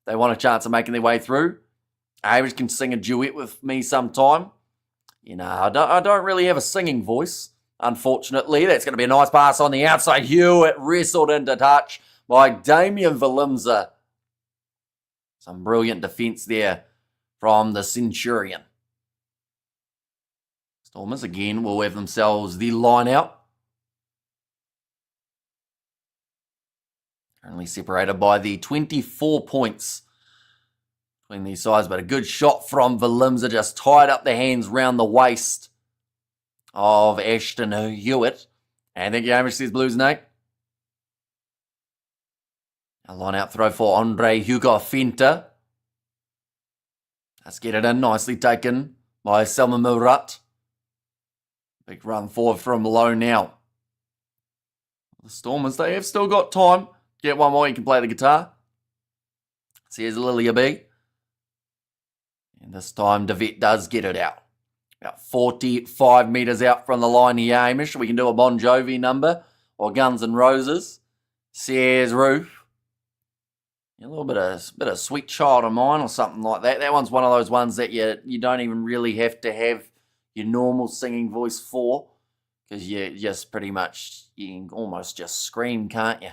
They want a chance of making their way through. Average can sing a duet with me sometime. You know, I don't really have a singing voice, unfortunately. That's going to be a nice pass on the outside. Hewitt wrestled into touch by Damien Valimza. Some brilliant defence there from the Centurion. Stormers again will have themselves the line out. Currently separated by the 24 points between these sides, but a good shot from Valimza just tied up the hands round the waist of Ashton Hewitt. And thank you, Hamish, says Blues Nate. A line out throw for Andre Hugo Fenta. Let's get it in, nicely taken by Selma Murat. Big run forward from low now. The Stormers, they have still got time. Get one more, you can play the guitar. So here's Lilia B. And this time, DeVette does get it out. About 45 metres out from the line here, Hamish. We can do a Bon Jovi number or Guns N' Roses. Says Roof. A little bit of Sweet Child of Mine or something like that. That one's one of those ones that you don't even really have to have your normal singing voice for, because you just pretty much, you can almost just scream, can't you?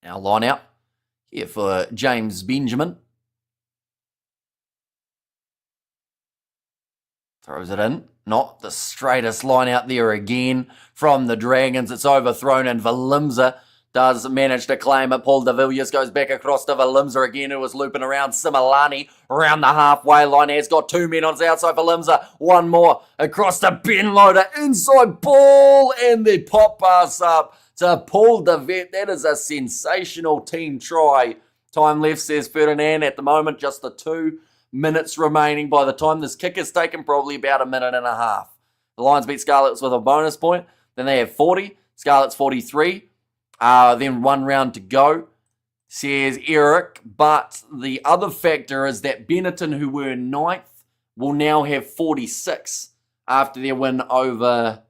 Now line out here for James Benjamin. Throws it in. Not the straightest line out there again from the Dragons. It's overthrown, and Valimza does manage to claim it. Paul de Villiers goes back across to Valimza again, who was looping around Similani around the halfway line. Has got two men on his outside. Valimza, one more across to Ben Loader. Inside ball, and the pop pass up to Paul de Vet. That is a sensational team try. Time left, says Ferdinand. At the moment, just the 2 minutes remaining. By the time this kick is taken, probably about a minute and a half. The Lions beat Scarlets with a bonus point. Then they have 40. Scarlets 43. Then 1 round to go, says Eric. But the other factor is that Benetton, who were 9th, will now have 46 after their win over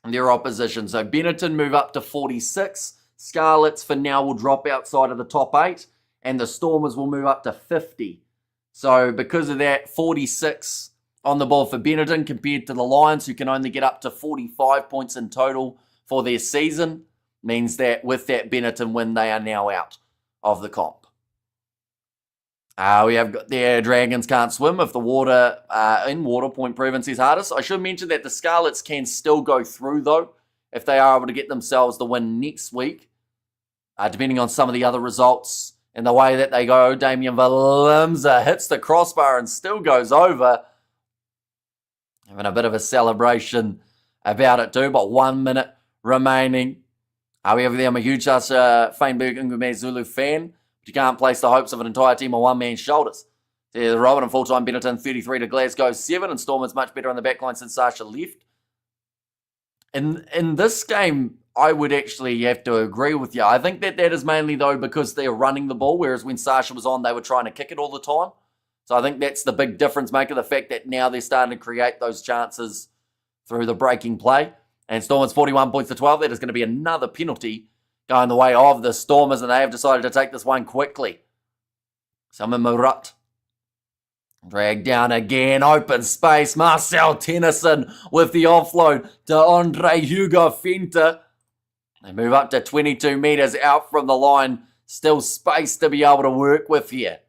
their opposition. So Benetton move up to 46. Scarlets for now will drop outside of the top 8. And the Stormers will move up to 50. So because of that, 46 on the board for Benetton compared to the Lions, who can only get up to 45 points in total for their season, means that with that Benetton win, they are now out of the comp. We have got their Dragons can't swim if the water in water point province is hardest. I should mention that the Scarlets can still go through, though, if they are able to get themselves the win next week, depending on some of the other results. And the way that they go, Damien Valimza hits the crossbar and still goes over. Having a bit of a celebration about it too, but 1 minute remaining. We have there, I'm a huge Feinberg Ngume Zulu fan, but you can't place the hopes of an entire team on one man's shoulders. There's Robin and full-time Benetton 33 to Glasgow 7, and Stormers much better on the backline since Sasha left. In this game, I would actually have to agree with you. I think that is mainly, though, because they're running the ball, whereas when Sasha was on, they were trying to kick it all the time. So I think that's the big difference maker, the fact that now they're starting to create those chances through the breaking play. And Stormers 41 points to 12. That is going to be another penalty going the way of the Stormers, and they have decided to take this one quickly. Salman Murat. Dragged down again, open space. Marcel Tennyson with the offload to Andre Hugo Fenta. They move up to 22 metres out from the line. Still space to be able to work with here.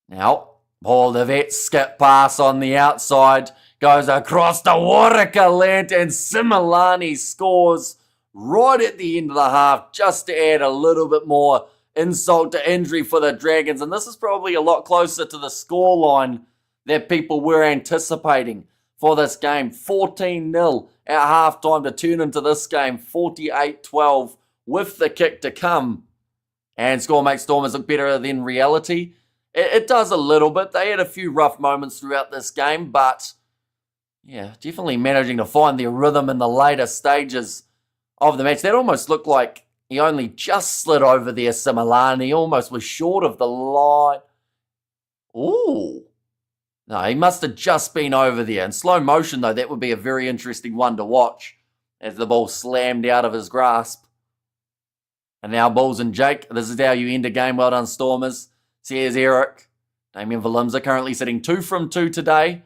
Now, Paul de Vet skip pass on the outside. Goes across the Warwick land, and Similani scores right at the end of the half just to add a little bit more insult to injury for the Dragons. And this is probably a lot closer to the scoreline that people were anticipating for this game. 14-0 at halftime to turn into this game 48-12 with the kick to come. And score makes Stormers look better than reality. It does a little bit. They had a few rough moments throughout this game, but yeah, definitely managing to find their rhythm in the later stages of the match. That almost looked like he only just slid over there, Similani. Almost was short of the line. Ooh. No, he must have just been over there. In slow motion, though, that would be a very interesting one to watch as the ball slammed out of his grasp. And now Bulls and Jake. This is how you end a game. Well done, Stormers. Says Eric. Damien Valimza currently sitting 2 from 2 today.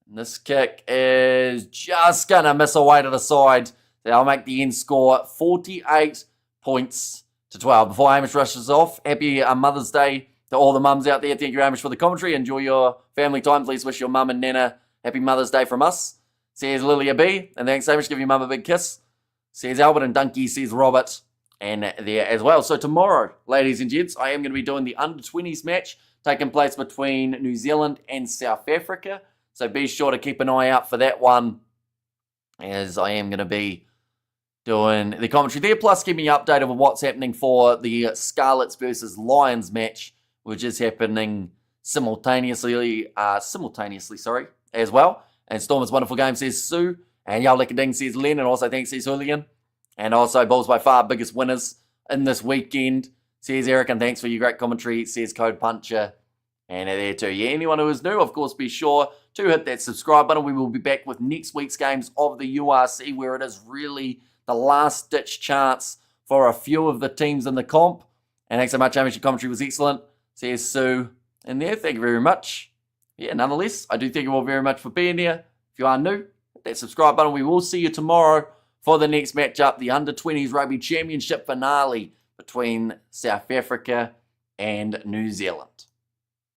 And this kick is just going to miss away to the side. They'll make the end score 48 points to 12. Before Hamish rushes off, happy Mother's Day To all the mums out there, thank you very much for the commentary. Enjoy your family time. Please wish your mum and Nana happy Mother's Day from us. Says Lilia B. And thanks so much. Give your mum a big kiss. Says Albert and Dunky. Says Robert. And there as well. So tomorrow, ladies and gents, I am going to be doing the under-20s match taking place between New Zealand and South Africa. So be sure to keep an eye out for that one, as I am going to be doing the commentary there. Plus, keeping you updated on what's happening for the Scarlets versus Lions match, which is happening simultaneously, as well. And Stormers wonderful game, says Sue. And Yao Ding, says Len. And also thanks, says Hooligan. And also Bulls by far biggest winners in this weekend, says Eric. And thanks for your great commentary, says Code Puncher. And there too. Yeah, anyone who is new, of course, be sure to hit that subscribe button. We will be back with next week's games of the URC, where it is really the last-ditch chance for a few of the teams in the comp. And thanks so much, Amish. Your commentary was excellent, says Sue. And there, thank you very much. Yeah, nonetheless, I do thank you all very much for being here. If you are new, hit that subscribe button. We will see you tomorrow for the next matchup, the Under-20s Rugby Championship finale between South Africa and New Zealand.